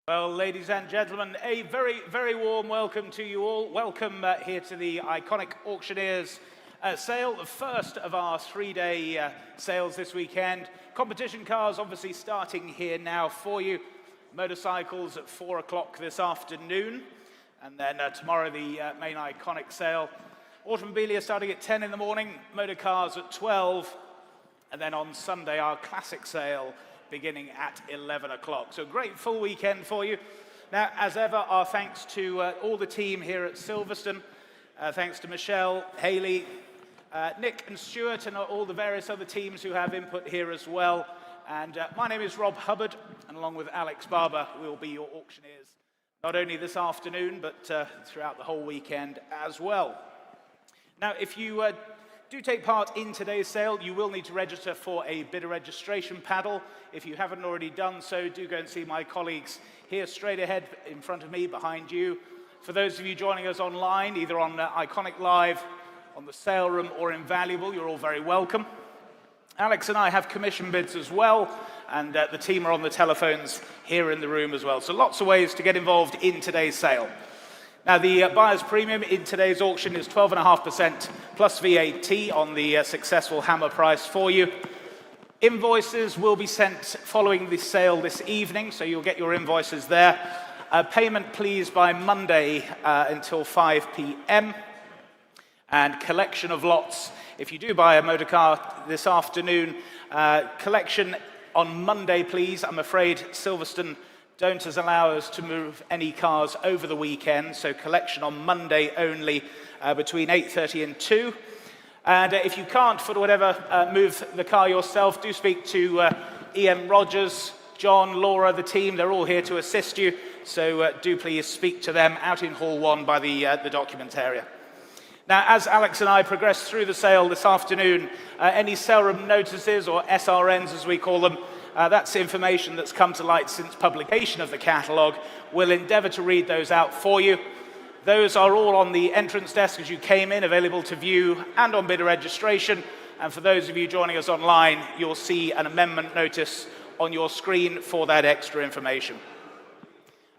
Well, ladies and gentlemen, a very, very warm welcome to you all. Welcome here to the Iconic Auctioneers sale, the first of our three-day sales this weekend. Competition cars obviously starting here now for you. Motorcycles at 4 o'clock this afternoon. And then tomorrow, the main Iconic sale. Automobilia starting at 10 in the morning, motor cars at 12. And then on Sunday, our classic sale beginning at 11 o'clock. So great full weekend for you. Now, as ever, our thanks to all the team here at Silverstone. Thanks to Michelle, Haley, Nick and Stuart, and all the various other teams who have input here as well. And my name is Rob Hubbard, and along with Alex Barber, we will be your auctioneers, not only this afternoon, but throughout the whole weekend as well. Now, if you do take part in today's sale, you will need to register for a bidder registration paddle. If you haven't already done so, do go and see my colleagues here straight ahead in front of me, behind you. For those of you joining us online, either on Iconic Live, on the sale room, or Invaluable, you're all very welcome. Alex and I have commission bids as well, and the team are on the telephones here in the room as well. So lots of ways to get involved in today's sale. Now, the buyer's premium in today's auction is 12.5% plus VAT on the successful hammer price for you. Invoices will be sent following the sale this evening, so you'll get your invoices there. Payment, please, by Monday until 5 p.m. And collection of lots. If you do buy a motor car this afternoon, collection on Monday, please. I'm afraid Silverstone don't allow us to move any cars over the weekend, so collection on Monday only between 8:30 and 2. And if you can't, for whatever, move the car yourself, do speak to Ian Rogers, John, Laura, the team. They're all here to assist you, so do please speak to them out in Hall 1 by the documents area. Now, as Alex and I progress through the sale this afternoon, any sale room notices, or SRNs as we call them, that's information that's come to light since publication of the catalogue. We'll endeavour to read those out for you. Those are all on the entrance desk as you came in, available to view, and on bidder registration. And for those of you joining us online, you'll see an amendment notice on your screen for that extra information.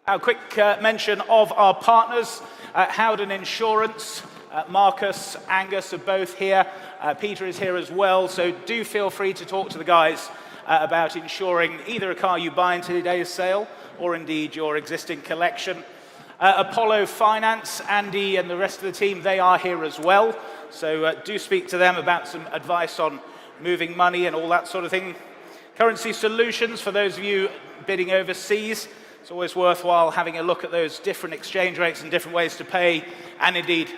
A quick mention of our partners, Howden Insurance. Marcus, Angus are both here. Peter is here as well, so do feel free to talk to the guys about insuring either a car you buy in today's sale or indeed your existing collection. Apollo Finance, Andy and the rest of the team, they are here as well, so do speak to them about some advice on moving money and all that sort of thing. Currency Solutions, for those of you bidding overseas, it's always worthwhile having a look at those different exchange rates and different ways to pay, and indeed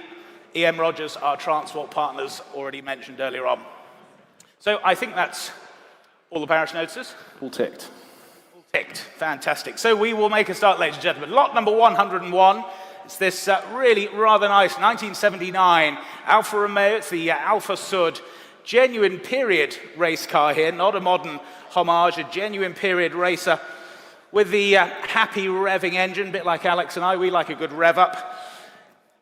EM Rogers, our transport partners, already mentioned earlier on. So I think that's all the parish notices. All ticked. All ticked. Fantastic. So we will make a start, ladies and gentlemen. Lot number 101. It's this really rather nice 1979 Alfa Romeo. It's the Alfa Sud. Genuine period race car here, not a modern homage, a genuine period racer with the happy revving engine, a bit like Alex and I, we like a good rev up.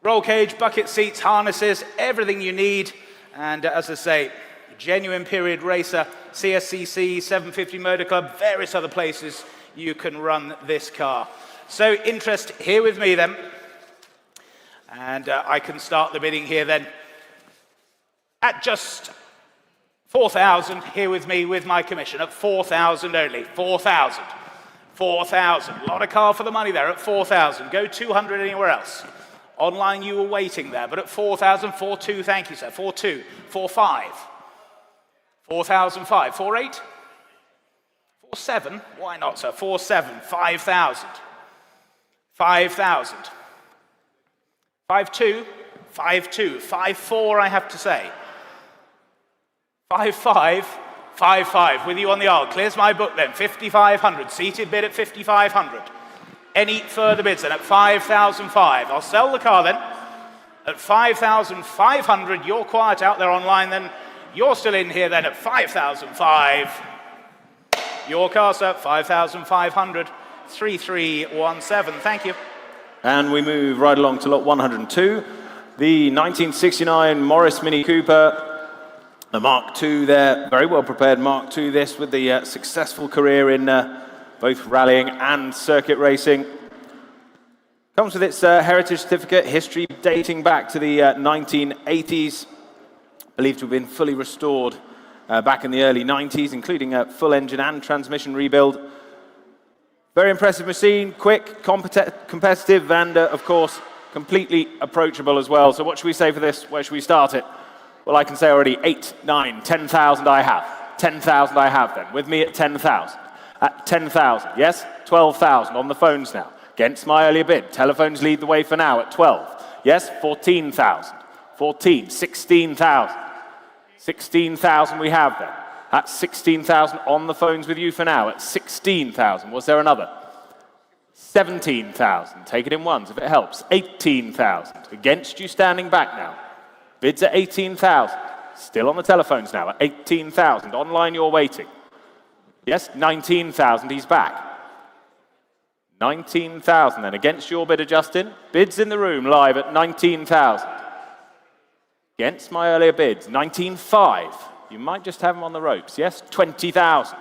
Roll cage, bucket seats, harnesses, everything you need. And as I say, genuine period racer, CSCC, 750 Motor Club, various other places you can run this car. So interest here with me then. And I can start the bidding here then. At just 4,000, here with me with my commission at 4,000 only. 4,000. 4,000. A lot of car for the money there at 4,000. Go 200 anywhere else. Online you were waiting there, but at 4,000, 4,2, thank you, sir. 4,2, 4,5. 4,005. 4,8? 4,7? Why not, sir? 4,7. 5,000. 5,000. 5,2. 5,2. 5,4, I have to say. 5,5. 5,5. With you on the aisle. Clears my book then. 5,500. Seated bid at 5,500. Any further bids then at 5,005. I'll sell the car then at 5,500. You're quiet out there online then. You're still in here then at 5,005. Your car, sir, 5,500. 3317. Thank you. And we move right along to lot 102. The 1969 Morris Mini Cooper. The Mark II there. Very well prepared Mark II this with the successful career in both rallying and circuit racing. Comes with its heritage certificate, history dating back to the 1980s. Believed to have been fully restored back in the early 90s, including a full engine and transmission rebuild. Very impressive machine, quick, competitive, and of course, completely approachable as well. So what should we say for this? Where should we start it? Well, I can say already 8, 9, 10,000 I have. 10,000 I have then, with me at 10,000. At 10,000, yes? 12,000 on the phones now. Against my earlier bid. Telephones lead the way for now at 12. Yes? 14,000. 14. 16,000. 16,000 we have then. At 16,000 on the phones with you for now. At 16,000. Was there another? 17,000. Take it in ones if it helps. 18,000. Against you standing back now. Bids at 18,000. Still on the telephones now at 18,000. Online you're waiting. Yes, 19,000, he's back. 19,000 then, against your bidder, Justin. Bids in the room, live at 19,000. Against my earlier bids, 19,500. You might just have him on the ropes, yes? 20,000.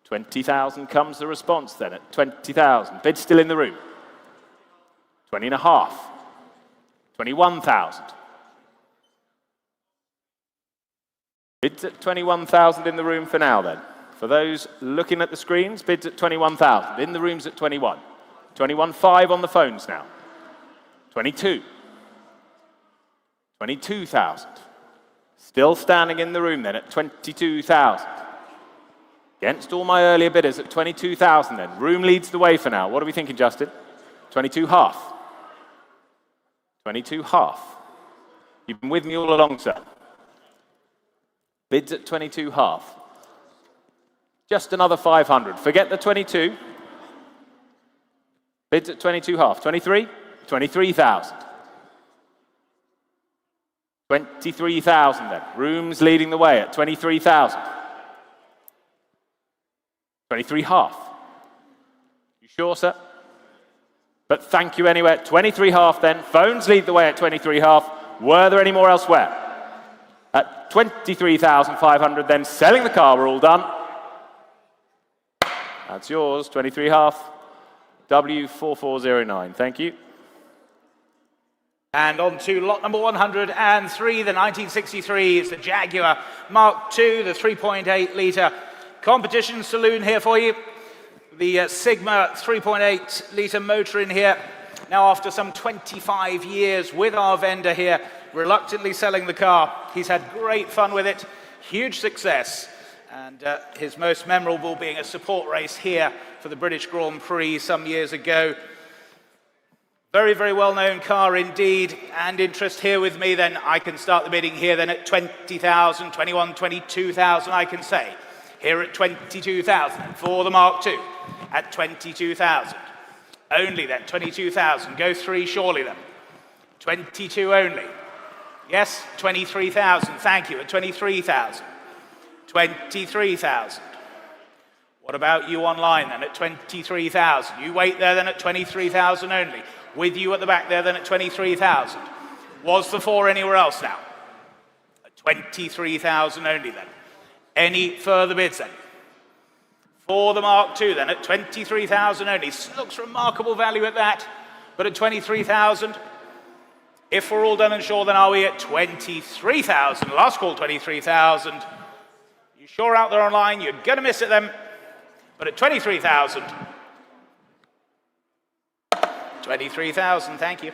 20,000 comes the response then at 20,000. Bid still in the room. 20,500. 21,000. Bids at 21,000 in the room for now then. For those looking at the screens, bids at 21,000. In the rooms at 21. 21,500 on the phones now. 22. 22,000. Still standing in the room then at 22,000. Against all my earlier bidders at 22,000 then. Room leads the way for now. What are we thinking, Justin? 22,500. 22,500. You've been with me all along, sir. Bids at 22,500. Just another 500. Forget the 22. Bids at 22,500. 23? 23,000. 23,000 then. Rooms leading the way at 23,000. 23,500. You sure, sir? But thank you anyway at 23,500 then. Phones lead the way at 23,500. Were there any more elsewhere? At 23,500 then. Selling the car, we're all done. That's yours, 23,500, W4409. Thank you. And on to lot number 103, the 1963. It's the Jaguar Mark II, the 3.8 litre competition saloon here for you. The Sigma 3.8 litre motor in here. Now after some 25 years with our vendor here, reluctantly selling the car. He's had great fun with it, huge success. And his most memorable being a support race here for the British Grand Prix some years ago. Very, very well-known car indeed, and interest here with me then. I can start the bidding here then at 20,000, 21, 22,000 I can say. Here at 22,000 for the Mark II at 22,000. Only then, 22,000. Go three surely then. 22 only. Yes, 23,000. Thank you at 23,000. 23,000. What about you online then at 23,000? You wait there then at 23,000 only. With you at the back there then at 23,000. Was the 4 anywhere else now? At 23,000 only then. Any further bids then? For the Mark II then at 23,000 only. Looks remarkable value at that, but at 23,000. If we're all done and sure, then are we at 23,000? Last call, 23,000. You sure out there online? You're going to miss it then. But at 23,000. 23,000, thank you.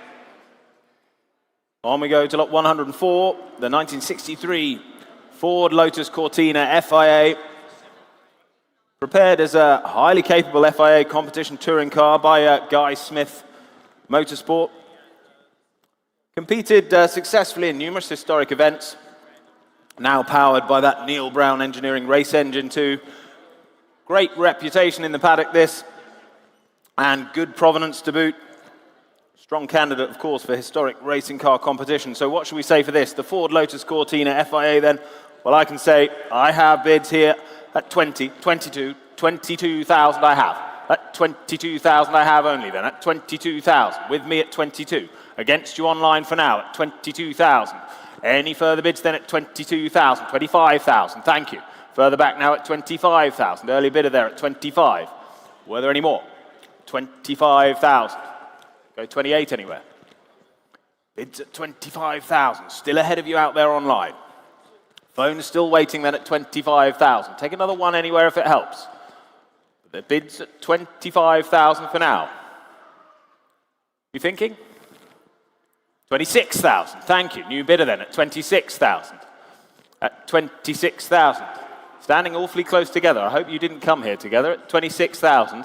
On we go to lot 104, the 1963 Ford Lotus Cortina FIA. Prepared as a highly capable FIA competition touring car by Guy Smith Motorsport. Competed successfully in numerous historic events. Now powered by that Neil Brown Engineering race engine too. Great reputation in the paddock this, and good provenance to boot. Strong candidate, of course, for historic racing car competition. So what should we say for this? The Ford Lotus Cortina FIA then? Well, I can say I have bids here at 20, 22, 22,000 I have. At 22,000 I have only then. At 22,000. With me at 22. Against you online for now at 22,000. Any further bids then at 22,000, 25,000. Thank you. Further back now at 25,000. Early bidder there at 25. Were there any more? 25,000. Go 28 anywhere. Bids at 25,000. Still ahead of you out there online. Phone's still waiting then at 25,000. Take another one anywhere if it helps. The bids at 25,000 for now. You thinking? 26,000. Thank you. New bidder then at 26,000. At 26,000. Standing awfully close together. I hope you didn't come here together at 26,000.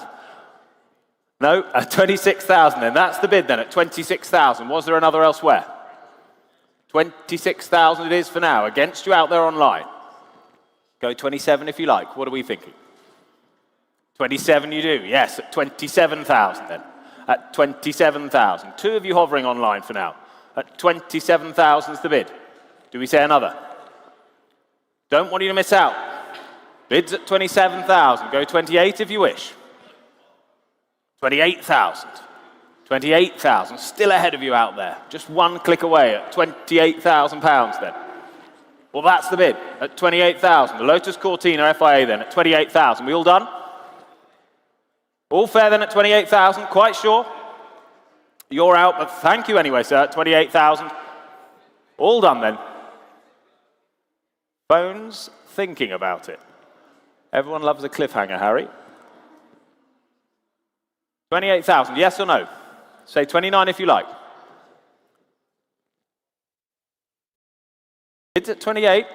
No, at 26,000 then. That's the bid then at 26,000. Was there another elsewhere? 26,000 it is for now. Against you out there online. Go 27 if you like. What are we thinking? 27 you do. Yes, at 27,000 then. At 27,000. 2 of you hovering online for now. At 27,000 is the bid. Do we say another? Don't want you to miss out. Bids at 27,000. Go 28 if you wish. 28,000. 28,000. Still ahead of you out there. Just one click away at £28,000 then. Well, that's the bid at 28,000. The Lotus Cortina FIA then at 28,000. We all done? All fair then at 28,000. Quite sure? You're out, but thank you anyway, sir, at 28,000. All done then. Phones thinking about it. Everyone loves a cliffhanger, Harry. 28,000, yes or no? Say 29 if you like. It's at 28.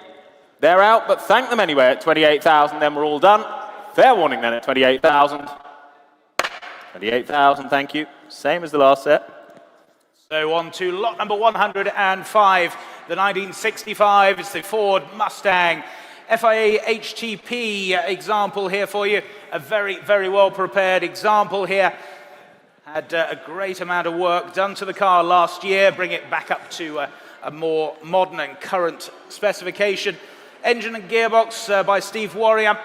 They're out, but thank them anyway at 28,000. Then we're all done. Fair warning then at 28,000. 28,000, thank you. Same as the last set. So on to lot number 105, the 1965. It's the Ford Mustang FIA HTP example here for you. A very, very well prepared example here. Had a great amount of work done to the car last year, bring it back up to a more modern and current specification. Engine and gearbox by Steve Warrior,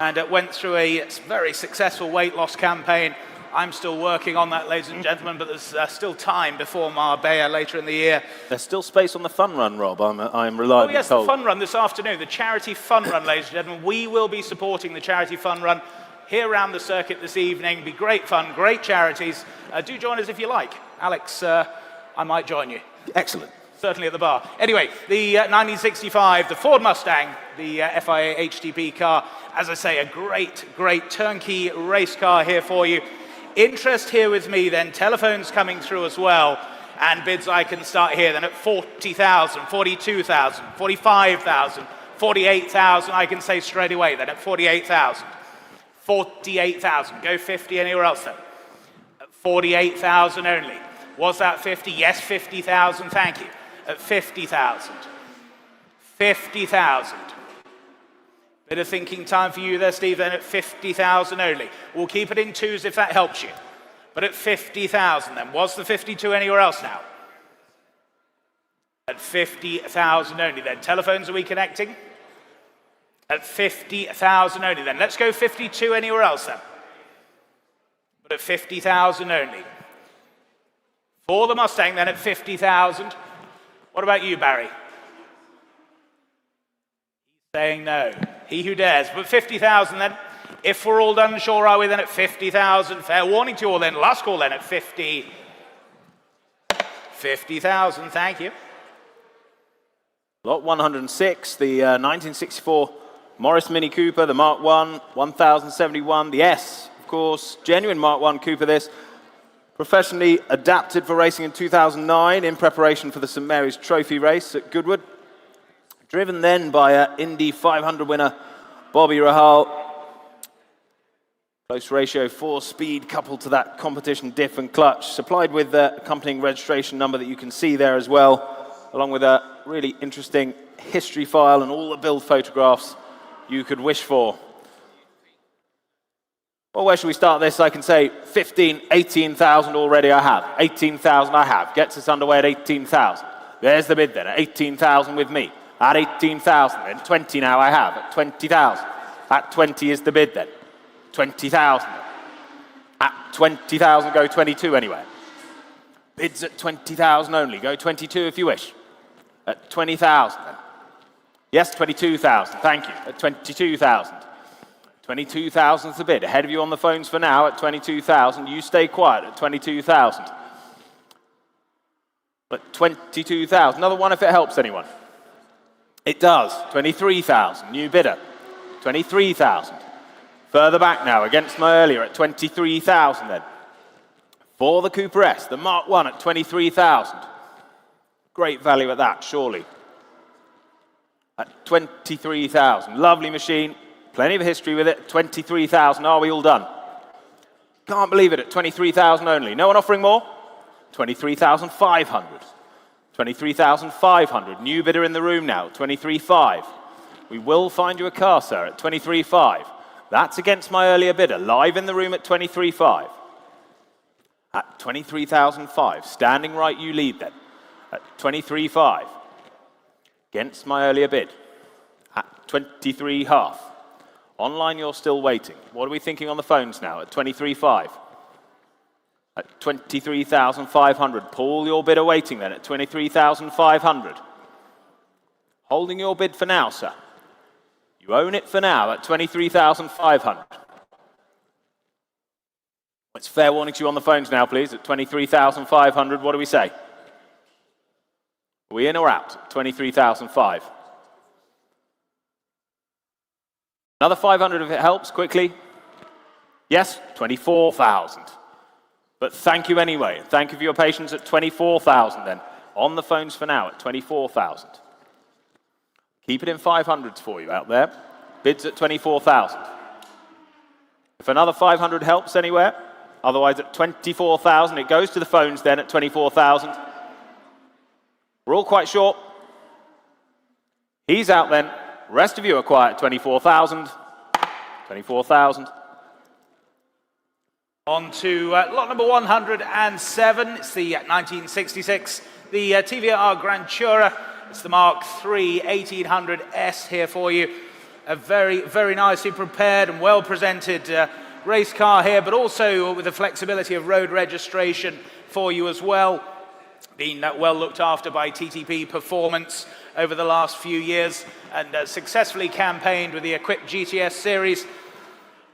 and it went through a very successful weight loss campaign. I'm still working on that, ladies and gentlemen, but there's still time before Marbella later in the year. There's still space on the fun run, Rob, I'm reliably told. The fun run this afternoon, the charity fun run, ladies and gentlemen. We will be supporting the charity fun run here around the circuit this evening. It'll be great fun, great charities. Do join us if you like. Alex, I might join you. Excellent. Certainly at the bar. Anyway, the 1965, the Ford Mustang, the FIA HTP car. As I say, a great, great turnkey race car here for you. Interest here with me then, telephones coming through as well, and bids I can start here then at 40,000, 42,000, 45,000, 48,000, I can say straight away then at 48,000, 48,000, go 50 anywhere else then, at 48,000 only. Was that 50? Yes, 50,000, thank you, at 50,000, 50,000. Bit of thinking time for you there, Steve, then at 50,000 only. We'll keep it in twos if that helps you. But at 50,000 then. Was the 52 anywhere else now? At 50,000 only then. Telephones, are we connecting? At 50,000 only then. Let's go 52 anywhere else then. But at 50,000 only. For the Mustang then at 50,000. What about you, Barry? He's saying no. He who dares. But 50,000 then. If we're all done, sure are we then at 50,000. Fair warning to you all then. Last call then at 50,000. Thank you. Lot 106, the 1964 Morris Mini Cooper, the Mark 1, 1071, the S, of course, genuine Mark 1 Cooper this. Professionally adapted for racing in 2009 in preparation for the St Mary's Trophy race at Goodwood. Driven then by Indy 500 winner Bobby Rahal. Close ratio 4-speed coupled to that competition diff and clutch. Supplied with the accompanying registration number that you can see there as well, along with a really interesting history file and all the build photographs you could wish for. Well, where should we start this? I can say 15, 18,000 already I have. 18,000 I have. Gets us underway at 18,000. There's the bid then, at 18,000 with me. At 18,000 then, 20 now I have, at 20,000. At 20 is the bid then. 20,000. At 20,000, go 22 anyway. Bids at 20,000 only. Go 22 if you wish. At 20,000 then. Yes, 22,000. Thank you. At 22,000. 22,000 is the bid. Ahead of you on the phones for now at 22,000. You stay quiet at 22,000. But 22,000. Another one if it helps anyone. It does. 23,000. New bidder. 23,000. Further back now against my earlier at 23,000 then. For the Cooper S, the Mark 1 at 23,000. Great value at that, surely. At 23,000. Lovely machine. Plenty of history with it. 23,000. Are we all done? Can't believe it at 23,000 only. No one offering more? 23,500. 23,500. New bidder in the room now. 23,500. We will find you a car, sir, at 23,500. That's against my earlier bidder. Live in the room at 23,500. At 23,500. Standing right, you lead then. At 23,500. Against my earlier bid. At 23,500. Online, you're still waiting. What are we thinking on the phones now? At 23,500. At 23,500. Paul, your bidder waiting then at 23,500. Holding your bid for now, sir. You own it for now at 23,500. It's fair warning to you on the phones now, please. At 23,500, what do we say? Are we in or out? 23,500. Another 500 if it helps, quickly. Yes, 24,000. But thank you anyway. Thank you for your patience at 24,000 then. On the phones for now at 24,000. Keep it in 500s for you out there. Bids at 24,000. If another 500 helps anywhere, otherwise at 24,000, it goes to the phones then at 24,000. We're all quite short. He's out then. Rest of you are quiet at 24,000. 24,000. On to lot number 107. It's the 1966, the TVR Grand Tourer. It's the Mark III 1800S here for you. A very, very nicely prepared and well-presented race car here, but also with the flexibility of road registration for you as well. Been well looked after by TTP Performance over the last few years and successfully campaigned with the equipped GTS series.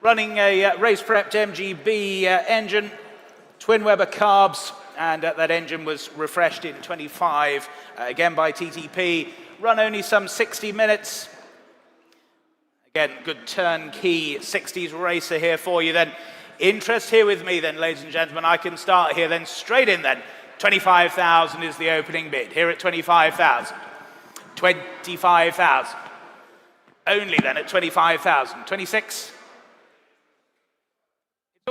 Running a race-prepped MGB engine, twin Weber carbs, and that engine was refreshed in 25, again by TTP. Run only some 60 minutes. Again, good turnkey 60s racer here for you then. Interest here with me then, ladies and gentlemen. I can start here then, straight in then. 25,000 is the opening bid. Here at 25,000. 25,000. Only then at 25,000. 26. It's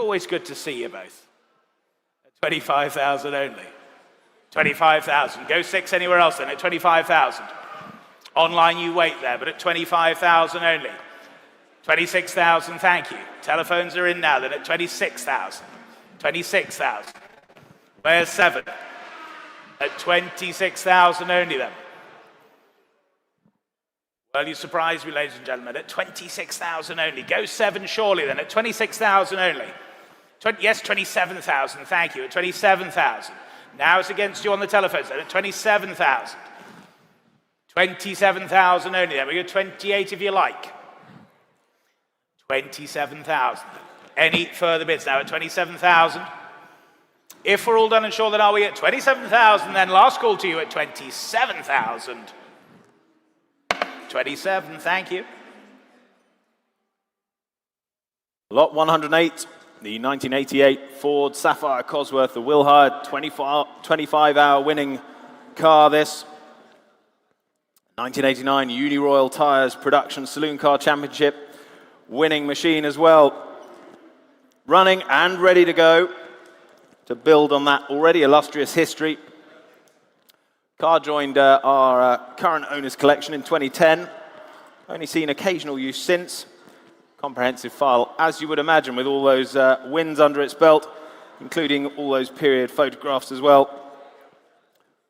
always good to see you both. 25,000 only. 25,000. Go 6 anywhere else then at 25,000. Online you wait there, but at 25,000 only. 26,000, thank you. Telephones are in now then at 26,000. 26,000. Where's 7? At 26,000 only then. Well, you surprised me, ladies and gentlemen, at 26,000 only. Go 7 surely then, at 26,000 only. Yes, 27,000, thank you, at 27,000. Now it's against you on the telephones then, at 27,000. 27,000 only then, we go 28 if you like. 27,000. Any further bids now at 27,000? If we're all done and sure, then are we at 27,000? Then last call to you at 27,000. 27, thank you. Lot 108, the 1988 Ford Sapphire Cosworth, the Wilhite 25-hour winning car this. 1989 Uniroyal Tyres Production Saloon Car Championship winning machine as well. Running and ready to go to build on that already illustrious history. Car joined our current owner's collection in 2010. Only seen occasional use since. Comprehensive file, as you would imagine, with all those wins under its belt, including all those period photographs as well.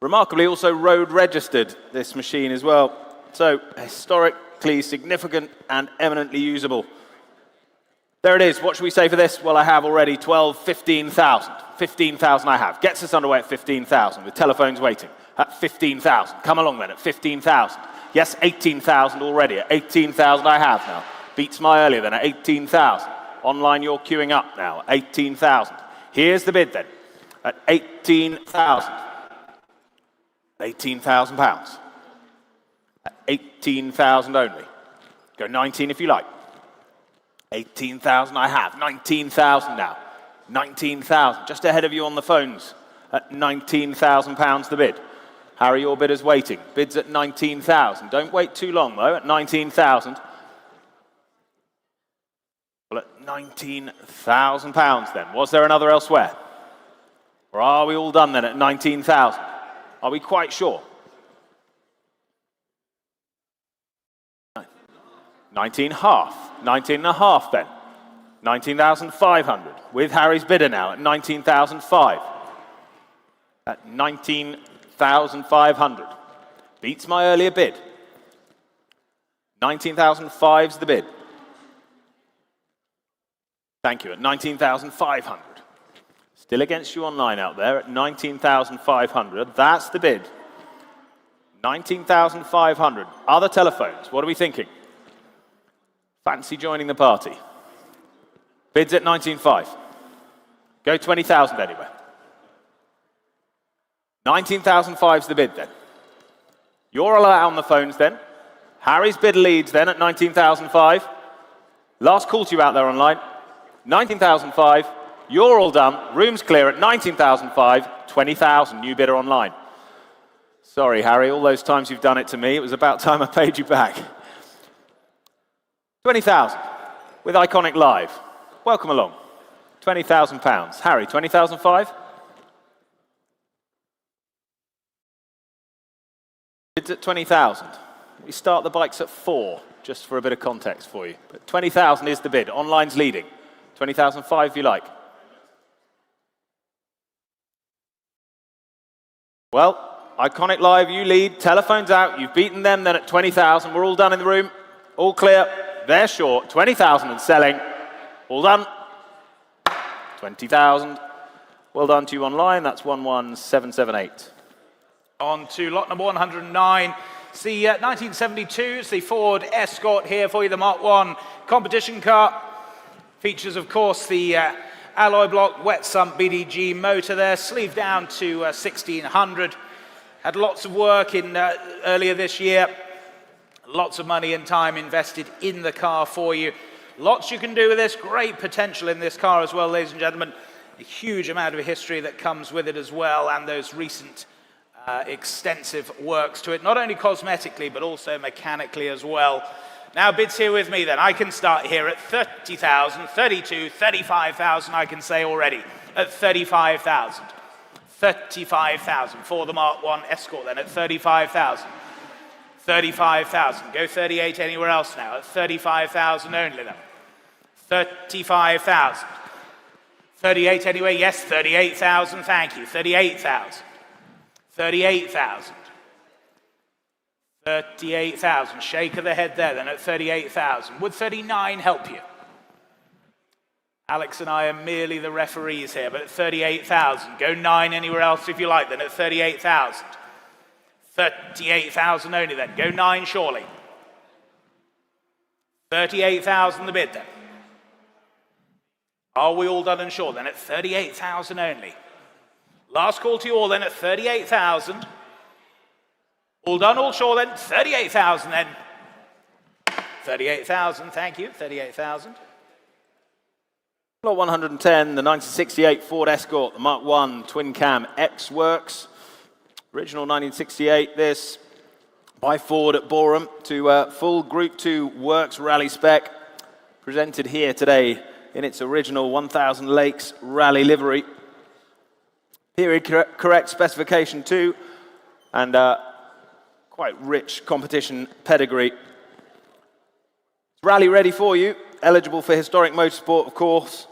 Remarkably, also road registered, this machine as well. So, historically significant and eminently usable. There it is. What should we say for this? Well, I have already 15,000. 15,000 I have. Gets us underway at 15,000 with telephones waiting. At 15,000. Come along then at 15,000. Yes, 18,000 already. At 18,000 I have now. Beats my earlier then at 18,000. Online you're queuing up now. 18,000. Here's the bid then. At 18,000. 18,000 pounds. At 18,000 only. Go 19 if you like. 18,000 I have. 19,000 now. 19,000. Just ahead of you on the phones. At 19,000 pounds the bid. Harry, your bidder's waiting. Bids at 19,000. Don't wait too long though. At 19,000. Well, at 19,000 pounds then. Was there another elsewhere? Or are we all done then at 19,000? Are we quite sure? 19 half. 19 and a half then. 19,500. With Harry's bidder now at 19,005. At 19,500. Beats my earlier bid. 19,005's the bid. Thank you, at 19,500. Still against you online out there at 19,500. That's the bid. 19,500. Other telephones, what are we thinking? Fancy joining the party? Bids at 19,500. Go 20,000 anyway. 19,500's the bid then. You're all out on the phones then. Harry's bid leads then at 19,500. Last call to you out there online. 19,500. You're all done. Room's clear at 19,500. 20,000. New bidder online. Sorry, Harry. All those times you've done it to me, it was about time I paid you back. 20,000 with Iconic Live. Welcome along. 20,000 pounds. Harry, 20,500. Bids at 20,000. We start the bikes at 4, just for a bit of context for you. But 20,000 is the bid. Online's leading. 20,500 if you like. Well, Iconic Live, you lead. Telephone's out. You've beaten them then at 20,000. We're all done in the room. All clear. They're short. 20,000 and selling. All done. 20,000. Well done to you online. That's 11778. On to lot number 109. It's the 1972. It's the Ford Escort here for you, the Mark 1 competition car. Features, of course, the alloy block, wet sump BDG motor there, sleeved down to 1600. Had lots of work in earlier this year. Lots of money and time invested in the car for you. Lots you can do with this. Great potential in this car as well, ladies and gentlemen. A huge amount of history that comes with it as well, and those recent extensive works to it, not only cosmetically, but also mechanically as well. Now, bids here with me then. I can start here at 30,000, 32, 35,000 I can say already. At 35,000. 35,000 for the Mark 1 Escort then at 35,000. 35,000. Go 38 anywhere else now at 35,000 only then. 35,000. 38 anyway, yes, 38,000, thank you. 38,000. 38,000. 38,000. Shake of the head there then at 38,000. Would 39 help you? Alex and I are merely the referees here, but at 38,000. Go 9 anywhere else if you like then at 38,000. 38,000 only then. Go 9 surely. 38,000 the bid then. Are we all done and sure then at 38,000 only? Last call to you all then at 38,000. All done, all sure then, 38,000 then. 38,000, thank you, 38,000. Lot 110, the 1968 Ford Escort, the Mark I twin cam X-Works. Original 1968, this by Ford at Boreham to full Group 2 Works rally spec. Presented here today in its original 1000 Lakes rally livery. Period correct specification too, and quite rich competition pedigree. It's rally ready for you, eligible for historic motorsport, of course,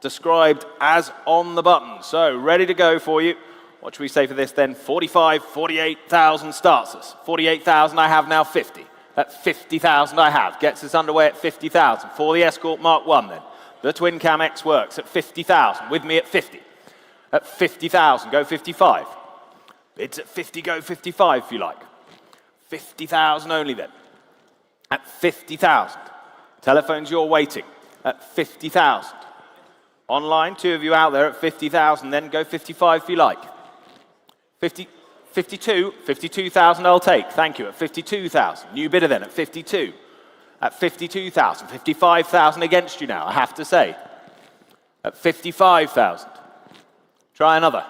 described as on the button. So, ready to go for you. What should we say for this then? 45, 48,000 starts us. 48,000, I have now 50. At 50,000 I have. Gets us underway at 50,000. For the Escort Mark I then. The Twin Cam X Works at 50,000. With me at 50. At 50,000, go 55. Bids at 50, go 55 if you like. 50,000 only then. At 50,000. Telephones, you're waiting. At 50,000. Online, 2 of you out there at 50,000, then go 55 if you like. 52,000 I'll take, thank you, at 52,000. New bidder then at 52. At 52,000, 55,000 against you now, I have to say. At 55,000. Try another.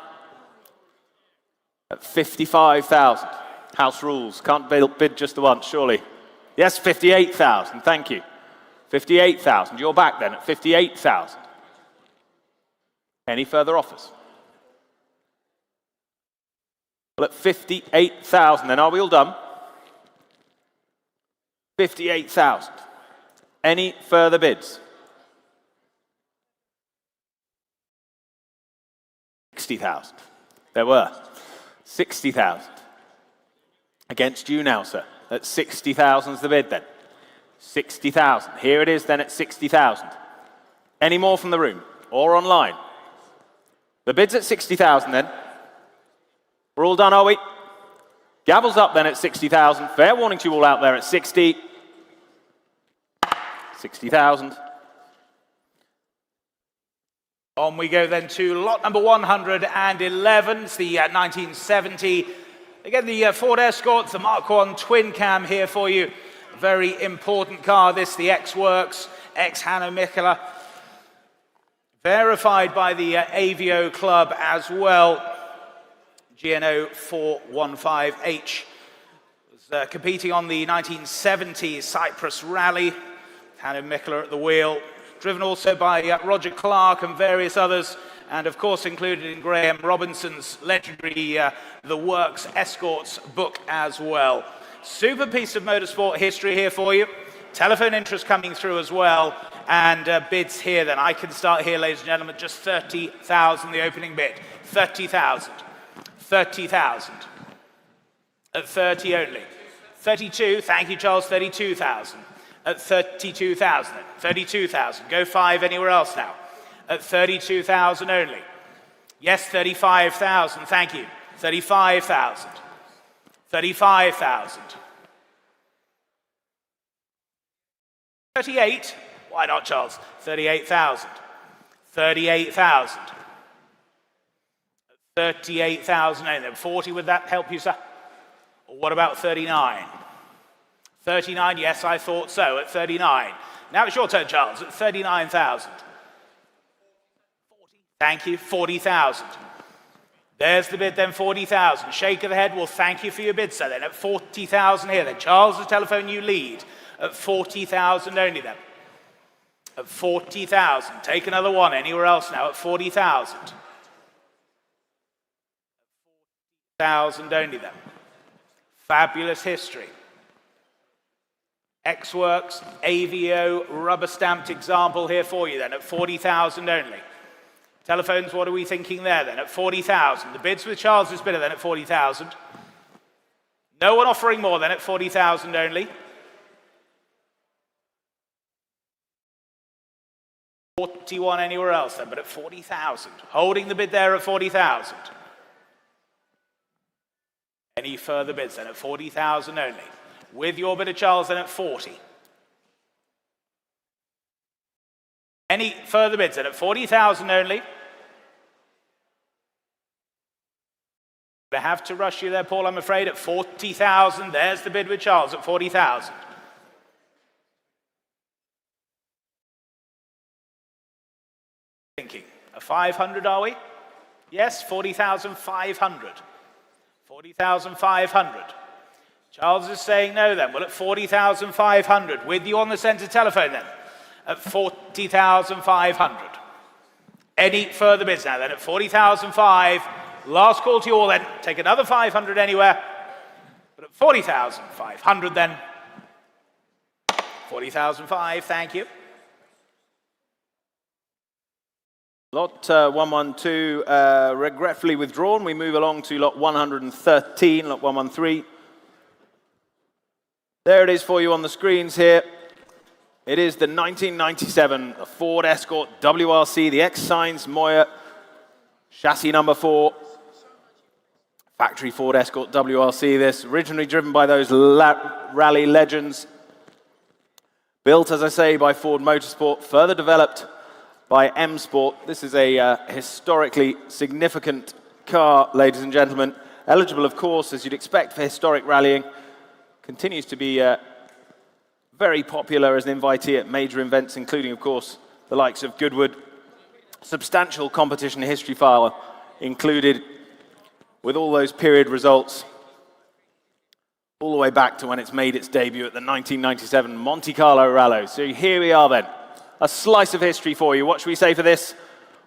At 55,000. House rules, can't bid just the once, surely. Yes, 58,000, thank you. 58,000, you're back then at 58,000. Any further offers? Well, at 58,000, then are we all done? 58,000. Any further bids? 60,000. There were. 60,000. Against you now, sir. At 60,000 is the bid then. 60,000. Here it is then at 60,000. Any more from the room or online? The bid's at 60,000 then. We're all done, are we? Gavel's up then at 60,000. Fair warning to you all out there at 60. 60,000. On we go then to lot number 111. It's the 1970. Again, the Ford Escort, the Mark I twin cam here for you. Very important car, this, the X-Works, ex-Hanno Mikkola. Verified by the AVO Club as well. GNO 415H. Was competing on the 1970 Cyprus Rally. Hanno Mikkola at the wheel. Driven also by Roger Clark and various others. And of course included in Graham Robinson's legendary The Works Escorts book as well. Super piece of motorsport history here for you. Telephone interest coming through as well. And bids here then. I can start here, ladies and gentlemen, just 30,000, the opening bid. 30,000. 30,000. At 30 only. 32, thank you, Charles, 32,000. At 32,000. 32,000. Go 5 anywhere else now. At 32,000 only. Yes, 35,000, thank you. 35,000. 35,000. 38, why not, Charles? 38,000. 38,000. 38,000 only. 40, would that help you, sir? Or what about 39? 39, yes, I thought so, at 39. Now it's your turn, Charles, at 39,000. Thank you, 40,000. There's the bid then, 40,000. Shake of the head, well, thank you for your bid, sir, then, at 40,000 here then. Charles, the telephone, you lead. At 40,000 only then. At 40,000. Take another one, anywhere else now, at 40,000. 40,000 only then. Fabulous history. X-Works, AVO, rubber-stamped example here for you then, at 40,000 only. Telephones, what are we thinking there then, at 40,000? The bids with Charles's bidder then at 40,000. No one offering more then at 40,000 only. 41 anywhere else then, but at 40,000. Holding the bid there at 40,000. Any further bids then at 40,000 only. With your bidder, Charles, then at 40. Any further bids then at 40,000 only. I have to rush you there, Paul, I'm afraid, at 40,000. There's the bid with Charles at 40,000. Thinking, a 500 are we? Yes, 40,500. 40,500. Charles is saying no then. Well, at 40,500. With you on the centre telephone then. At 40,500. Any further bids now then at 40,500. Last call to you all then. Take another 500 anywhere. But at 40,500 then. 40,500, thank you. Lot 112 regretfully withdrawn. We move along to lot 113, lot 113. There it is for you on the screens here. It is the 1997 Ford Escort WRC, the X-Signs Moyer, chassis number 4. Factory Ford Escort WRC, this, originally driven by those rally legends. Built, as I say, by Ford Motorsport, further developed by M Sport. This is a historically significant car, ladies and gentlemen. Eligible, of course, as you'd expect for historic rallying. Continues to be very popular as an invitee at major events, including, of course, the likes of Goodwood. Substantial competition history file included with all those period results all the way back to when it's made its debut at the 1997 Monte Carlo Rally. So here we are then. A slice of history for you. What should we say for this?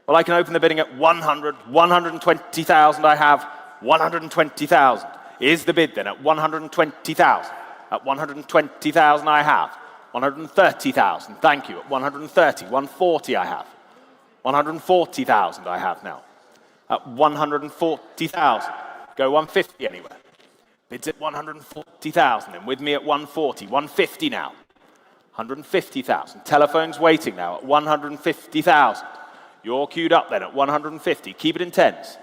Well, I can open the bidding at 100, 120,000 I have, 120,000. Is the bid then at 120,000? At 120,000 I have, 130,000, thank you, at 130, 140 I have, 140,000 I have now, at 140,000, go 150 anywhere. Bids at 140,000, and with me at 140, 150 now. 150,000. Telephones waiting now at 150,000. You're queued up then at 150. Keep it in tens.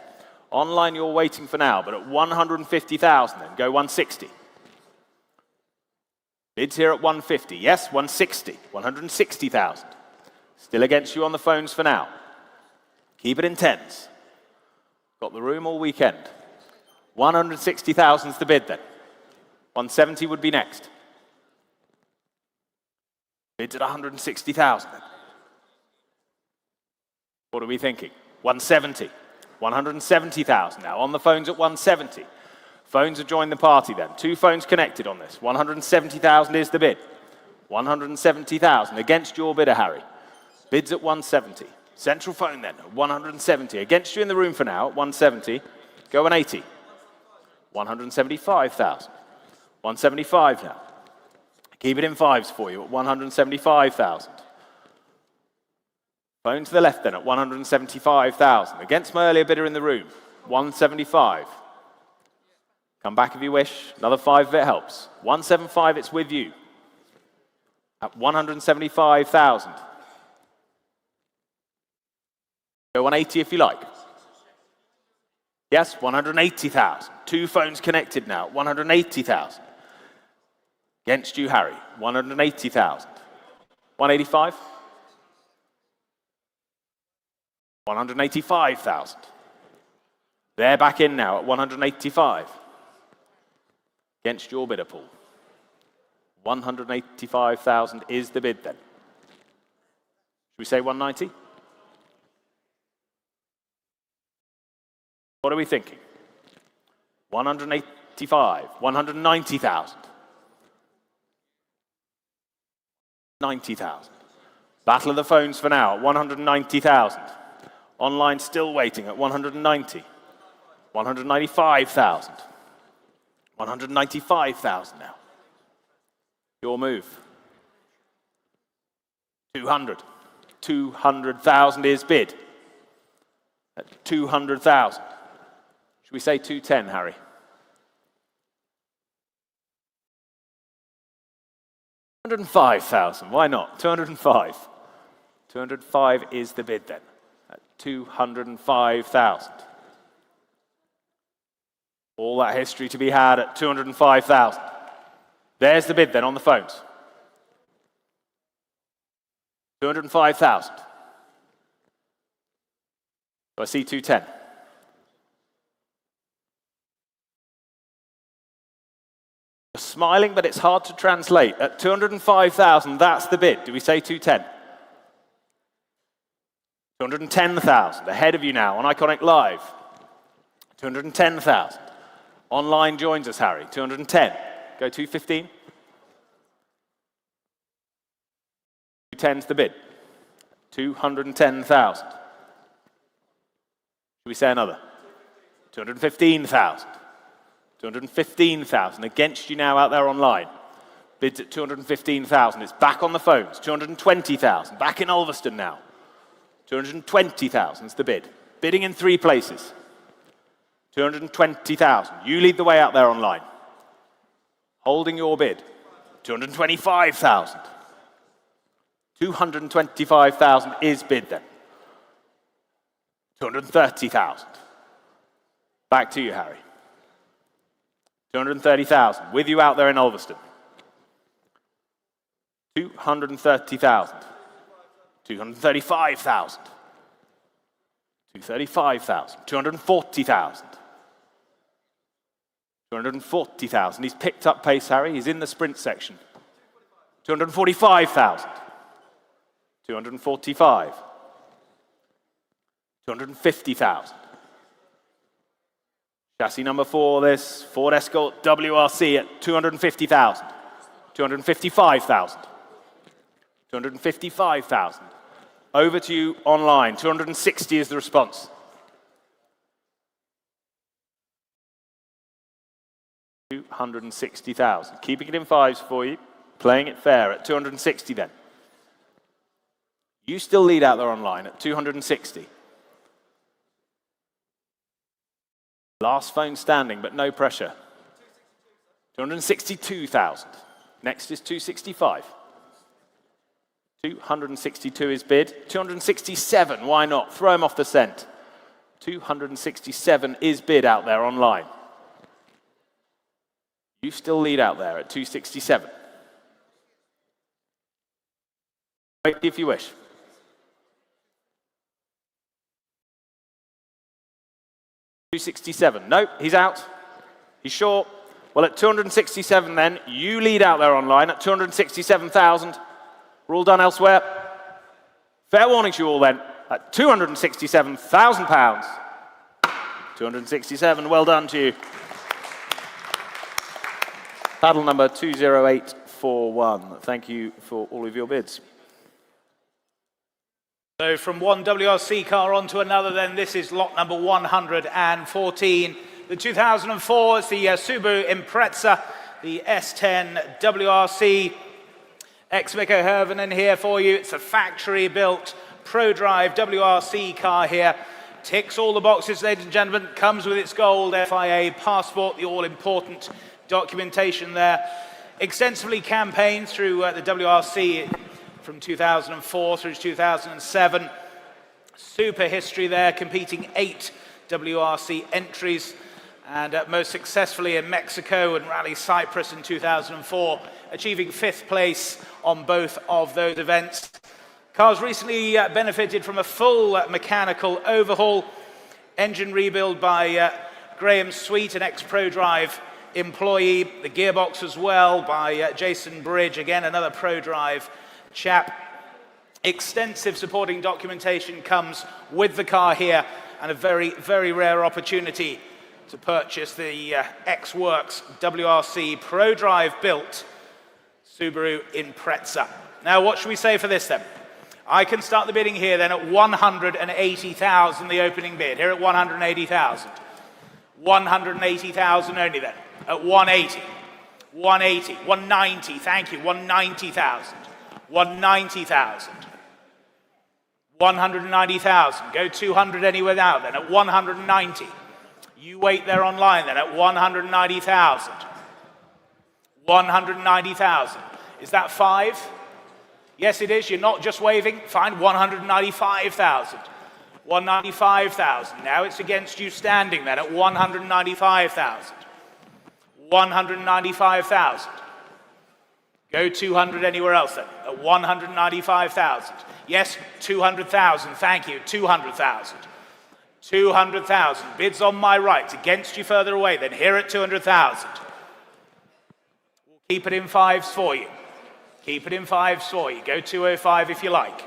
Online you're waiting for now, but at 150,000 then. Go 160. Bids here at 150. Yes, 160. 160,000. Still against you on the phones for now. Keep it in tens. Got the room all weekend. 160,000 is the bid then. 170 would be next. Bids at 160,000. What are we thinking? 170. 170,000 now. On the phones at 170. Phones have joined the party then. 2 phones connected on this. 170,000 is the bid. 170,000 against your bidder, Harry. Bids at 170. Central phone then at 170. Against you in the room for now at 170. Go 180. 175,000. 175 now. Keep it in fives for you at 175,000. Phone to the left then at 175,000. Against my earlier bidder in the room, 175. Come back if you wish. Another 5 if it helps. 175, it's with you. At 175,000. Go 180 if you like. Yes, 180,000. 2 phones connected now. 180,000. Against you, Harry. 180,000. 185. 185,000. They're back in now at 185. Against your bidder, Paul. 185,000 is the bid then. Should we say 190? What are we thinking? 185, 190,000. 90,000. Battle of the phones for now, 190,000. Online still waiting at 190. 195,000. 195,000 now. Your move. 200. 200,000 is bid. At 200,000. Should we say 210, Harry? 205,000, why not? 205. 205 is the bid then, at 205,000. All that history to be had at 205,000. There's the bid then on the phones. 205,000. Do I see 210? You're smiling, but it's hard to translate. At 205,000, that's the bid. Do we say 210? 210,000, ahead of you now on Iconic Live. 210,000. Online joins us, Harry. 210. Go 215. 210's the bid. 210,000. Should we say another? 215,000. 215,000 against you now out there online. Bids at 215,000. It's back on the phones. 220,000. Back in Ulverston now. 220,000 is the bid. Bidding in 3 places. 220,000. You lead the way out there online. Holding your bid. 225,000. 225,000 is bid then. 230,000. Back to you, Harry. 230,000. With you out there in Ulverston. 230,000. 235,000. 235,000. 240,000. 240,000. He's picked up pace, Harry. He's in the sprint section. 245,000. 245. 250,000. Chassis number 4, this Ford Escort WRC at 250,000. 255,000. 255,000. Over to you online. 260 is the response. 260,000. Keeping it in 5s for you. Playing it fair at 260 then. You still lead out there online at 260. Last phone standing, but no pressure. 262,000. Next is 265. 262 is bid. 267, why not? Throw him off the scent. 267 is bid out there online. You still lead out there at 267. Wait if you wish. 267. Nope, he's out. He's short. Well, at 267 then, you lead out there online at 267,000. We're all done elsewhere. Fair warning to you all then, at £267,000. 267, well done to you. Paddle number 20841. Thank you for all of your bids. So from one WRC car on to another then, this is lot number 114. The 2004 is the Subaru Impreza, the S10 WRC. Ex-Mikko Hervonen here for you. It's a factory-built pro-drive WRC car here. Ticks all the boxes, ladies and gentlemen. Comes with its gold FIA passport, the all-important documentation there. Extensively campaigned through the WRC from 2004 through 2007. Super history there, competing 8 WRC entries, and most successfully in Mexico and Rally Cyprus in 2004, achieving 5th place on both of those events. Cars recently benefited from a full mechanical overhaul, engine rebuild by Graham Sweet, an ex-ProDrive employee, the gearbox as well by Jason Bridge, again another ProDrive chap. Extensive supporting documentation comes with the car here, and a very, very rare opportunity to purchase the X-Works WRC ProDrive built Subaru Impreza. Now, what should we say for this then? I can start the bidding here then at 180,000, the opening bid. Here at 180,000. 180,000 only then. At 180. 180. 190. Thank you. 190,000. 190,000. 190,000. Go 200 anywhere now then at 190. You wait there online then at 190,000. 190,000. Is that 5? Yes, it is. You're not just waving. Fine, 195,000. 195,000. Now it's against you standing then at 195,000. 195,000. Go 200 anywhere else then, at 195,000. Yes, 200,000, thank you, 200,000. 200,000, bids on my right, against you further away then, here at 200,000. We'll keep it in 5s for you. Keep it in 5s for you, go 205 if you like.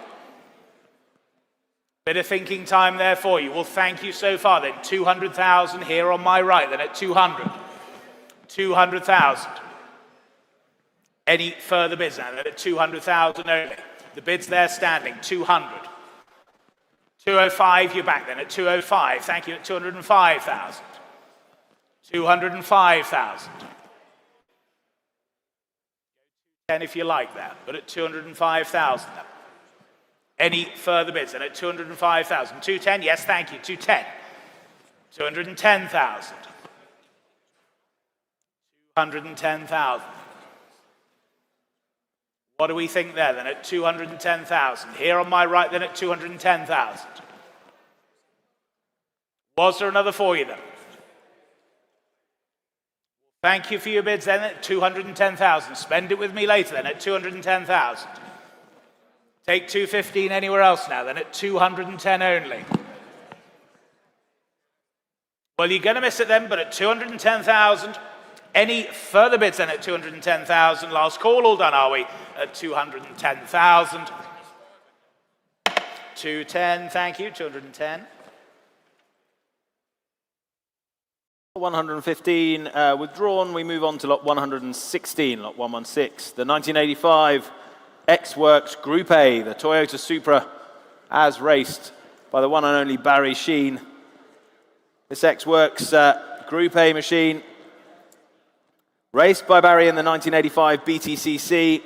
Bit of thinking time there for you. Well, thank you so far then, 200,000 here on my right then at 200. 200,000. Any further bids now at 200,000 only. The bids there standing, 200. 205, you're back then at 205. Thank you at 205,000. 205,000. 10 if you like that, but at 205,000. Any further bids then at 205,000. 210, yes, thank you, 210. 210,000. 210,000. What do we think there then at 210,000? Here on my right then at 210,000. Was there another for you then? Thank you for your bids then at 210,000. Spend it with me later then at 210,000. Take 215 anywhere else now then at 210 only. Well, you're going to miss it then, but at 210,000. Any further bids then at 210,000? Last call, all done, are we? At 210,000. 210, thank you, 210. 115 withdrawn. We move on to lot 116, lot 116. The 1985 X-Works Group A, the Toyota Supra, as raced by the one and only Barry Sheen. This X-Works Group A machine, raced by Barry in the 1985 BTCC.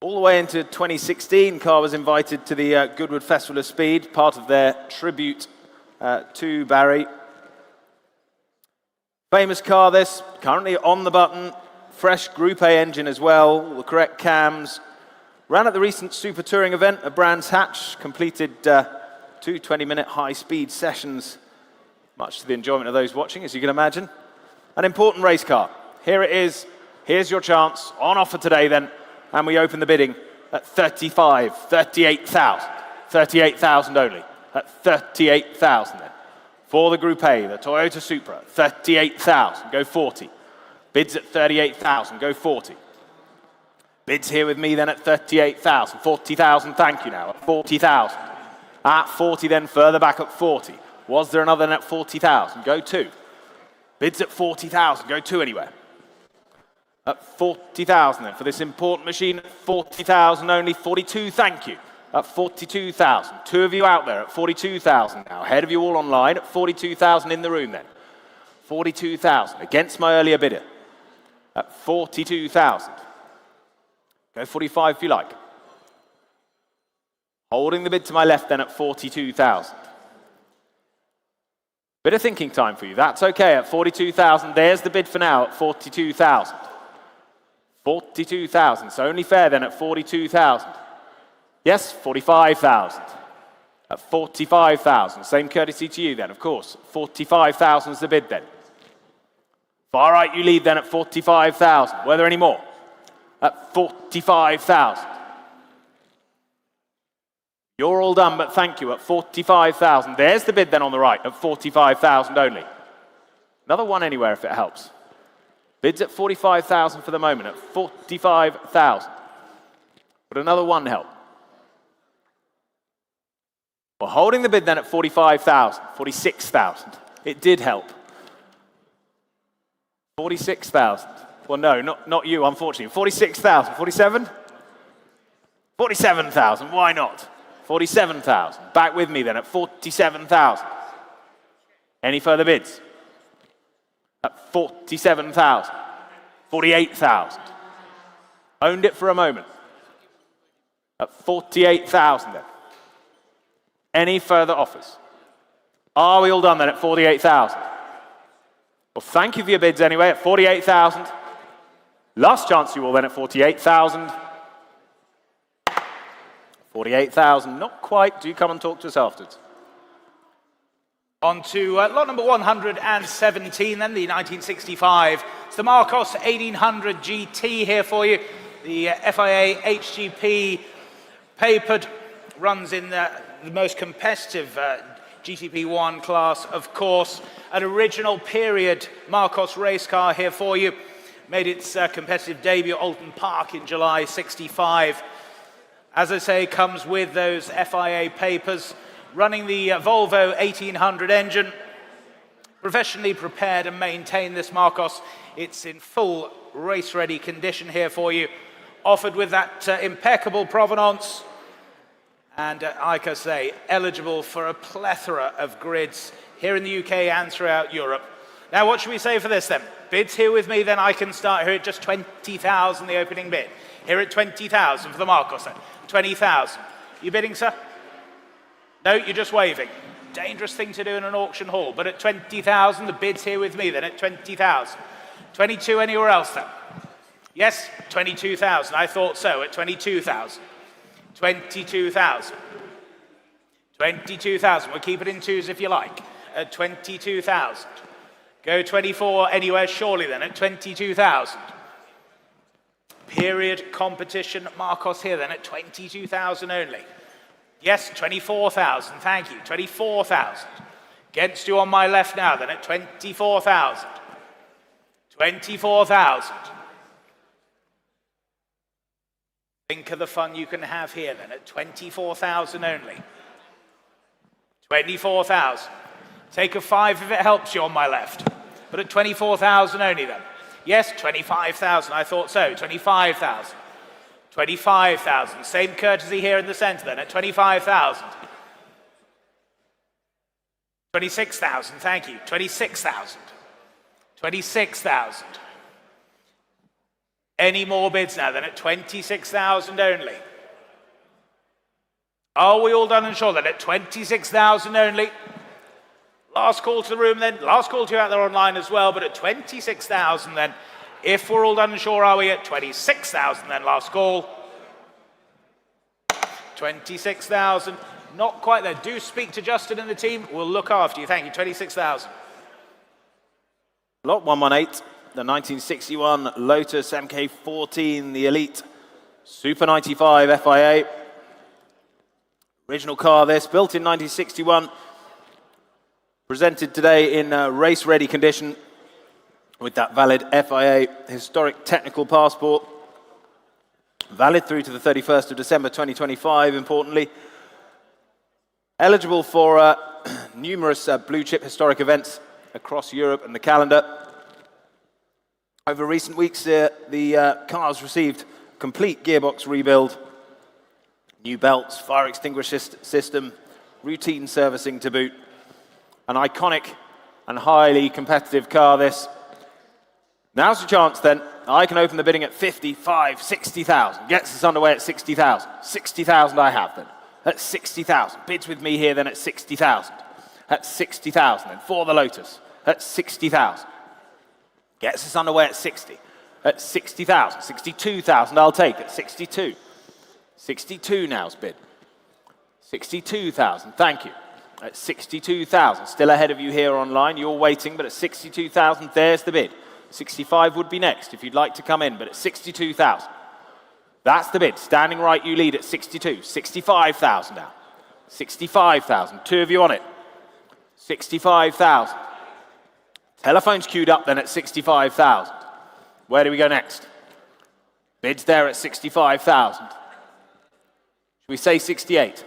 All the way into 2016, car was invited to the Goodwood Festival of Speed, part of their tribute to Barry. Famous car this, currently on the button, fresh Group A engine as well, the correct cams. Ran at the recent Super Touring event at Brands Hatch, completed 2 20-minute high-speed sessions, much to the enjoyment of those watching, as you can imagine. An important race car. Here it is. Here's your chance. On offer today then. And we open the bidding at 38,000. 38,000 only. At 38,000 then. For the Group A, the Toyota Supra, 38,000. Go 40. Bids at 38,000. Go 40. Bids here with me then at 38,000. 40,000, thank you now. At 40,000. At 40 then, further back at 40. Was there another then at 40,000? Go 2. Bids at 40,000, go 2 anywhere. At 40,000 then, for this important machine, 40,000 only, 42, thank you. At 42,000, 2 of you out there at 42,000 now, ahead of you all online at 42,000 in the room then. 42,000, against my earlier bidder. At 42,000. Go 45 if you like. Holding the bid to my left then at 42,000. Bit of thinking time for you. That's okay at 42,000. There's the bid for now at 42,000. 42,000. So only fair then at 42,000. Yes, 45,000. At 45,000. Same courtesy to you then, of course. 45,000 is the bid then. Far right you lead then at 45,000. Were there any more? At 45,000. You're all done, but thank you, at 45,000. There's the bid then on the right, at 45,000 only. Another one anywhere if it helps. Bids at 45,000 for the moment, at 45,000. Would another one help? Well, holding the bid then at 45,000, 46,000. It did help. 46,000. Well, no, not you, unfortunately. 46,000, 47? 47,000, why not? 47,000. Back with me then at 47,000. Any further bids? At 47,000. 48,000. Owned it for a moment. At 48,000 then. Any further offers? Are we all done then at 48,000? Well, thank you for your bids anyway at 48,000. Last chance you all then at 48,000. 48,000, not quite. Do come and talk to us afterwards. On to lot number 117, then the 1965. It's the Marcos 1800 GT here for you. The FIA HGP papered, runs in the most competitive GTP1 class, of course. An original period Marcos race car here for you. Made its competitive debut at Alton Park in July '65. As I say, comes with those FIA papers. Running the Volvo 1800 engine. Professionally prepared and maintained this Marcos. It's in full race-ready condition here for you. Offered with that impeccable provenance. And like I say, eligible for a plethora of grids here in the UK and throughout Europe. Now, what should we say for this then? Bids here with me, then I can start here at just 20,000, the opening bid. Here at 20,000 for the Marcos then. 20,000. You bidding, sir? No, you're just waving. Dangerous thing to do in an auction hall. But at 20,000, the bid's here with me then at 20,000. 22 anywhere else then? Yes, 22,000. I thought so at 22,000. 22,000. 22,000. We'll keep it in twos if you like. At 22,000. Go 24 anywhere surely then at 22,000. Period competition Marcos here then at 22,000 only. Yes, 24,000, thank you, 24,000. Against you on my left now then at 24,000. 24,000. Think of the fun you can have here then at 24,000 only. 24,000. Take a 5 if it helps you on my left. But at 24,000 only then. Yes, 25,000, I thought so, 25,000. 25,000, same courtesy here in the centre then at 25,000. 26,000, thank you, 26,000. 26,000. Any more bids now then at 26,000 only? Are we all done and sure then at 26,000 only? Last call to the room then, last call to you out there online as well, but at 26,000 then. If we're all done and sure, are we at 26,000 then, last call? 26,000, not quite there. Do speak to Justin and the team, we'll look after you. Thank you, 26,000. Lot 118, the 1961 Lotus MK14, the Elite Super 95 FIA. Original car this, built in 1961. Presented today in race-ready condition with that valid FIA historic technical passport. Valid through to the 31st of December 2025, importantly. Eligible for numerous blue-chip historic events across Europe and the calendar. Over recent weeks, the car's received complete gearbox rebuild, new belts, fire extinguisher system, routine servicing to boot. An iconic and highly competitive car, this. Now's the chance, then. I can open the bidding at 55, 60,000. Gets us underway at 60,000. 60,000 I have, then. At 60,000. Bids with me here, then, at 60,000. At 60,000, then, for the Lotus. At 60,000. Gets us underway at 60. At 60,000. 62,000 I'll take at 62. 62 now's bid. 62,000, thank you. At 62,000, still ahead of you here online. You're waiting, but at 62,000, there's the bid. 65 would be next if you'd like to come in, but at 62,000. That's the bid. Standing right, you lead at 62. 65,000 now. 65,000. Two of you on it. 65,000. Telephone's queued up then at 65,000. Where do we go next? Bids there at 65,000. Should we say 68?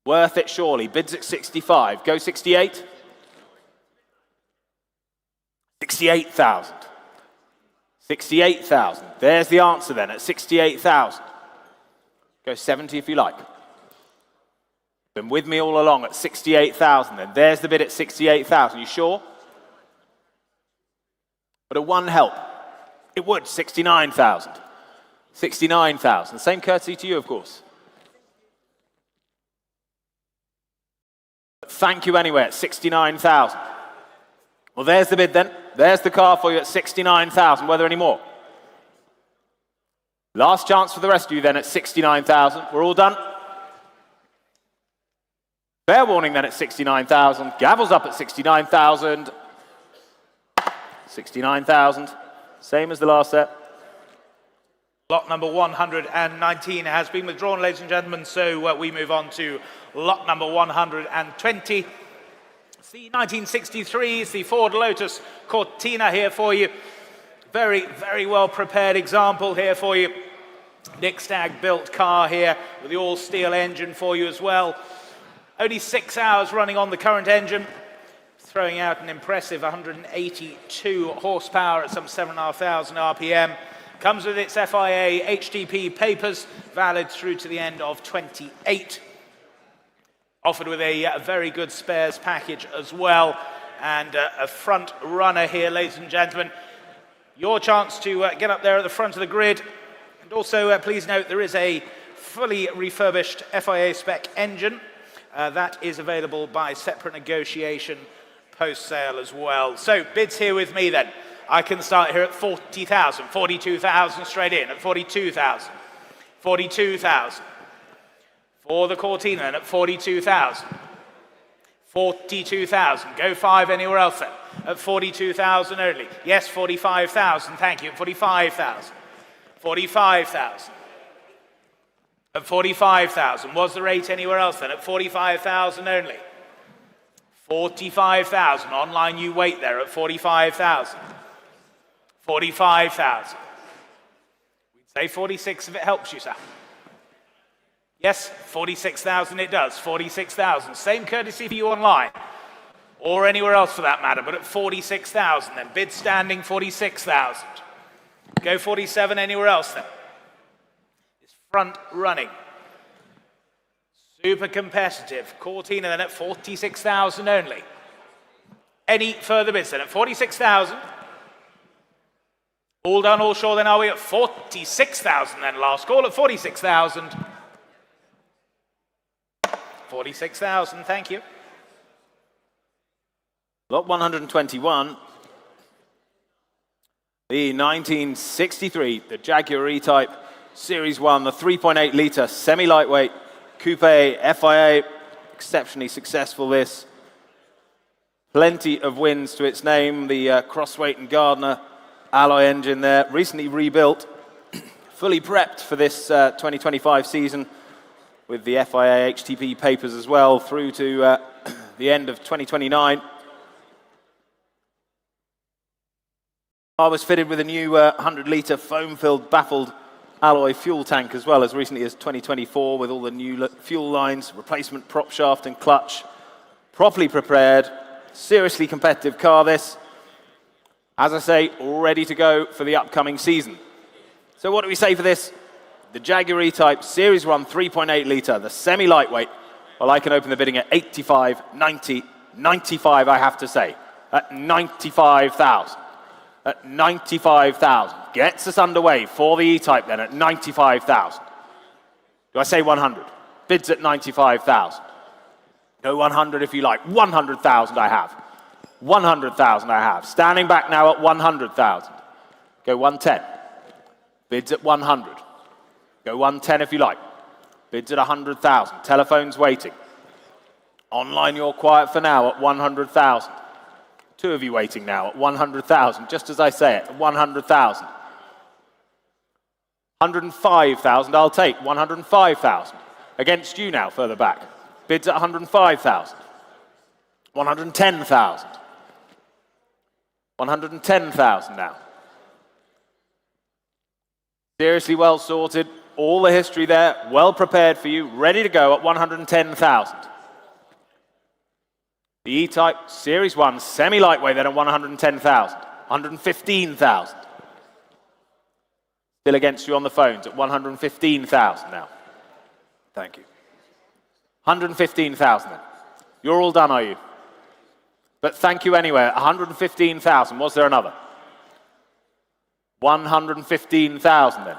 Worth it, surely. Bids at 65. Go 68. 68,000. 68,000. There's the answer then at 68,000. Go 70 if you like. Been with me all along at 68,000 then. There's the bid at 68,000. You sure? But a one help. It would. 69,000. 69,000. Same courtesy to you, of course. Thank you anyway at 69,000. Well, there's the bid then. There's the car for you at 69,000. Were there any more? Last chance for the rest of you then at 69,000. We're all done? Fair warning then at 69,000. Gavel's up at 69,000. 69,000. Same as the last set. Lot number 119 has been withdrawn, ladies and gentlemen, so we move on to lot number 120. It's the 1963s, the Ford Lotus Cortina here for you. Very, very well prepared example here for you. Nick Stagg built car here with the all-steel engine for you as well. Only 6 hours running on the current engine, throwing out an impressive 182 horsepower at some 7,500 RPM. Comes with its FIA HTP papers, valid through to the end of 28. Offered with a very good spares package as well, and a front runner here, ladies and gentlemen. Your chance to get up there at the front of the grid. And also, please note, there is a fully refurbished FIA spec engine. That is available by separate negotiation post-sale as well. So, bids here with me then. I can start here at 40,000, 42,000 straight in at 42,000, 42,000. For the Cortina then at 42,000, 42,000. Go 5 anywhere else then at 42,000 only. Yes, 45,000, thank you, 45,000, 45,000. At 45,000. Was the rate anywhere else then at 45,000 only? 45,000. Online you wait there at 45,000. 45,000. We'd say 46 if it helps you, sir. Yes, 46,000 it does. 46,000. Same courtesy for you online. Or anywhere else for that matter, but at 46,000 then. Bid standing 46,000. Go 47 anywhere else then. It's front running. Super competitive. Cortina then at 46,000 only. Any further bids then at 46,000? All done, all sure, then are we at 46,000 then? Last call at 46,000. 46,000, thank you. Lot 121. The 1963, the Jaguar E-Type Series 1, the 3.8 litre semi-lightweight coupe FIA. Exceptionally successful this. Plenty of wins to its name. The Crossweight and Gardner alloy engine there, recently rebuilt, fully prepped for this 2025 season with the FIA HTP papers as well through to the end of 2029. Car was fitted with a new 100-litre foam-filled baffled alloy fuel tank as well as recently as 2024 with all the new fuel lines, replacement prop shaft and clutch. Properly prepared, seriously competitive car this. As I say, ready to go for the upcoming season. So what do we say for this? The Jaguar E-Type Series 1 3.8 litre, the semi-lightweight. Well, I can open the bidding at 85, 90, 95, I have to say. At 95,000. At 95,000. Gets us underway for the E-Type then at 95,000. Do I say 100? Bids at 95,000. Go 100 if you like. 100,000 I have. 100,000 I have. Standing back now at 100,000. Go 110. Bids at 100. Go 110 if you like. Bids at 100,000. Telephone's waiting. Online you're quiet for now at 100,000. Two of you waiting now at 100,000. Just as I say it, 100,000. 105,000 I'll take. 105,000. Against you now further back. Bids at 105,000. 110,000. 110,000 now. Seriously well sorted, all the history there, well prepared for you, ready to go at 110,000. The E-Type Series 1 semi-lightweight then at 110,000. 115,000. Still against you on the phones at 115,000 now. Thank you. 115,000 then. You're all done, are you? But thank you anyway. 115,000. Was there another? 115,000 then.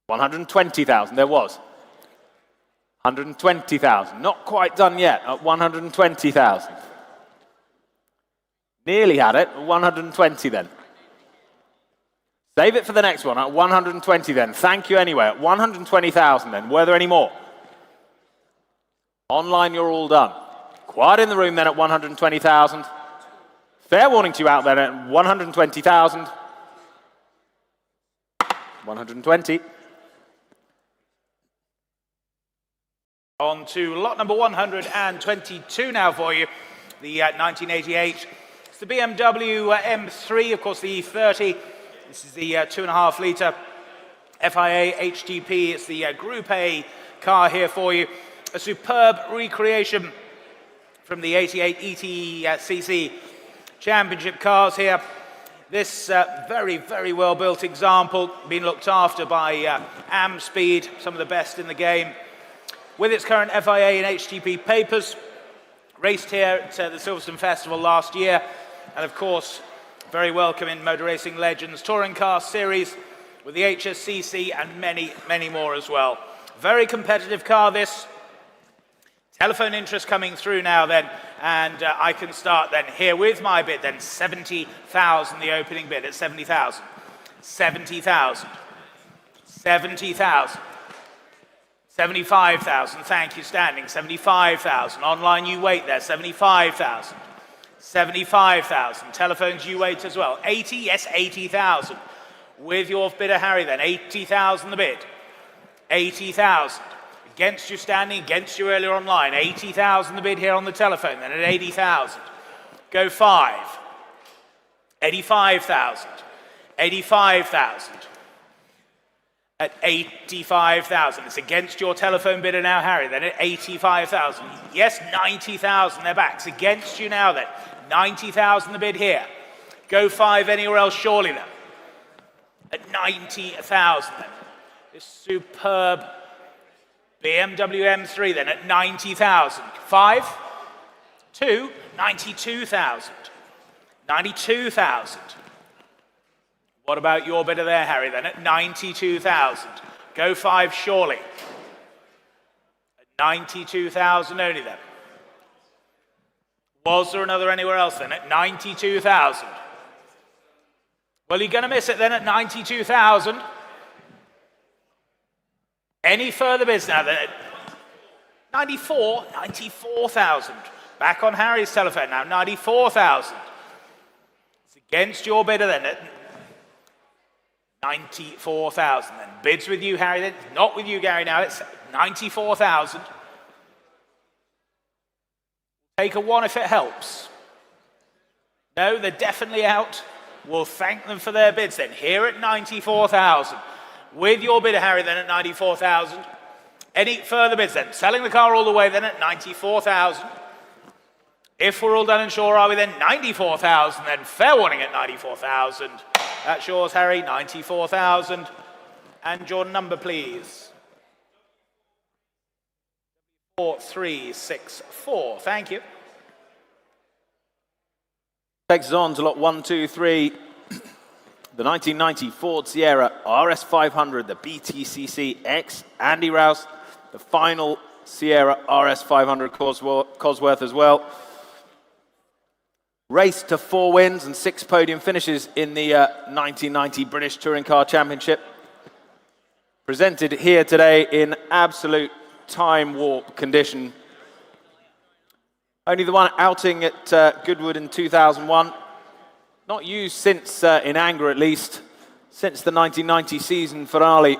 120,000. There was. 120,000. Not quite done yet at 120,000. Nearly had it. 120 then. Save it for the next one at 120 then. Thank you anyway. At 120,000 then. Were there any more? Online, you're all done. Quiet in the room then at 120,000. Fair warning to you out there at 120,000. 120. On to lot number 122 now for you. The 1988. It's the BMW M3, of course the E30. This is the 2.5 litre FIA HGP. It's the Group A car here for you. A superb recreation from the 88 ETCC Championship cars here. This very, very well built example, being looked after by Speed, some of the best in the game. With its current FIA and HGP papers, raced here at the Silverstone Festival last year, and of course, very welcome in Motor Racing Legends Touring Car Series with the HSCC and many, many more as well. Very competitive car this. Telephone interest coming through now then, and I can start then here with my bid then. 70,000, the opening bid at 70,000. 70,000. 70,000. 75,000, thank you, standing. 75,000. Online, you wait there. 75,000. 75,000. Telephones, you wait as well. 80, yes, 80,000. With your bidder, Harry, then. 80,000 the bid. 80,000. Against you standing, against you earlier online. 80,000 the bid here on the telephone, then at 80,000. Go 5. 85,000. 85,000. At 85,000. It's against your telephone bidder now, Harry, then at 85,000. Yes, 90,000, they're back. It's against you now then. 90,000 the bid here. Go 5 anywhere else, surely then. At 90,000 then. This superb BMW M3 then at 90,000. 5, 2, 92,000. 92,000. What about your bidder there, Harry, then at 92,000? Go 5 surely. At 92,000 only then. Was there another anywhere else then at 92,000? Well, you're going to miss it then at 92,000. Any further bids now then? 94,000. Back on Harry's telephone now, 94,000. It's against your bidder then at 94,000 then. Bids with you, Harry, then. Not with you, Gary, now. It's 94,000. Take a 1 if it helps. No, they're definitely out. We'll thank them for their bids then. Here at 94,000. With your bidder, Harry, then at 94,000. Any further bids then? Selling the car all the way then at 94,000. If we're all done and sure, are we then? 94,000 then. Fair warning at 94,000. That's yours, Harry. 94,000. And your number, please. 4364. Thank you. Takes us on to lot 123. The 1990 Ford Sierra RS500, the BTCC X Andy Rouse, the final Sierra RS500 Cosworth as well. Raced to 4 wins and 6 podium finishes in the 1990 British Touring Car Championship. Presented here today in absolute time warp condition. Only the one outing at Goodwood in 2001. Not used since, in anger at least, since the 1990 season finale.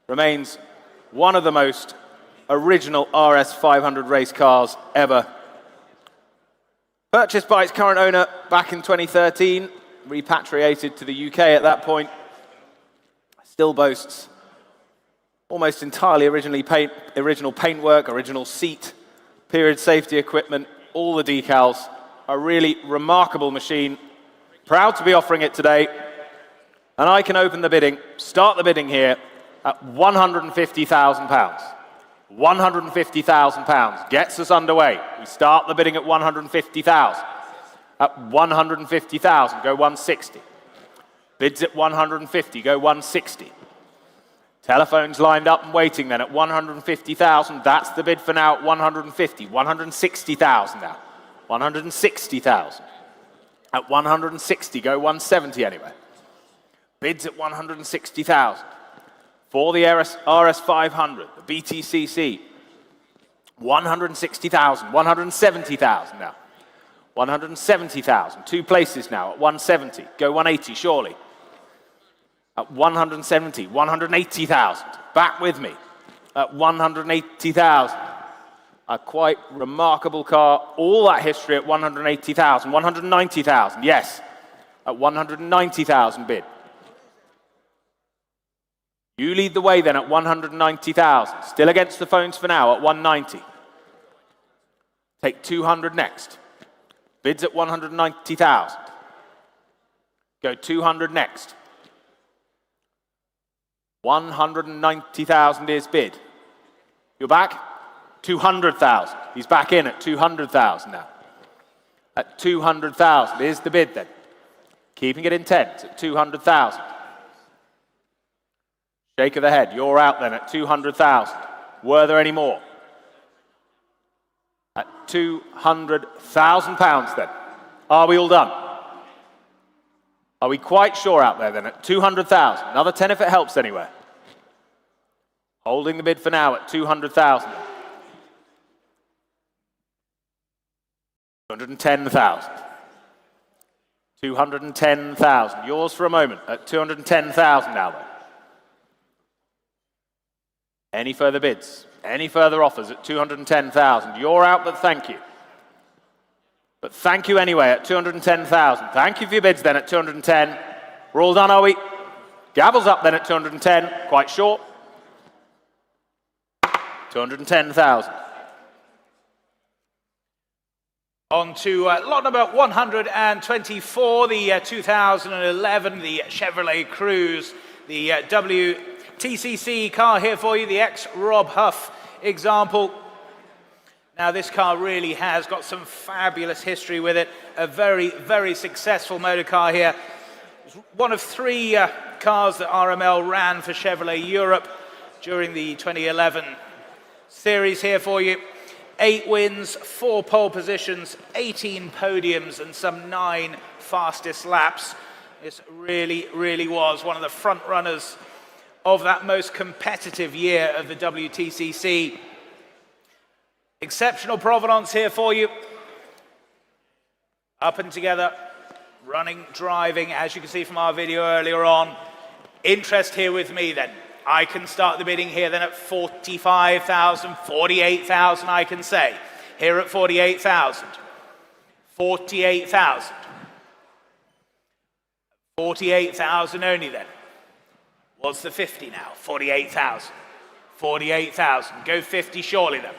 Remains one of the most original RS500 race cars ever. Purchased by its current owner back in 2013, repatriated to the UK at that point. Still boasts almost entirely original paintwork, original seat, period safety equipment, all the decals. A really remarkable machine. Proud to be offering it today. And I can open the bidding, start the bidding here at £150,000. £150,000 gets us underway. We start the bidding at 150,000. At 150,000, go 160. Bids at 150, go 160. Telephones lined up and waiting then at 150,000. That's the bid for now at 150. 160,000 now. 160,000. At 160, go 170 anyway. Bids at 160,000. For the RS500, the BTCC, 160,000, 170,000 now. 170,000, 2 places now at 170. Go 180, surely. At 170, 180,000. Back with me. At 180,000. A quite remarkable car. All that history at 180,000. 190,000, yes. At 190,000 bid. You lead the way then at 190,000. Still against the phones for now at 190. Take 200 next. Bids at 190,000. Go 200 next. 190,000 is bid. You're back? 200,000. He's back in at 200,000 now. At 200,000 is the bid then. Keeping it intense at 200,000. Shake of the head. You're out then at 200,000. Were there any more? At 200,000 pounds then. Are we all done? Are we quite sure out there then at 200,000? Another 10 if it helps anywhere. Holding the bid for now at 200,000. 210,000. 210,000. Yours for a moment at 210,000 now then. Any further bids? Any further offers at 210,000? You're out, but thank you. But thank you anyway at 210,000. Thank you for your bids then at 210. We're all done, are we? Gavel's up then at 210. Quite short. 210,000. On to lot number 124, the 2011, the Chevrolet Cruze, the WTCC car here for you, the ex-Rob Huff example. Now this car really has got some fabulous history with it, a very, very successful motor car here. It was one of 3 cars that RML ran for Chevrolet Europe during the 2011 series here for you. 8 wins, 4 pole positions, 18 podiums and some 9 fastest laps. This really, really was one of the front runners of that most competitive year of the WTCC. Exceptional provenance here for you. Up and together, running, driving, as you can see from our video earlier on. Interest here with me then. I can start the bidding here then at 45,000, 48,000 I can say. Here at 48,000. 48,000. 48,000 only then. What's the 50 now? 48,000. 48,000. Go 50 surely then.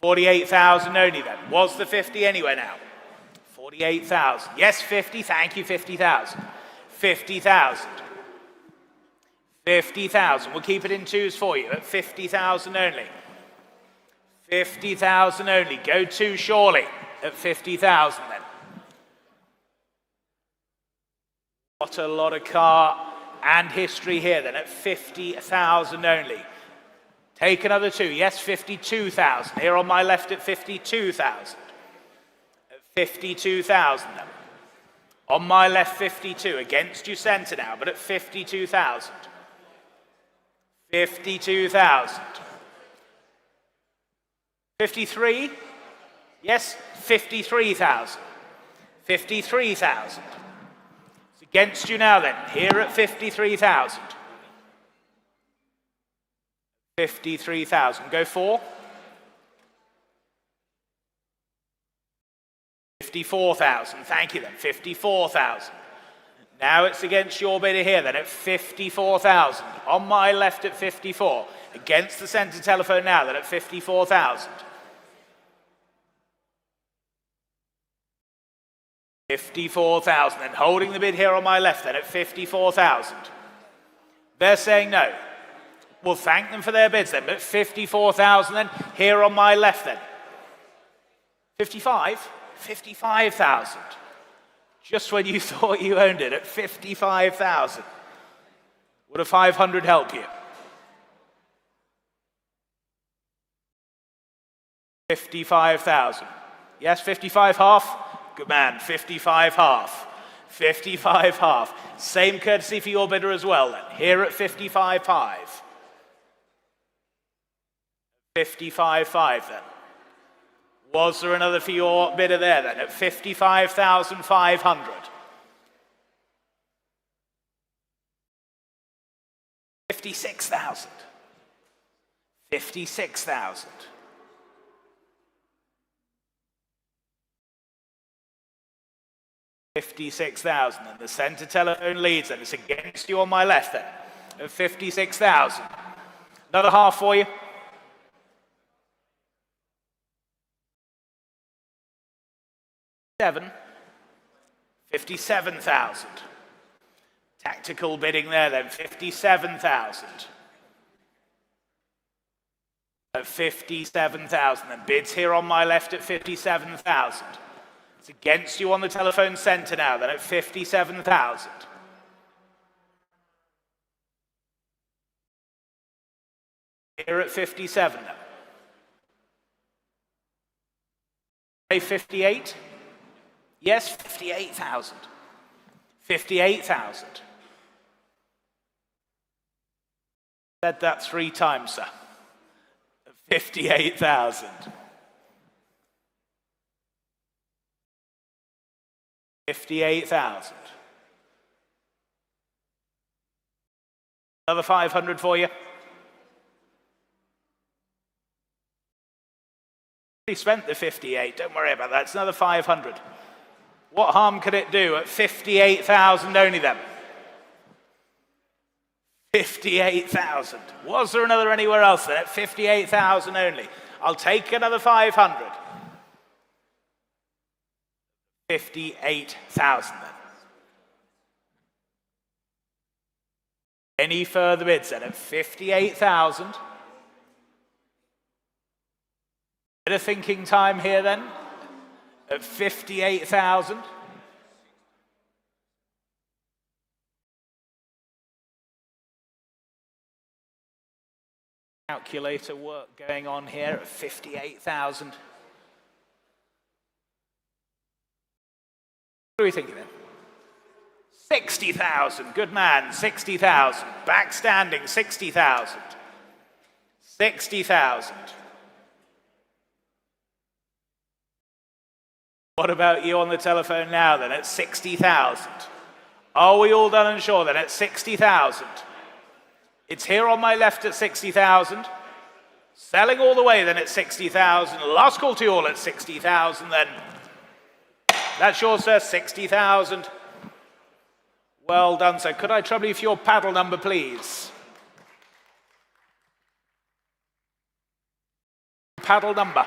48,000 only then. Was the 50 anywhere now? 48,000. Yes, 50. Thank you, 50,000. 50,000. 50,000. We'll keep it in twos for you at 50,000 only. 50,000 only. Go 2 surely at 50,000 then. What a lot of car and history here then at 50,000 only. Take another 2. Yes, 52,000. Here on my left at 52,000. At 52,000 then. On my left 52. Against you centre now, but at 52,000. 52,000. 53? Yes, 53,000. 53,000. It's against you now then. Here at 53,000. 53,000. Go 4. 54,000. Thank you then. 54,000. Now it's against your bidder here then at 54,000. On my left at 54. Against the centre telephone now then at 54,000. 54,000. And holding the bid here on my left then at 54,000. They're saying no. We'll thank them for their bids then, but 54,000 then, here on my left then. 55? 55,000. Just when you thought you owned it at 55,000. Would a 500 help you? 55,000. Yes, 55 half. Good man. 55 half. 55 half. Same courtesy for your bidder as well then. Here at 55.5. 55.5 then. Was there another for your bidder there then at 55,500? 56,000. 56,000. 56,000, and the center telephone leads, and it's against you on my left then, at 56,000. Another half for you. Seven. 57,000. Tactical bidding there then, 57,000. At 57,000, and bids here on my left at 57,000. It's against you on the telephone center now, then at 57,000. Here at 57 now. Say 58? Yes, 58,000. 58,000. Said that 3 times, sir. 58,000. 58,000. Another 500 for you. We spent the 58, don't worry about that. It's another 500. What harm could it do at 58,000 only then? 58,000. Was there another anywhere else then at 58,000 only? I'll take another 500. 58,000 then. Any further bids then at 58,000? Bit of thinking time here then at 58,000. Calculator work going on here at 58,000. What are we thinking then? 60,000. Good man. 60,000. Backstanding. 60,000. 60,000. What about you on the telephone now then at 60,000? Are we all done and sure then at 60,000? It's here on my left at 60,000. Selling all the way then at 60,000. Last call to you all at 60,000 then. That's yours, sir, 60,000. Well done, sir. Could I trouble you for your paddle number, please? Paddle number.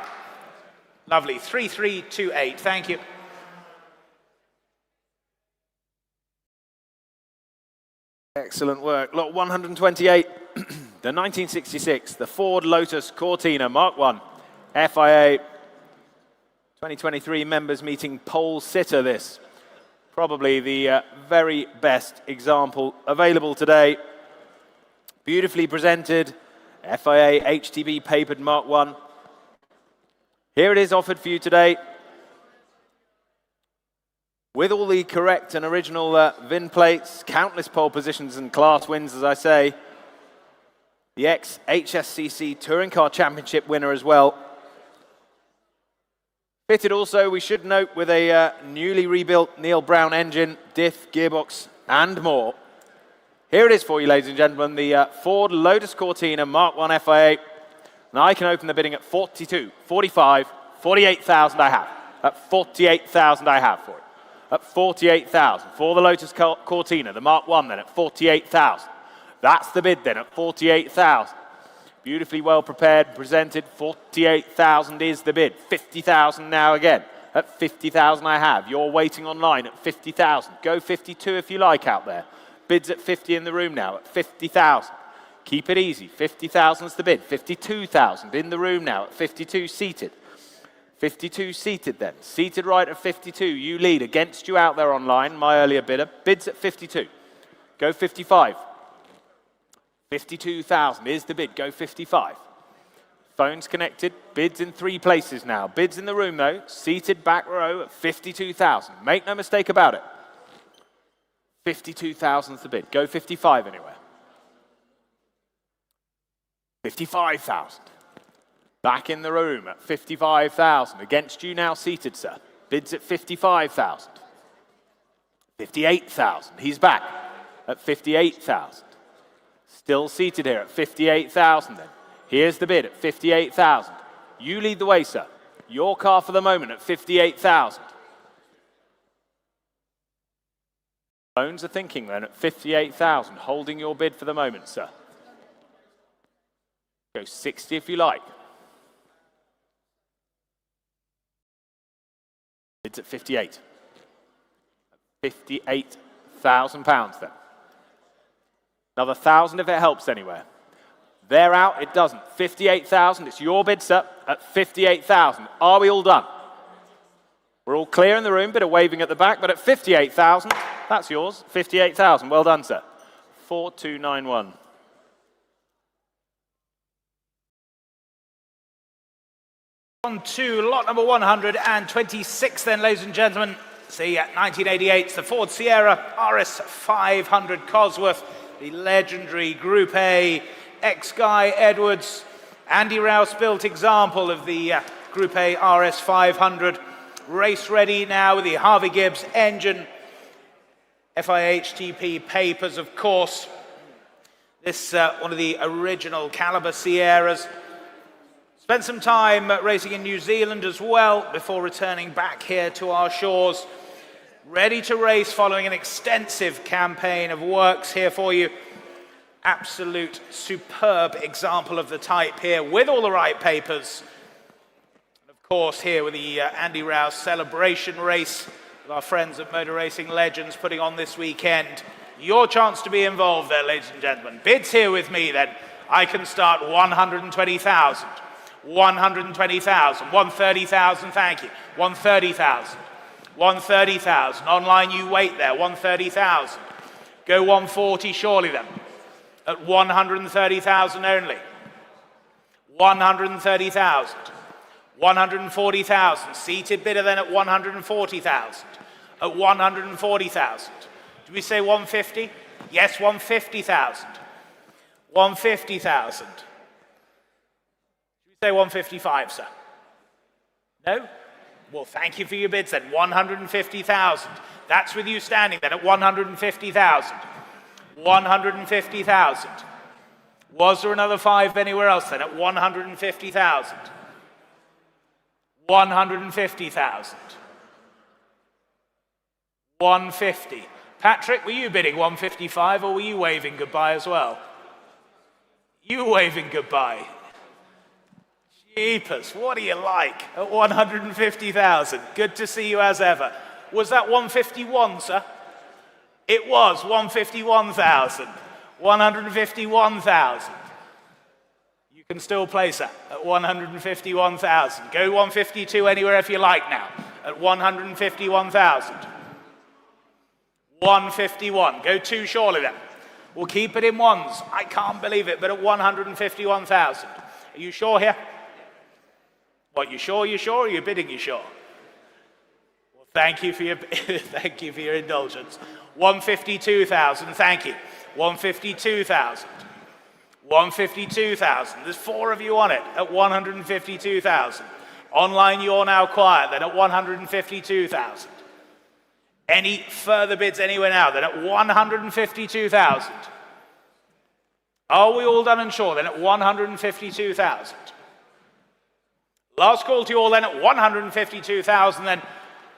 Lovely, 3328, thank you. Excellent work. Lot 128, the 1966, the Ford Lotus Cortina Mark 1, FIA 2023 members meeting pole sitter this. Probably the very best example available today. Beautifully presented, FIA HTB papered Mark 1. Here it is offered for you today. With all the correct and original VIN plates, countless pole positions and class wins, as I say. The ex-HSCC Touring Car Championship winner as well. Fitted also, we should note, with a newly rebuilt Neil Brown engine, diff, gearbox, and more. Here it is for you, ladies and gentlemen, the Ford Lotus Cortina Mark 1 FIA. Now I can open the bidding at 42, 45, 48,000 I have. At 48,000 I have for it. At 48,000 for the Lotus Cortina, the Mark 1 then at 48,000. That's the bid then at 48,000. Beautifully well prepared, presented, 48,000 is the bid. 50,000 now again. At 50,000 I have. You're waiting online at 50,000. Go 52 if you like out there. Bids at 50 in the room now at 50,000. Keep it easy. 50,000 is the bid. 52,000 in the room now at 52 seated. 52 seated then. Seated right at 52. You lead. Against you out there online, my earlier bidder. Bids at 52. Go 55. 52,000 is the bid. Go 55. Phones connected, bids in 3 places now. Bids in the room though, seated back row at 52,000. Make no mistake about it. 52,000 is the bid. Go 55 anywhere. 55,000. Back in the room at 55,000. Against you now seated, sir. Bids at 55,000. 58,000. He's back at 58,000. Still seated here at 58,000 then. Here's the bid at 58,000. You lead the way, sir. Your car for the moment at 58,000. Phones are thinking then at 58,000, holding your bid for the moment, sir. Go 60 if you like. Bids at 58. £58,000 then. Another 1,000 if it helps anywhere. They're out, it doesn't. 58,000, it's your bid, sir, at 58,000. Are we all done? We're all clear in the room, bit of waving at the back, but at 58,000, that's yours, 58,000. Well done, sir. 4291. On to lot number 126 then, ladies and gentlemen. See, 1988, the Ford Sierra RS 500 Cosworth, the legendary Group A ex-Guy Edwards, Andy Rouse built example of the Group A RS 500. Race ready now with the Harvey Gibbs engine, FIHTP papers, of course. This one of the original caliber Sierras. Spent some time racing in New Zealand as well before returning back here to our shores. Ready to race following an extensive campaign of works here for you. Absolute superb example of the type here with all the right papers. And of course here with the Andy Rouse celebration race with our friends at Motor Racing Legends putting on this weekend. Your chance to be involved there, ladies and gentlemen. Bids here with me then. I can start 120,000. 120,000, 130,000, thank you, 130,000, 130,000, online you wait there, 130,000, go 140 surely then, at 130,000 only, 130,000, 140,000, seated bidder then at 140,000, at 140,000, did we say 150? Yes, 150,000, 150,000. Say 155, sir. No? Well, thank you for your bids then. 150,000. That's with you standing then at 150,000. 150,000. Was there another 5 anywhere else then at 150,000? 150,000. 150. Patrick, were you bidding 155 or were you waving goodbye as well? You were waving goodbye. Jeepers, what do you like at 150,000? Good to see you as ever. Was that 151, sir? It was 151,000. 151,000. You can still place that at 151,000. Go 152 anywhere if you like now at 151,000. 151. Go 2 surely then. We'll keep it in ones. I can't believe it, but at 151,000. Are you sure here? What, you sure, or you're bidding you sure? Well, thank you for your, thank you for your indulgence. 152,000, thank you. 152,000. 152,000. There's 4 of you on it at 152,000. Online, you're now quiet, then at 152,000. Any further bids anywhere now, then at 152,000. Are we all done and sure, then at 152,000? Last call to you all then at 152,000 then.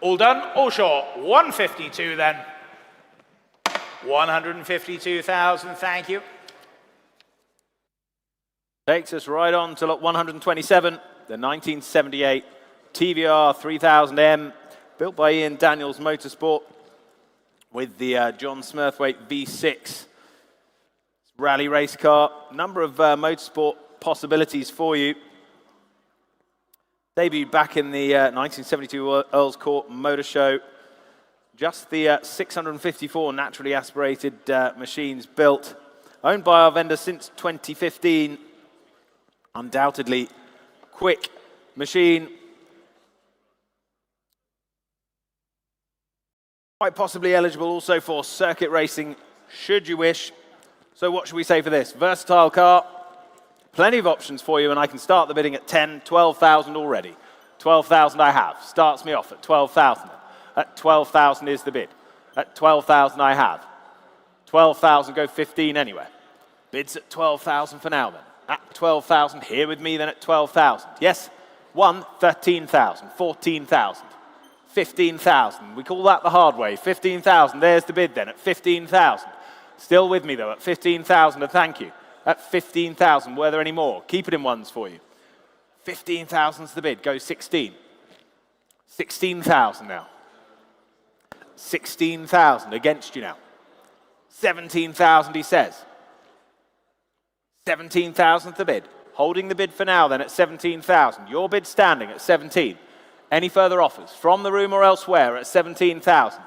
All done, all sure. 152 then. 152,000, thank you. Takes us right on to lot 127, the 1978 TVR 3000M, built by Ian Daniels Motorsport with the John Smurthwaite V6 rally race car. Number of motorsport possibilities for you. Debuted back in the 1972 Earls Court Motor Show. Just the 654 naturally aspirated machines built. Owned by our vendor since 2015. Undoubtedly quick machine. Quite possibly eligible also for circuit racing, should you wish. So what should we say for this? Versatile car, plenty of options for you, and I can start the bidding at 10, 12,000 already. 12,000 I have, starts me off at 12,000. At 12,000 is the bid. At 12,000 I have. 12,000, go 15 anywhere. Bids at 12,000 for now then. At 12,000, here with me then at 12,000. Yes, 13,000, 14,000, 15,000. We call that the hard way. 15,000, there's the bid then at 15,000. Still with me though at 15,000, and thank you. At 15,000, were there any more? Keep it in ones for you. 15,000's the bid, go 16. 16,000 now. 16,000 against you now. 17,000 he says. 17,000 the bid. Holding the bid for now then at 17,000. Your bid standing at 17. Any further offers from the room or elsewhere at 17,000?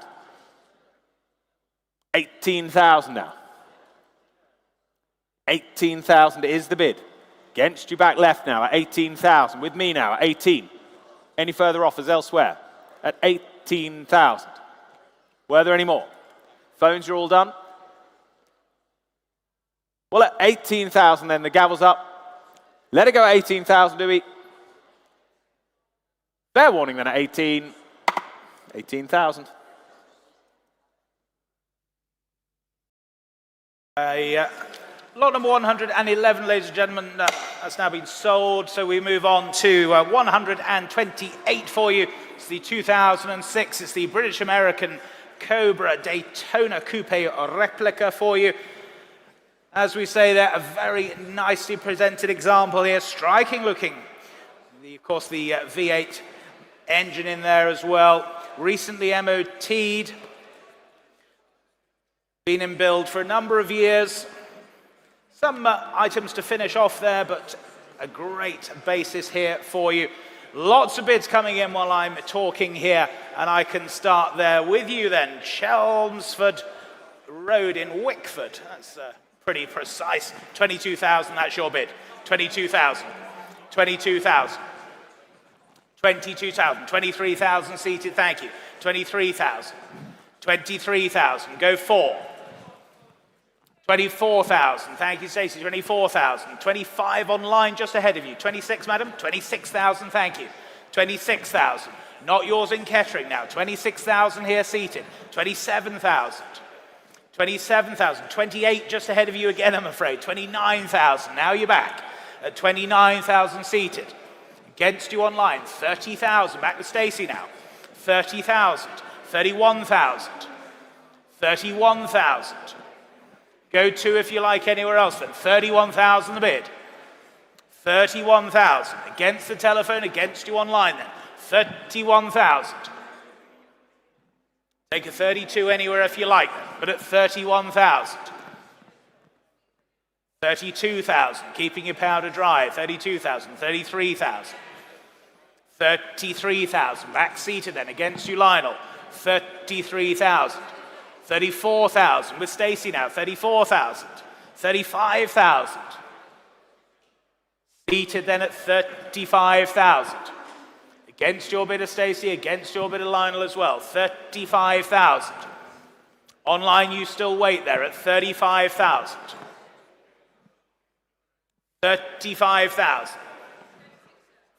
18,000 now. 18,000 is the bid. Against you back left now at 18,000. With me now at 18. Any further offers elsewhere at 18,000? Were there any more? Phones are all done? Well, at 18,000 then, the gavel's up. Let it go at 18,000, do we? Fair warning then at 18. 18,000. Lot number 111, ladies and gentlemen, has now been sold, so we move on to 128 for you. It's the 2006, it's the British-American Cobra Daytona Coupe replica for you. As we say there, a very nicely presented example here, striking looking. Of course, the V8 engine in there as well. Recently MOT'd. Been in build for a number of years. Some items to finish off there, but a great basis here for you. Lots of bids coming in while I'm talking here, and I can start there with you then. Chelmsford Road in Wickford. That's pretty precise. 22,000, that's your bid. 22,000. 22,000. 22,000. 23,000 seated, thank you. 23,000. 23,000. Go 4. 24,000, thank you, Stacey. 24,000. 25 online, just ahead of you. 26, madam. 26,000, thank you. 26,000. Not yours in catering now. 26,000 here seated. 27,000. 27,000. 28 just ahead of you again, I'm afraid. 29,000. Now you're back at 29,000 seated. Against you online. 30,000. Back with Stacey now. 30,000. 31,000. 31,000. Go 2 if you like anywhere else then. 31,000 the bid. 31,000. Against the telephone, against you online then. 31,000. Take a 32 anywhere if you like, but at 31,000. 32,000. Keeping your powder dry. 32,000. 33,000. 33,000. Back seated then against you, Lionel. 33,000. 34,000 with Stacey now. 34,000. 35,000. Seated then at 35,000. Against your bid of Stacey, against your bid of Lionel as well. 35,000. Online you still wait there at 35,000. 35,000.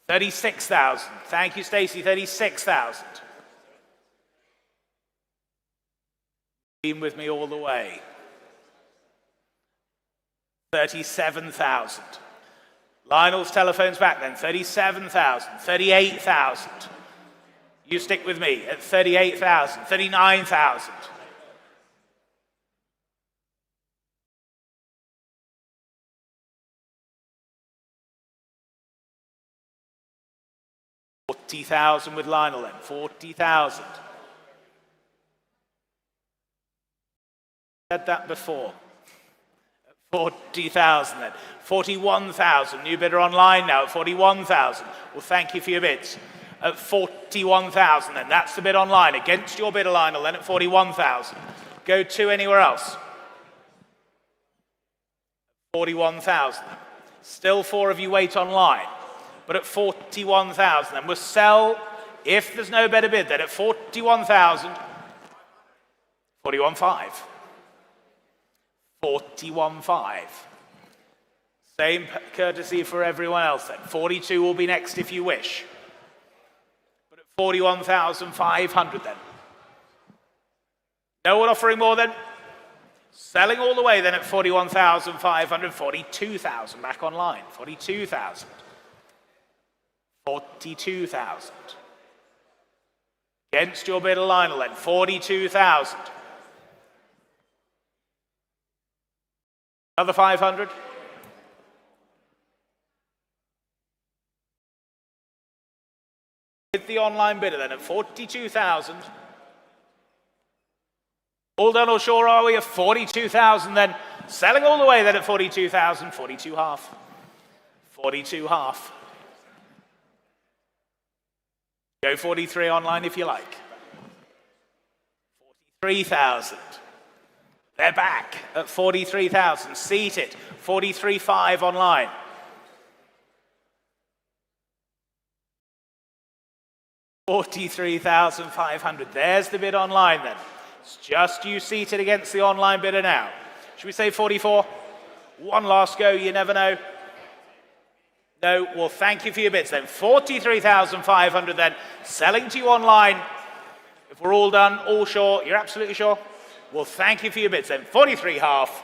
36,000. Thank you, Stacey. 36,000. Been with me all the way. 37,000. Lionel's telephone's back then. 37,000. 38,000. You stick with me at 38,000. 39,000. 40,000 with Lionel then. 40,000. Said that before. 40,000 then. 41,000. New bidder online now at 41,000. Well, thank you for your bids. At 41,000 then. That's the bid online. Against your bidder, Lionel, then at 41,000. Go 2 anywhere else. 41,000. Still 4 of you wait online. but at 41,000. Then we'll sell, if there's no better bid, then at 41,000. 41.5. 41.5. Same courtesy for everyone else then. 42 will be next if you wish. But at 41,500 then. No one offering more then? Selling all the way then at 41,500, 42,000 back online, 42,000. 42,000. Against your bid of Lionel then, 42,000. Another 500. With the online bidder then at 42,000. All done or sure are we at 42,000 then? Selling all the way then at 42,000, 42 half. 42 half. Go 43 online if you like. 43,000. They're back at 43,000, seated. 43.5 online. 43,500. There's the bid online then. It's just you seated against the online bidder now. Should we say 44? One last go, you never know. No, well, thank you for your bids then. 43,500 then. Selling to you online. If we're all done, all sure, you're absolutely sure? Well, thank you for your bids then. 43 half.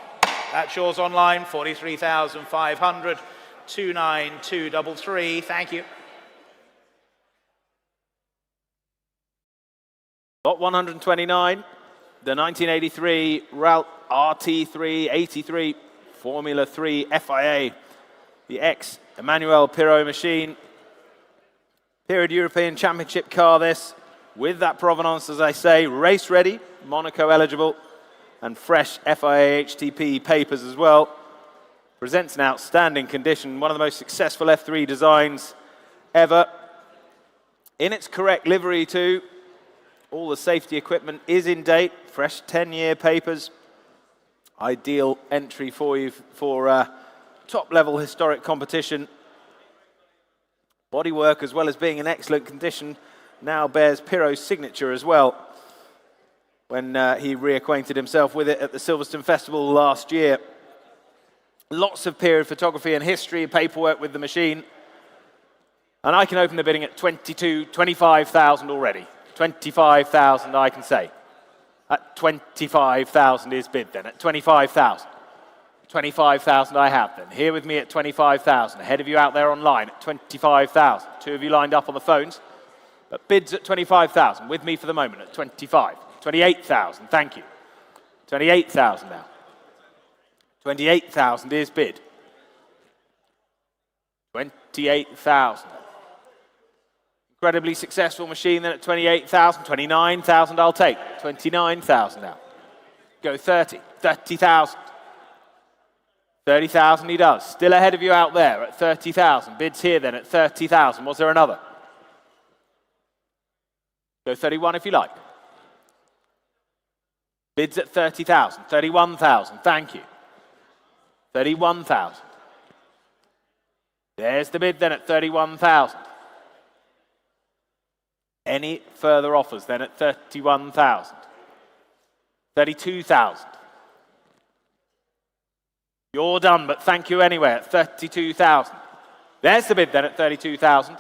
That's yours online. 43,500. 29233. Thank you. Lot 129, the 1983 RT383 Formula 3 FIA, the ex-Emmanuel Pirot machine. Period European Championship car this, with that provenance, as I say, race ready, Monaco eligible, and fresh FIA HTP papers as well. Presents an outstanding condition, one of the most successful F3 designs ever. In its correct livery too. All the safety equipment is in date, fresh 10-year papers. Ideal entry for you for top-level historic competition. Bodywork, as well as being in excellent condition, now bears Pirot's signature as well, when he reacquainted himself with it at the Silverstone Festival last year. Lots of period photography and history, paperwork with the machine. And I can open the bidding at 25,000 already. 25,000 I can say. At 25,000 is bid then, at 25,000. 25,000 I have then. Here with me at 25,000. Ahead of you out there online at 25,000. Two of you lined up on the phones. But bids at 25,000. With me for the moment at 25. 28,000, thank you. 28,000 now. 28,000 is bid. 28,000. Incredibly successful machine then at 28,000, 29,000 I'll take. 29,000 now. Go 30, 30,000. 30,000 he does. Still ahead of you out there at 30,000. Bids here then at 30,000. Was there another? Go 31 if you like. Bids at 30,000, 31,000, thank you. 31,000. There's the bid then at 31,000. Any further offers then at 31,000? 32,000. You're done, but thank you anyway at 32,000. There's the bid then at 32,000.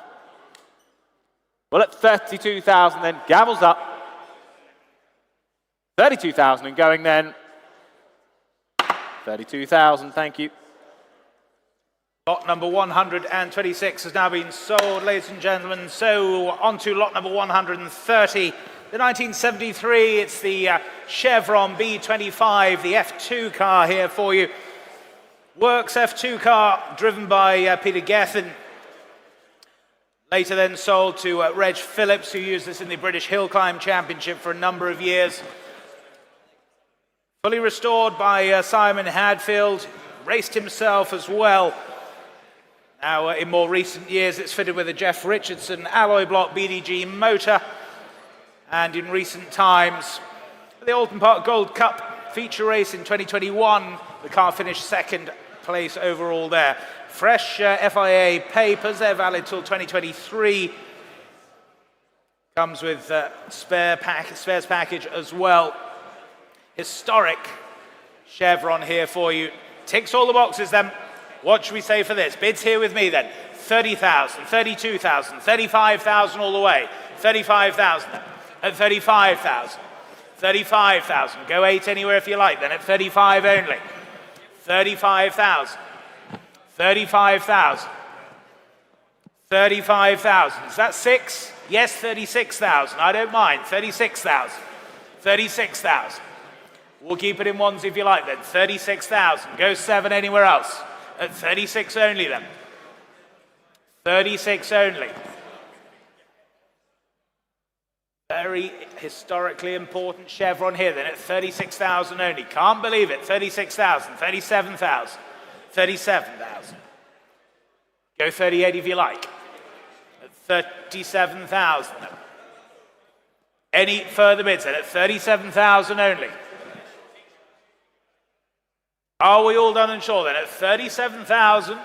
Well, at 32,000 then, gavels up. 32,000 and going then. 32,000, thank you. Lot number 126 has now been sold, ladies and gentlemen. So on to lot number 130. The 1973, it's the Chevron B25, the F2 car here for you. Works F2 car driven by Peter Gethin. Later then sold to Reg Phillips, who used this in the British Hill Climb Championship for a number of years. Fully restored by Simon Hadfield, raced himself as well. Now, in more recent years, it's fitted with a Jeff Richardson alloy block BDG motor. And in recent times, the Alton Park Gold Cup feature race in 2021, the car finished second place overall there. Fresh FIA papers, they're valid till 2023. Comes with spares package as well. Historic chevron here for you. Ticks all the boxes then. What should we say for this? Bids here with me then. 30,000, 32,000, 35,000 all the way. 35,000 at 35,000. 35,000. Go 8 anywhere if you like then at 35 only. 35,000. 35,000. 35,000. Is that 6? Yes, 36,000. I don't mind. 36,000. 36,000. We'll keep it in ones if you like then. 36,000. Go 7 anywhere else. At 36 only then. 36 only. Very historically important chevron here then at 36,000 only. Can't believe it. 36,000. 37,000. 37,000. Go 38 if you like. At 37,000. Any further bids then at 37,000 only. Are we all done and sure then at 37,000?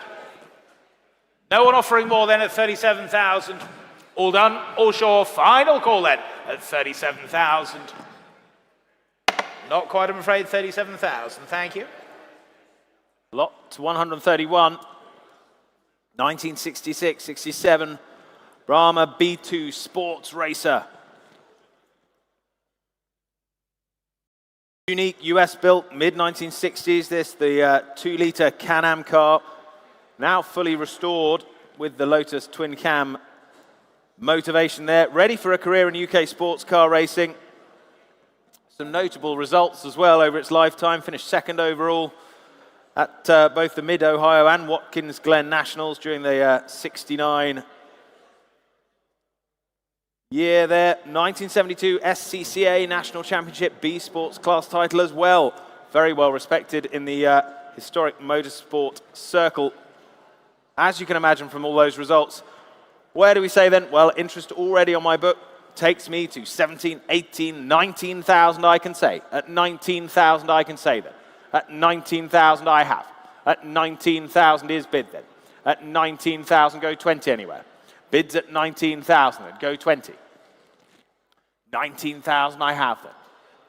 No one offering more then at 37,000. All done, all sure, final call then at 37,000. Not quite, I'm afraid, 37,000, thank you. Lot 131, 1966-67, Brahma B2 Sports Racer. Unique US-built, mid-1960s, this, the 2-litre Can-Am car, now fully restored with the Lotus twin cam motivation there, ready for a career in UK sports car racing. Some notable results as well over its lifetime, finished second overall at both the Mid-Ohio and Watkins Glen Nationals during the 69 year there. 1972 SCCA National Championship B Sports class title as well. Very well respected in the historic motorsport circle, as you can imagine from all those results. Where do we say then? Well, interest already on my book takes me to 17, 18, 19,000 I can say. At 19,000 I can say then. At 19,000 I have. At 19,000 is bid then. At 19,000 go 20 anywhere. Bids at 19,000 then, go 20. 19,000 I have then.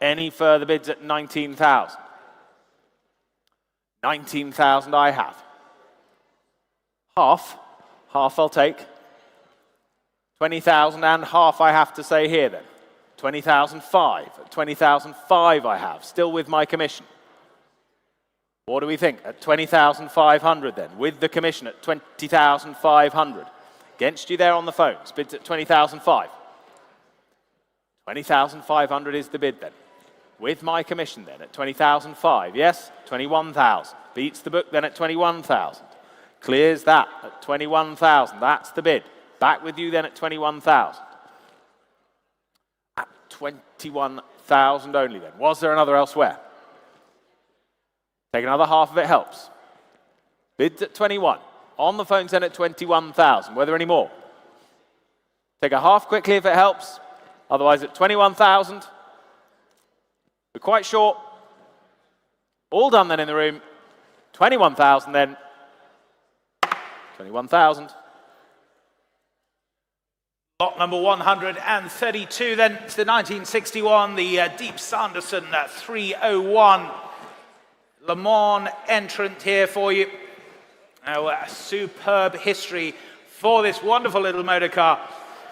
Any further bids at 19,000? 19,000 I have. Half I'll take. 20,000 and half I have to say here then. 20,005. At 20,005 I have, still with my commission. What do we think? At 20,500 then, with the commission at 20,500. Against you there on the phones, bids at 20,005. 20,500 is the bid then. With my commission then at 20,005, yes? 21,000. Beats the book then at 21,000. Clears that at 21,000, that's the bid. Back with you then at 21,000. At 21,000 only then. Was there another elsewhere? Take another half of it helps. Bids at 21. On the phones then at 21,000. Were there any more? Take a half quickly if it helps. Otherwise at 21,000. We're quite short. All done then in the room. 21,000 then. 21,000. Lot number 132 then, it's the 1961, the Deep Sanderson 301. Le Mans entrant here for you. Now, a superb history for this wonderful little motor car.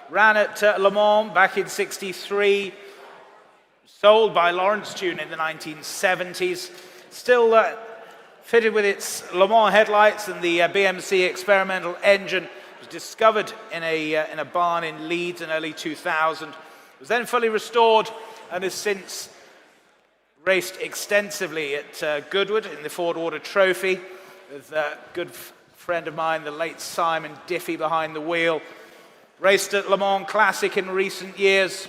Ran at Le Mans back in '63. Sold by Lawrence Tune in the 1970s. Still fitted with its Le Mans headlights and the BMC experimental engine. Was discovered in a barn in Leeds in early 2000. Was then fully restored and has since raced extensively at Goodwood in the Ford Water Trophy with a good friend of mine, the late Simon Diffie, behind the wheel. Raced at Le Mans Classic in recent years.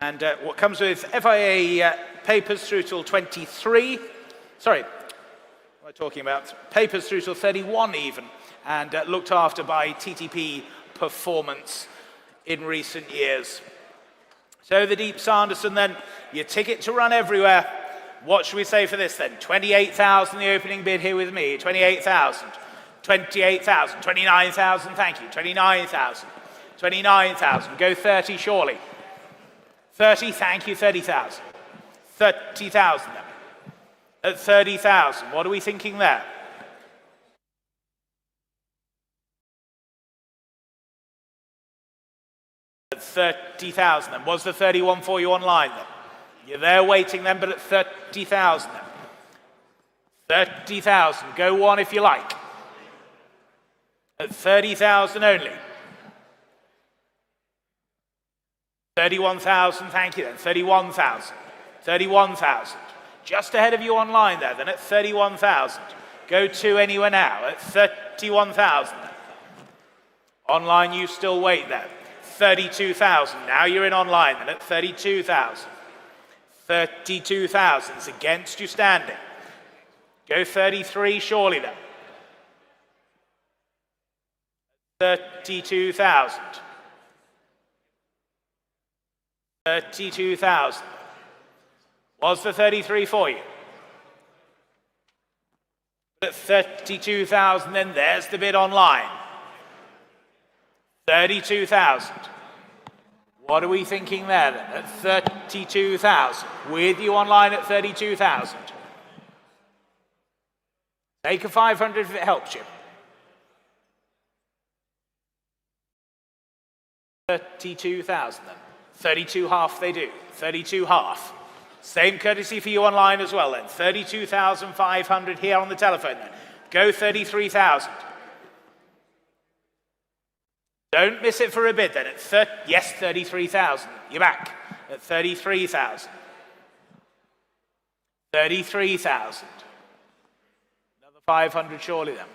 And what comes with FIA papers through till 23. Sorry, what am I talking about? Papers through till 31 even. And looked after by TTP Performance in recent years. So the Deep Sanderson then, your ticket to run everywhere. What should we say for this then? 28,000, the opening bid here with me. 28,000. 28,000. 29,000, thank you. 29,000. 29,000. Go 30, surely. 30, thank you. 30,000. 30,000 then. At 30,000, what are we thinking there? At 30,000 then. Was the 31 for you online then? You're there waiting then, but at 30,000 then. 30,000, go one if you like. At 30,000 only. 31,000, thank you then. 31,000. 31,000. Just ahead of you online there, then at 31,000. Go two anywhere now at 31,000. Online, you still wait there. 32,000. Now you're in online then at 32,000. 32,000 is against you standing. Go 33, surely then. 32,000. 32,000. Was the 33 for you? At 32,000, then there's the bid online. 32,000. What are we thinking there then? At 32,000. With you online at 32,000. Take a 500 if it helps you. 32,000 then. 32 half they do. 32 half. Same courtesy for you online as well then. 32,500 here on the telephone then. Go 33,000. Don't miss it for a bid then. At yes, 33,000. You're back at 33,000. 33,000. Another 500 surely then.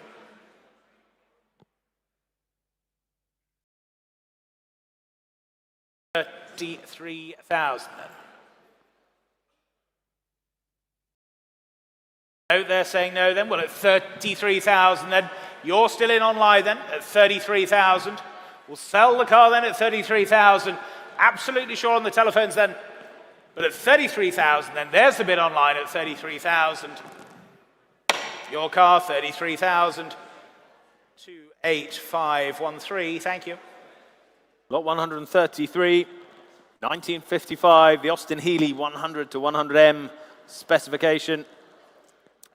33,000 then. No, they're saying no then. Well, at 33,000 then. You're still in online then at 33,000. We'll sell the car then at 33,000. Absolutely sure on the telephones then. But at 33,000 then, there's the bid online at 33,000. Your car, 33,000. 28513, thank you. Lot 133, 1955, the Austin Healey 100 to 100M specification.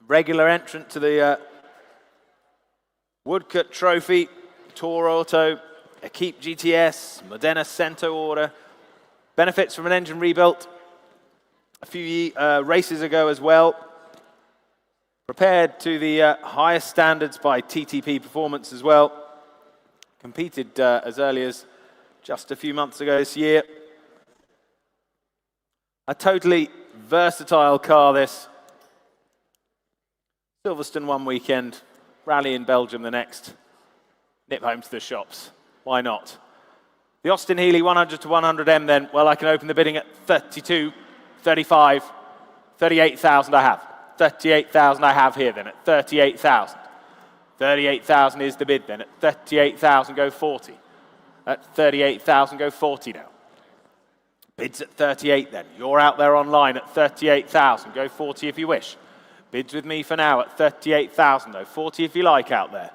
Regular entrant to the Woodcut Trophy, Tour Auto, Equipe GTS, Modena Cento order. Benefits from an engine rebuilt a few races ago as well. Prepared to the highest standards by TTP Performance as well. Competed as early as just a few months ago this year. A totally versatile car, this. Silverstone one weekend, rally in Belgium the next. Nip home to the shops. Why not? The Austin Healey 100 to 100M then. Well, I can open the bidding at 32, 35, 38,000 I have. 38,000 I have here then at 38,000. 38,000 is the bid then. At 38,000 go 40. At 38,000 go 40 now. Bids at 38 then. You're out there online at 38,000. Go 40 if you wish. Bids with me for now at 38,000 though. 40 if you like out there.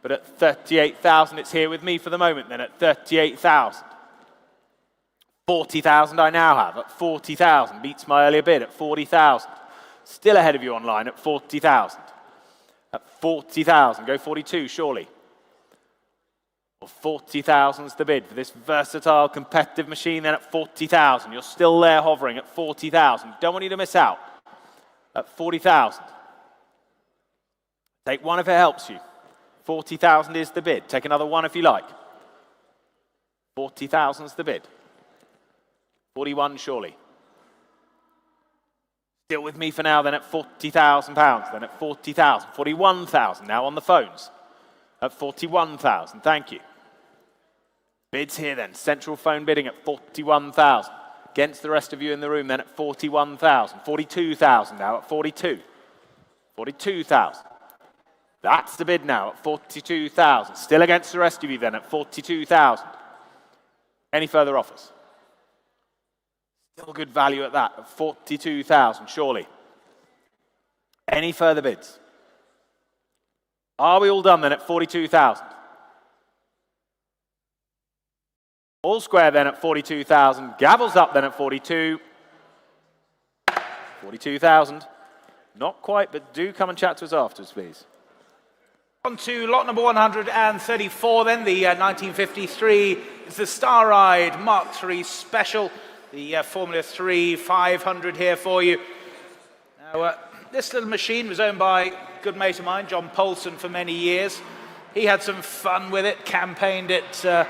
But at 38,000 it's here with me for the moment then at 38,000. 40,000 I now have at 40,000. Beats my earlier bid at 40,000. Still ahead of you online at 40,000. At 40,000, go 42 surely. Well, 40,000 is the bid for this versatile competitive machine then at 40,000. You're still there hovering at 40,000. Don't want you to miss out. At 40,000. Take one if it helps you. 40,000 is the bid. Take another one if you like. 40,000 is the bid. 41 surely. Still with me for now then at £40,000. Then at 40,000. 41,000 now on the phones. At 41,000. Thank you. Bids here then. Central phone bidding at 41,000. Against the rest of you in the room then at 41,000. 42,000 now at 42. 42,000. That's the bid now at 42,000. Still against the rest of you then at 42,000. Any further offers? Still good value at that, 42,000, surely. Any further bids? Are we all done then at 42,000? All square then at 42,000. Gavels up then at 42. 42,000. Not quite, but do come and chat to us afterwards, please. On to lot number 134 then, the 1953 is the Star Ride Mark III Special, the Formula 3 500 here for you. Now, this little machine was owned by a good mate of mine, John Polson, for many years. He had some fun with it, campaigned it in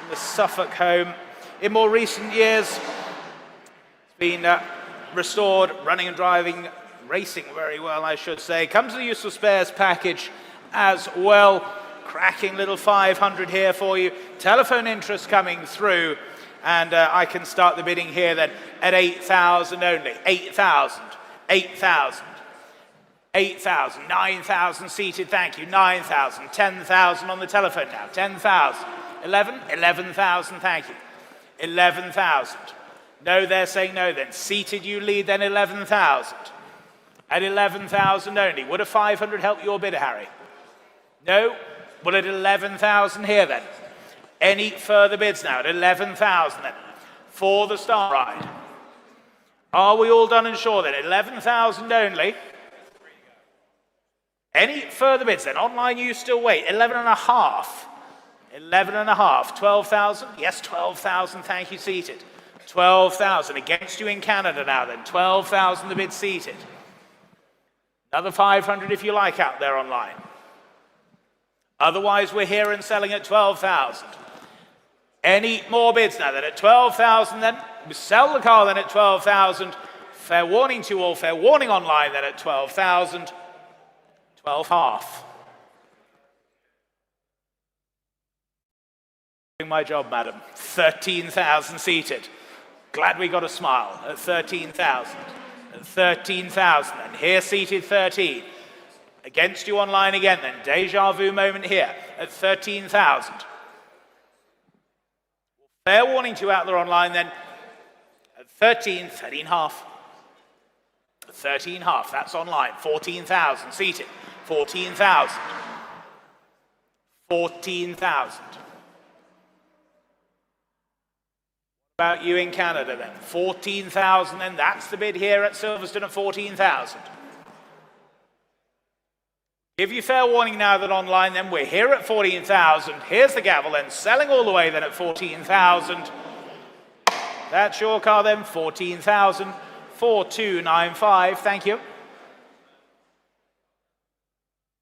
the Suffolk home. In more recent years, it's been restored, running and driving, racing very well, I should say. Comes with a useful spares package as well. Cracking little 500 here for you. Telephone interest coming through, and I can start the bidding here then at 8,000 only. 8,000, 8,000, 8,000, 9,000 seated, thank you. 9,000, 10,000 on the telephone now. 10,000, 11,000, thank you. 11,000. No, they're saying no then. Seated, you lead then 11,000. At 11,000 only. Would a 500 help your bidder, Harry? No? Well, at 11,000 here then. Any further bids now? At 11,000 then. For the Star Ride. Are we all done and sure then? 11,000 only. Any further bids then? Online you still wait. 11 and a half. 11 and a half. 12,000? Yes, 12,000. Thank you, seated. 12,000. Against you in Canada now then. 12,000 the bid seated. Another 500 if you like out there online. Otherwise, we're here and selling at 12,000. Any more bids now then? At 12,000 then. We sell the car then at 12,000. Fair warning to you all. Fair warning online then at 12,000. 12 half. Doing my job, madam. 13,000 seated. Glad we got a smile at 13,000. At 13,000 and here seated 13. Against you online again then. Deja vu moment here at 13,000. Fair warning to you out there online then. At 13, 13 half. 13 half, that's online. 14,000 seated. 14,000. 14,000. About you in Canada then? 14,000 then, that's the bid here at Silverstone at 14,000. Give you fair warning now that online then, we're here at 14,000. Here's the gavel then, selling all the way then at 14,000. That's your car then, 14,000. 4295, thank you.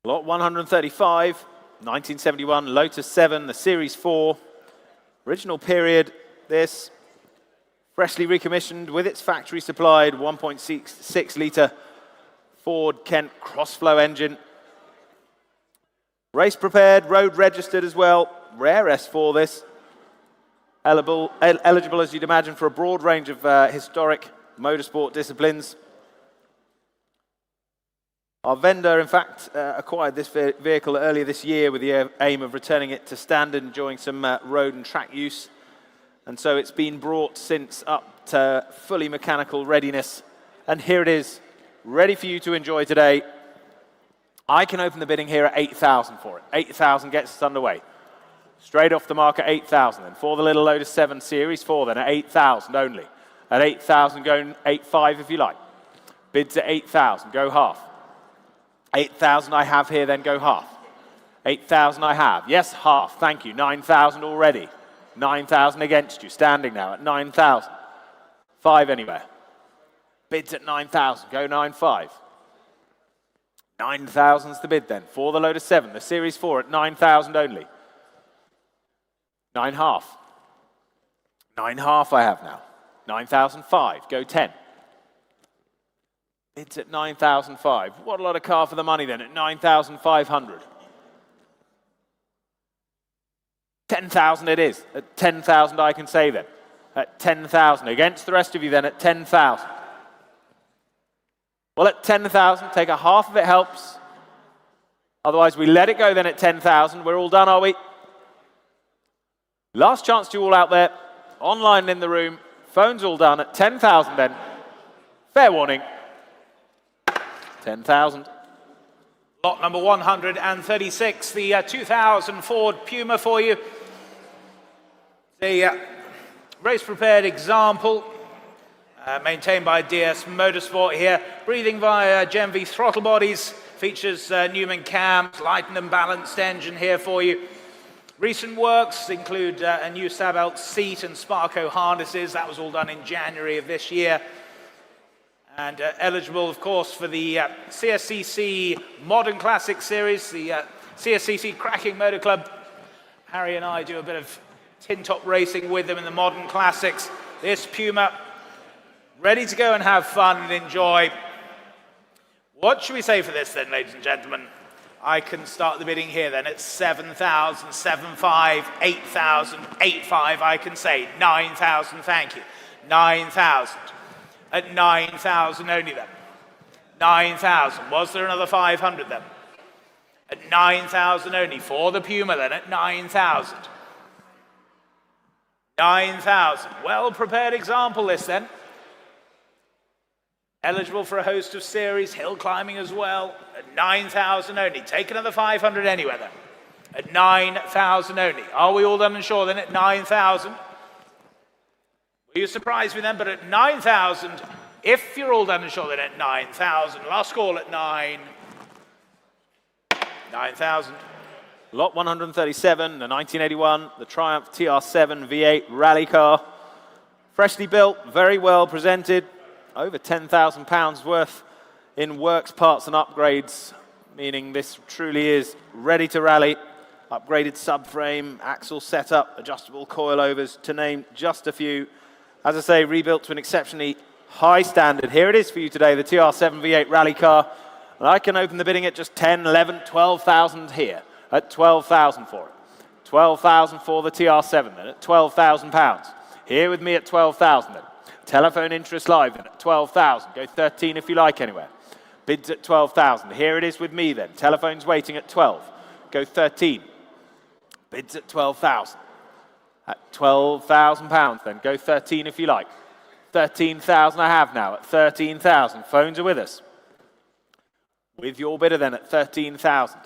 Lot 135, 1971, Lotus 7, the Series 4. Original period, this. Freshly recommissioned with its factory supplied 1.6 litre Ford Kent cross-flow engine. Race prepared, road registered as well. Rare S4 this. Eligible as you'd imagine for a broad range of historic motorsport disciplines. Our vendor, in fact, acquired this vehicle earlier this year with the aim of returning it to standard, enjoying some road and track use. And so it's been brought since up to fully mechanical readiness. And here it is, ready for you to enjoy today. I can open the bidding here at 8,000 for it. 8,000 gets us underway. Straight off the mark at 8,000 then. For the little Lotus 7 Series 4 then at 8,000 only. At 8,000 going 8.5 if you like. Bids at 8,000, go half. 8,000 I have here then, go half. 8,000 I have, yes, half, thank you. 9,000 already. 9,000 against you, standing now at 9,000. 5 anywhere. Bids at 9,000, go 9.5. 9,000's the bid then. For the Lotus 7, the Series 4 at 9,000 only. 9.5. 9.5 I have now. 9,005, go 10. Bids at 9,005. What a lot of car for the money then at 9,500. 10,000 it is. At 10,000 I can say then. At 10,000. Against the rest of you then at 10,000. Well, at 10,000, take a half of it helps. Otherwise, we let it go then at 10,000. We're all done, are we? Last chance to you all out there. Online in the room. Phones all done at 10,000 then. Fair warning. 10,000. Lot number 136, the 2000 Ford Puma for you. The race-prepared example, maintained by DS Motorsport here. Breathing via Gen V throttle bodies, features Newman cams, light and balanced engine here for you. Recent works include a new Sabelt seat and Sparco harnesses. That was all done in January of this year. And eligible, of course, for the CSCC Modern Classic Series, the CSCC Cracking Motor Club. Harry and I do a bit of tin top racing with them in the Modern Classics. This Puma, ready to go and have fun and enjoy. What should we say for this then, ladies and gentlemen? I can start the bidding here then at 7,000, 7,500, 8,000, 8,500. I can say 9,000, thank you. 9,000. At 9,000 only then. 9,000. Was there another 500 then? At 9,000 only for the Puma then at 9,000. 9,000. Well prepared example this then. Eligible for a host of series, hill climbing as well. At 9,000 only. Take another 500 anywhere then. At 9,000 only. Are we all done and sure then at 9,000? Were you surprised with them? But at 9,000, if you're all done and sure, then at 9,000. Last call at 9,000. Lot 137, the 1981, the Triumph TR7 V8 rally car. Freshly built, very well presented. Over £10,000 worth in works, parts and upgrades, meaning this truly is ready to rally. Upgraded subframe, axle setup, adjustable coilovers, to name just a few. As I say, rebuilt to an exceptionally high standard. Here it is for you today, the TR7 V8 rally car. And I can open the bidding at just 10, 11, 12,000 here. At 12,000 for it. 12,000 for the TR7 then, at £12,000. Here with me at 12,000 then. Telephone interest live then at 12,000. Go 13 if you like anywhere. Bids at 12,000. Here it is with me then. Telephone's waiting at 12. Go 13. Bids at 12,000. At £12,000 then. Go 13 if you like. 13,000 I have now at 13,000. Phones are with us. With your bidder then at 13,000.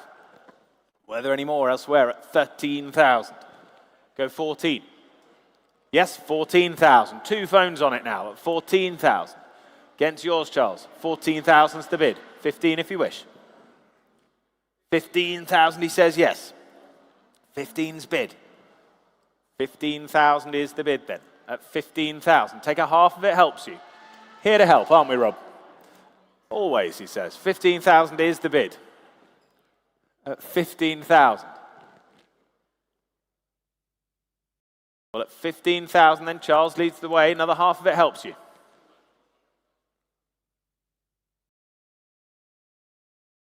Were there any more elsewhere at 13,000? Go 14. Yes, 14,000. Two phones on it now at 14,000. Against yours, Charles. 14,000's the bid. 15 if you wish. 15,000 he says yes. 15's bid. 15,000 is the bid then. At 15,000. Take a half of it, helps you. Here to help, aren't we, Rob? Always, he says. 15,000 is the bid. At 15,000. Well, at 15,000 then, Charles leads the way. Another half of it helps you.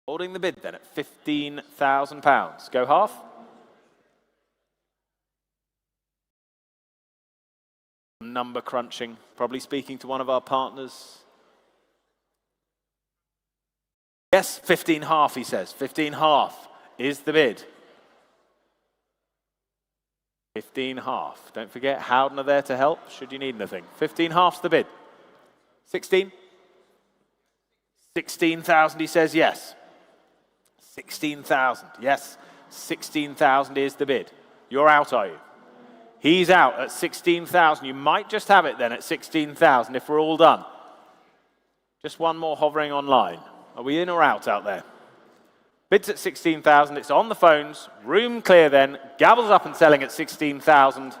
Holding the bid then at £15,000. Go half. Number crunching, probably speaking to one of our partners. Yes, 15 half, he says. 15 half is the bid. 15 half. Don't forget, Howden are there to help, should you need anything. 15 half's the bid. 16? 16,000, he says yes. 16,000, yes. 16,000 is the bid. You're out, are you? He's out at 16,000. You might just have it then at 16,000 if we're all done. Just one more hovering online. Are we in or out there? Bids at 16,000. It's on the phones. Room clear then. Gavels up and selling at 16,000.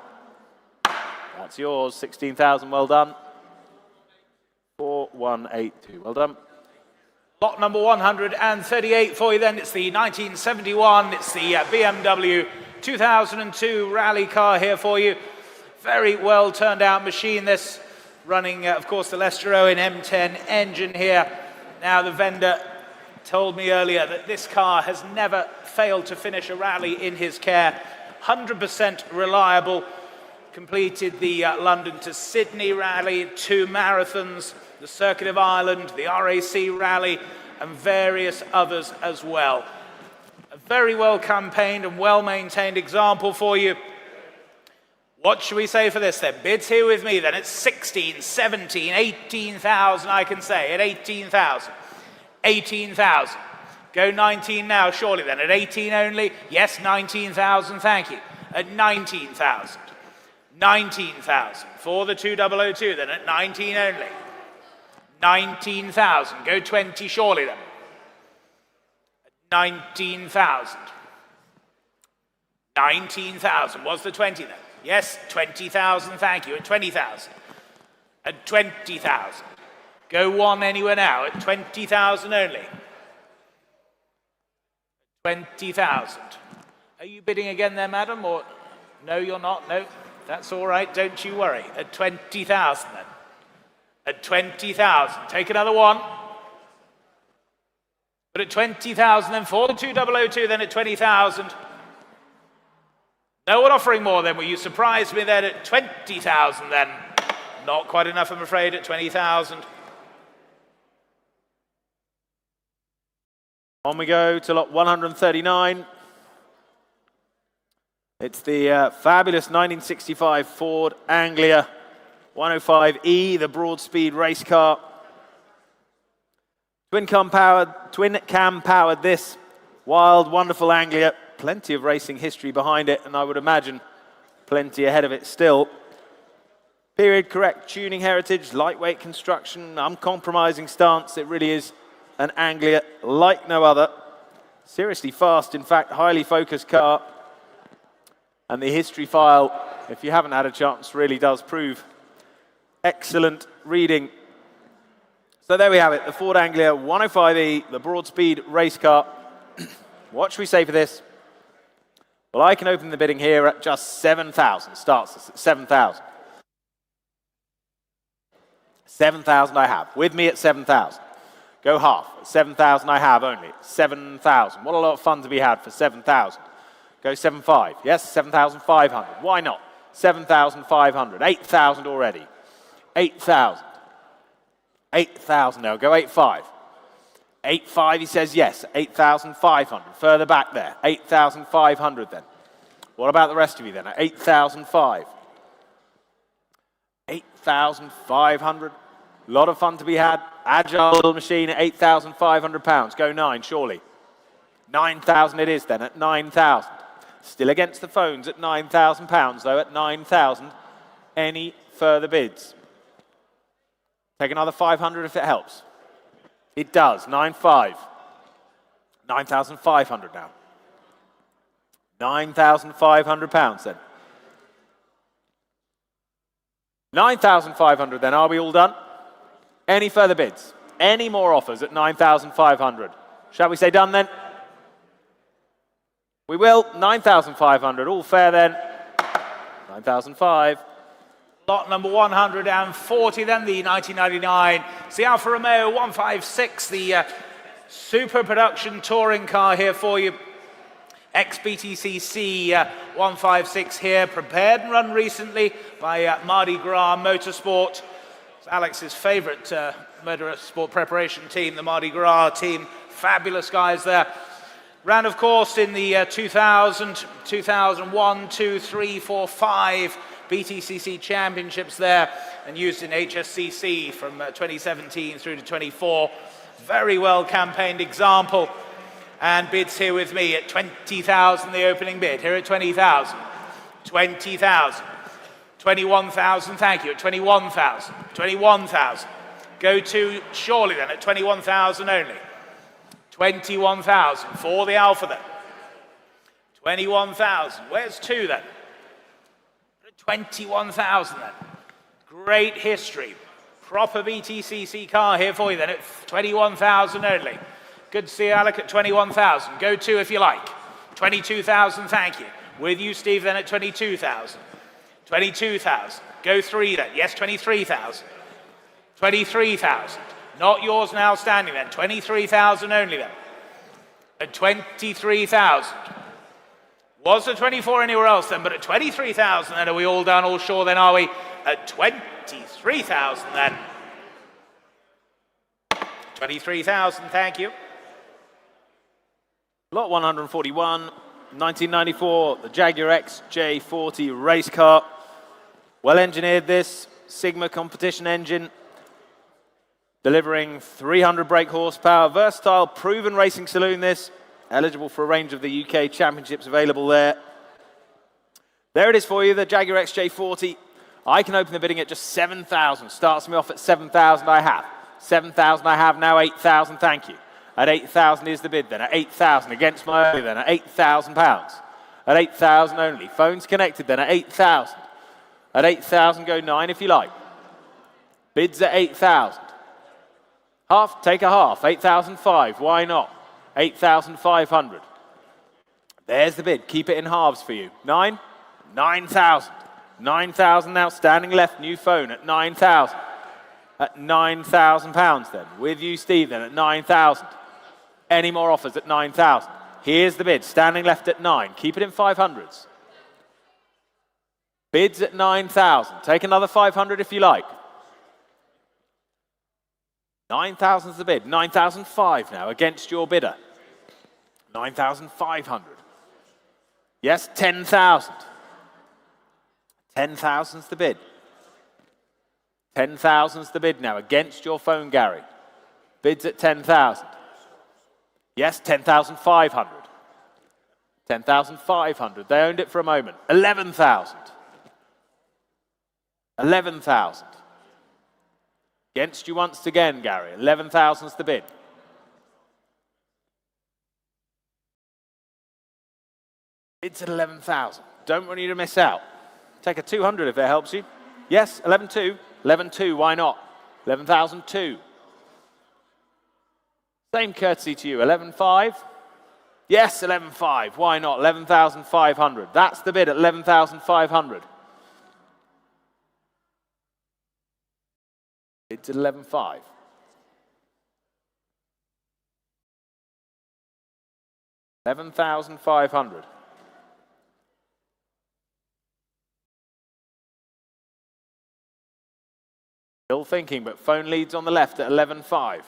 That's yours. 16,000. Well done. 4182. Well done. Lot number 138 for you then. It's the 1971. It's the BMW 2002 rally car here for you. Very well turned out machine this, running of course the Lester Owen M10 engine here. Now the vendor told me earlier that this car has never failed to finish a rally in his care. 100% reliable. Completed the London to Sydney rally, 2 marathons, the Circuit of Ireland, the RAC rally, and various others as well. A very well campaigned and well maintained example for you. What should we say for this then? Bids here with me then. It's 16, 17, 18,000 I can say. At 18,000. 18,000. Go 19 now, surely then. At 18 only. Yes, 19,000, thank you. At 19,000. 19,000. For the 2002 then. At 19 only. 19,000. Go 20 surely then. At 19,000. 19,000. What's the 20 then? Yes, 20,000, thank you. At 20,000. At 20,000. Go one anywhere now. At 20,000 only. 20,000. Are you bidding again there, madam? Or no, you're not? No, that's all right. Don't you worry. At 20,000 then. At 20,000. Take another one. But at 20,000 then for the 2002 then at 20,000. No one offering more then. Will you surprise me then at 20,000 then? Not quite enough, I'm afraid, at 20,000. On we go to lot 139. It's the fabulous 1965 Ford Anglia 105E, the broad-speed race car. Twin cam powered this wild, wonderful Anglia. Plenty of racing history behind it, and I would imagine plenty ahead of it still. Period correct tuning heritage, lightweight construction, uncompromising stance. It really is an Anglia like no other. Seriously fast, in fact, highly focused car. And the history file, if you haven't had a chance, really does prove excellent reading. So there we have it, the Ford Anglia 105E, the broad-speed race car. What should we say for this? Well, I can open the bidding here at just 7,000. Starts us at 7,000. 7,000 I have. With me at 7,000. Go half. 7,000 I have only. 7,000. What a lot of fun to be had for 7,000. Go 7,500. Yes, 7,500. Why not? 7,500. 8,000 already. 8,000. 8,000 now. Go 8,500. 8,500, he says yes. 8,500. Further back there. 8,500 then. What about the rest of you then? At 8,500. 8,500. A lot of fun to be had. Agile little machine at 8,500 pounds. Go 9, surely. 9,000 it is then at 9,000. Still against the phones at 9,000 pounds though at 9,000. Any further bids? Take another 500 if it helps. It does. 9,500. 9,500 now. 9,500 pounds then. 9,500 then. Are we all done? Any further bids? Any more offers at 9,500? Shall we say done then? We will. 9,500. All fair then. 9,500. Lot number 140 then, the 1999. It's the Alfa Romeo 156, the super production touring car here for you. Ex-BTCC 156 here, prepared and run recently by Mardi Gras Motorsport. It's Alex's favourite motorsport preparation team, the Mardi Gras team. Fabulous guys there. Ran, of course, in the 2000, 2001, 2, 3, 4, 5 BTCC championships there, and used in HSCC from 2017 through to 24. Very well campaigned example. And bids here with me at 20,000, the opening bid. Here at 20,000. 20,000. 21,000, thank you, at 21,000. 21,000. Go to surely then at 21,000 only. 21,000 for the Alfa then. 21,000. Where's 2 then? 21,000 then. Great history. Proper BTCC car here for you then at 21,000 only. Good to see Alec at 21,000. Go 2 if you like. 22,000, thank you. With you, Steve, then at 22,000. 22,000. Go 3 then. Yes, 23,000. 23,000. Not yours now standing then. 23,000 only then. At 23,000. Was the 24 anywhere else then? But at 23,000 then, are we all done, all sure then, are we? At 23,000 then. 23,000, thank you. Lot 141, 1994, the Jaguar XJ40 race car. Well engineered this, Sigma competition engine, delivering 300 brake horsepower, versatile, proven racing saloon this, eligible for a range of the UK championships available there. There it is for you, the Jaguar XJ40. I can open the bidding at just 7,000. Starts me off at 7,000 I have. 7,000 I have, now 8,000, thank you. At 8,000 is the bid then, at 8,000 against my only then, at £8,000. At 8,000 only. Phones connected then, at 8,000. At 8,000 go 9 if you like. Bids at 8,000. Half, take a half, 8,005, why not? 8,500. There's the bid, keep it in halves for you. 9, 9,000. 9,000 now, standing left, new phone at 9,000. At £9,000 then. With you, Steve, then at 9,000. Any more offers at 9,000? Here's the bid, standing left at 9. Keep it in 500s. Bids at 9,000. Take another 500 if you like. 9,000 is the bid. 9,005 now against your bidder. 9,500. Yes, 10,000. 10,000's the bid. 10,000's the bid now against your phone, Gary. Bids at 10,000. Yes, 10,500. 10,500. They owned it for a moment. 11,000. 11,000. Against you once again, Gary. 11,000's the bid. It's at 11,000. Don't want you to miss out. Take a 200 if that helps you. Yes, 11,2. 11,2, why not? 11,002. Same courtesy to you. 11,5. Yes, 11,5. Why not? 11,500. That's the bid at 11,500. It's at 11,5. 11,500. Still thinking, but phone leads on the left at 11,500.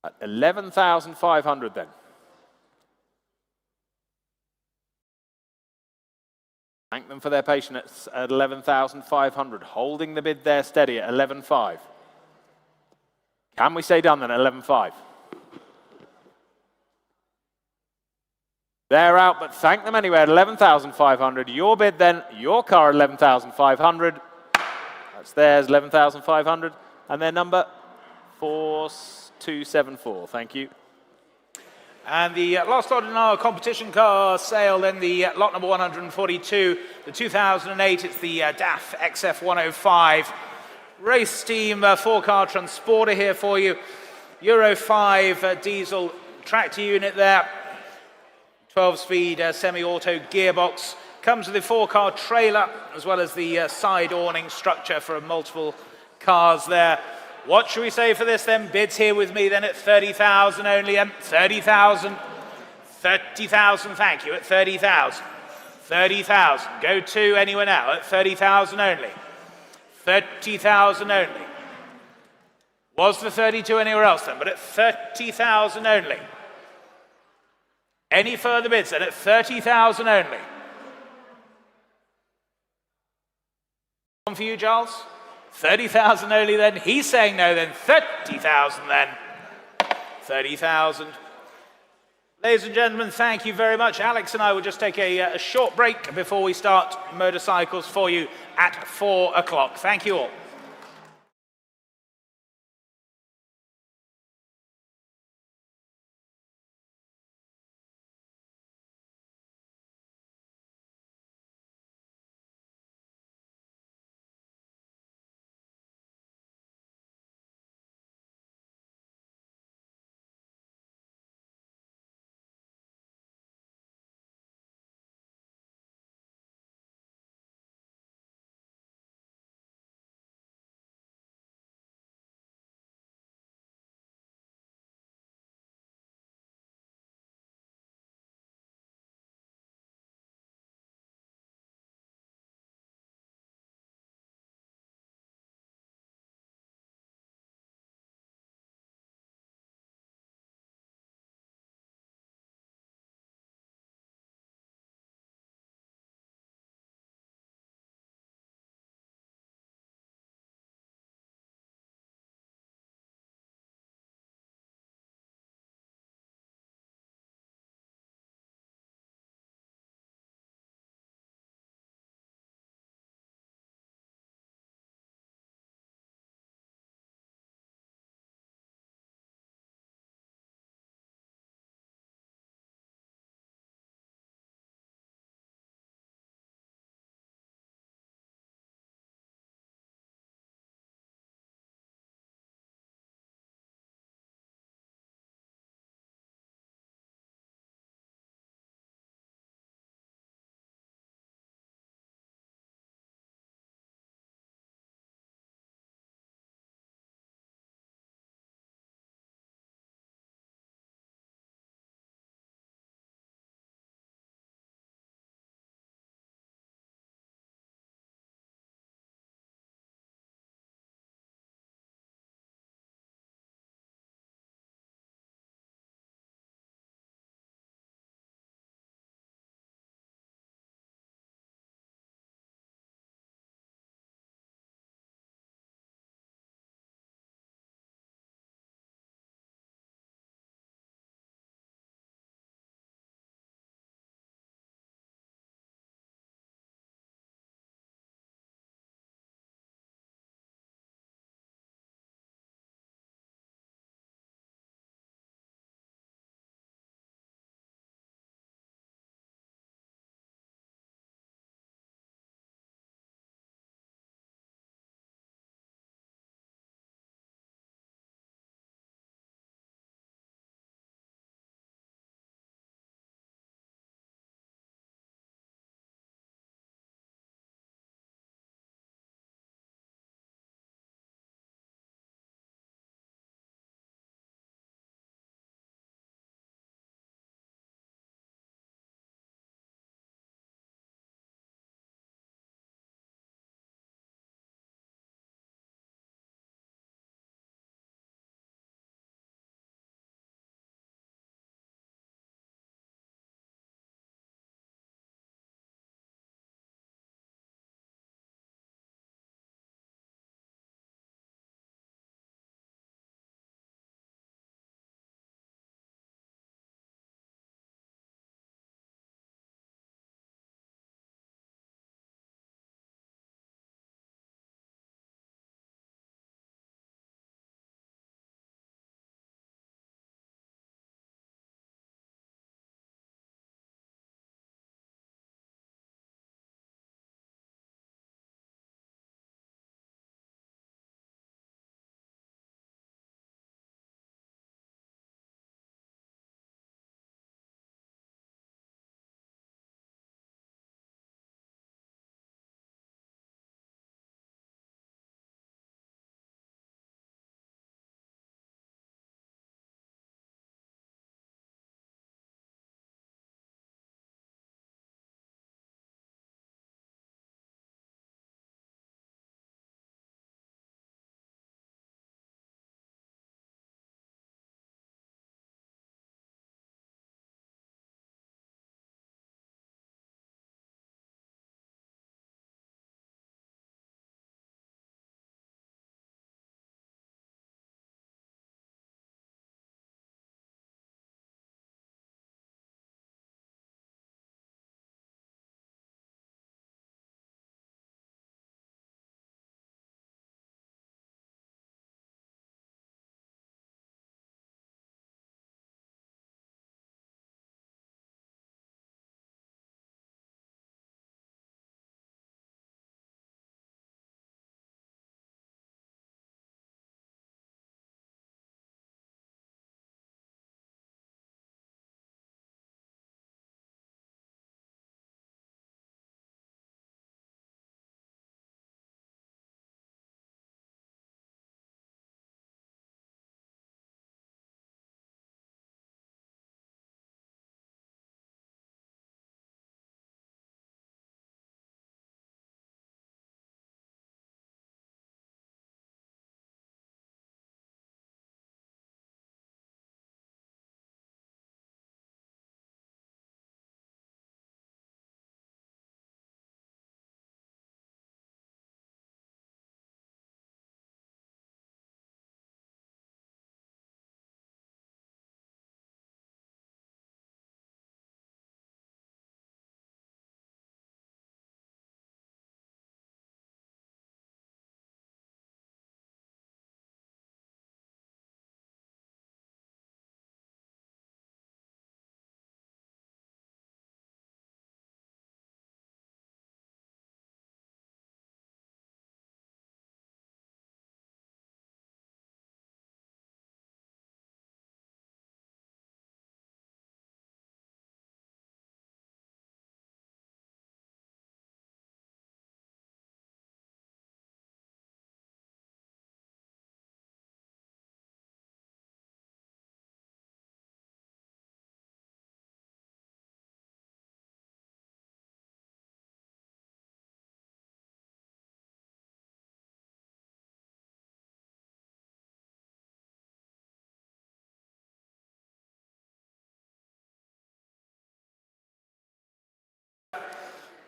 At 11,500 then. Thank them for their patience at 11,500. Holding the bid there steady at 11,500. Can we say done then at 11,500? They're out, but thank them anyway at 11,500. Your bid then, your car at 11,500. That's theirs, 11,500. And their number, 4274. Thank you. And the last lot in our competition car sale, then the lot number 142, the 2008, it's the DAF XF105. Race team 4-car transporter here for you. Euro 5 diesel tractor unit there. 12-speed semi-auto gearbox. Comes with a 4-car trailer, as well as the side awning structure for multiple cars there. What should we say for this then? Bids here with me then at 30,000 only. 30,000. 30,000, thank you, at 30,000. 30,000. Go to anyone now at 30,000 only. 30,000 only. Was the 32 anywhere else then? But at 30,000 only. Any further bids then at 30,000 only? One for you, Giles? 30,000 only then. He's saying no then. 30,000 then. 30,000. Ladies and gentlemen, thank you very much. Alex and I will just take a short break before we start motorcycles for you at 4 o'clock. Thank you all.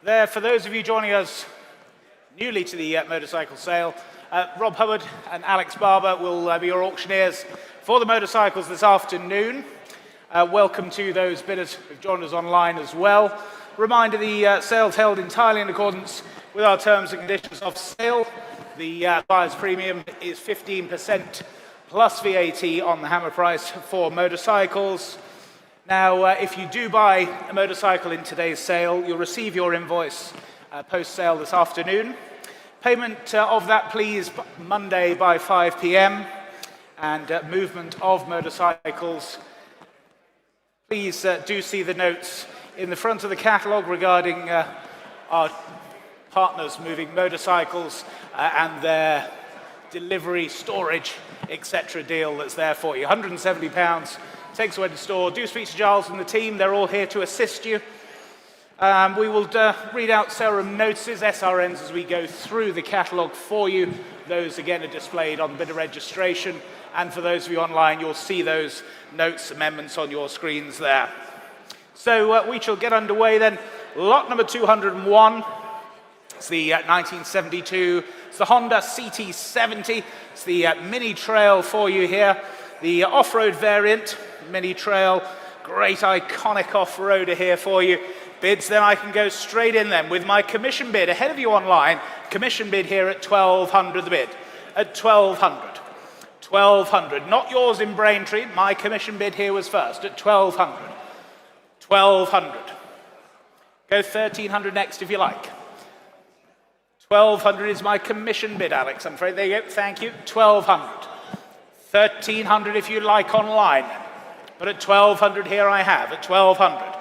There, for those of you joining us newly to the motorcycle sale, Rob Hubbard and Alex Barber will be your auctioneers for the motorcycles this afternoon. Welcome to those bidders who've joined us online as well. Reminder, the sale's held entirely in accordance with our terms and conditions of sale. The buyer's premium is 15% plus VAT on the hammer price for motorcycles. Now, if you do buy a motorcycle in today's sale, you'll receive your invoice post-sale this afternoon. Payment of that, please, Monday by 5 p.m. And movement of motorcycles. Please do see the notes in the front of the catalogue regarding our partners moving motorcycles and their delivery, storage, etc. deal that's there for you. £170 takes away to store. Do speak to Giles and the team. They're all here to assist you. We will read out serum notices, SRNs, as we go through the catalogue for you. Those, again, are displayed on the bidder registration. And for those of you online, you'll see those notes, amendments on your screens there. So we shall get underway then. Lot number 201. It's the 1972. It's the Honda CT70. It's the mini trail for you here. The off-road variant, mini trail. Great iconic off-roader here for you. Bids, then I can go straight in then with my commission bid. Ahead of you online, commission bid here at 1,200 the bid. At 1,200. 1,200. Not yours in Braintree. My commission bid here was first at 1,200. 1,200. Go 1,300 next if you like. 1,200 is my commission bid, Alex. I'm afraid. There you go. Thank you. 1,200. 1,300 if you like online. But at 1,200 here I have. At 1,200.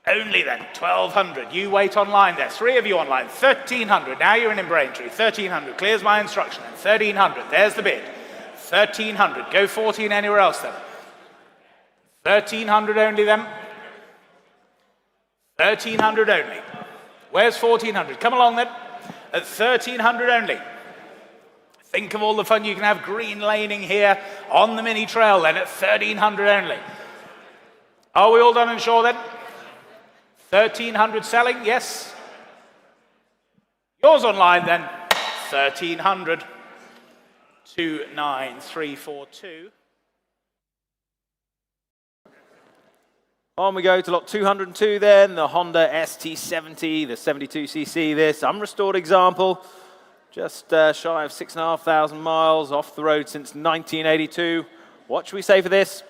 Only then. 1,200. You wait online there. 3 of you online. 1,300. Now you're in Braintree. 1,300. Clears my instruction then. 1,300. There's the bid. 1,300. Go 14 anywhere else then. 1,300 only then. 1,300 only. Where's 1,400? Come along then. At 1,300 only. Think of all the fun you can have green laning here on the mini trail then at 1,300 only. Are we all done and sure then? 1,300 selling, yes. Yours online then. 1,300. 29342. On we go to lot 202 then, the Honda ST70, the 72cc, this unrestored example. Just shy of 6,500 miles, off the road since 1982. What should we say for this?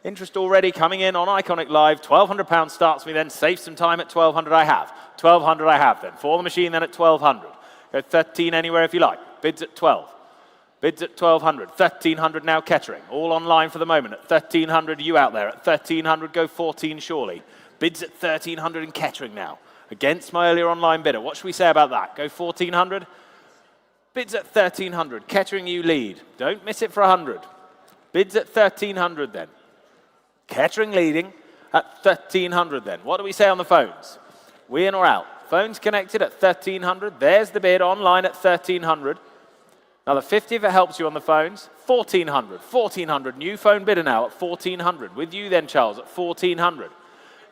Interest already coming in on Iconic Live. £1,200 starts me then. Save some time at 1,200 I have. 1,200 I have then. For the machine then at 1,200. Go 13 anywhere if you like. Bids at 12. Bids at 1,200. 1,300 now catering. All online for the moment. At 1,300 you out there. At 1,300 go 14 surely. Bids at 1,300 in catering now. Against my earlier online bidder. What should we say about that? Go 1,400. Bids at 1,300. Catering you lead. Don't miss it for 100. Bids at 1,300 then. Catering leading at 1,300 then. What do we say on the phones? We in or out? Phones connected at 1,300. There's the bid online at 1,300. Another 50 if it helps you on the phones. 1,400. 1,400. New phone bidder now at 1,400. With you then, Charles, at 1,400.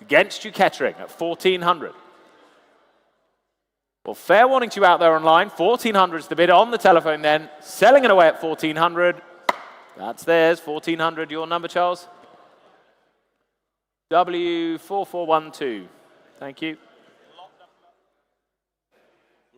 Against you, catering at 1,400. Well, fair warning to you out there online. 1,400 is the bid on the telephone then. Selling it away at 1,400. That's theirs. 1,400. Your number, Charles? W4412. Thank you.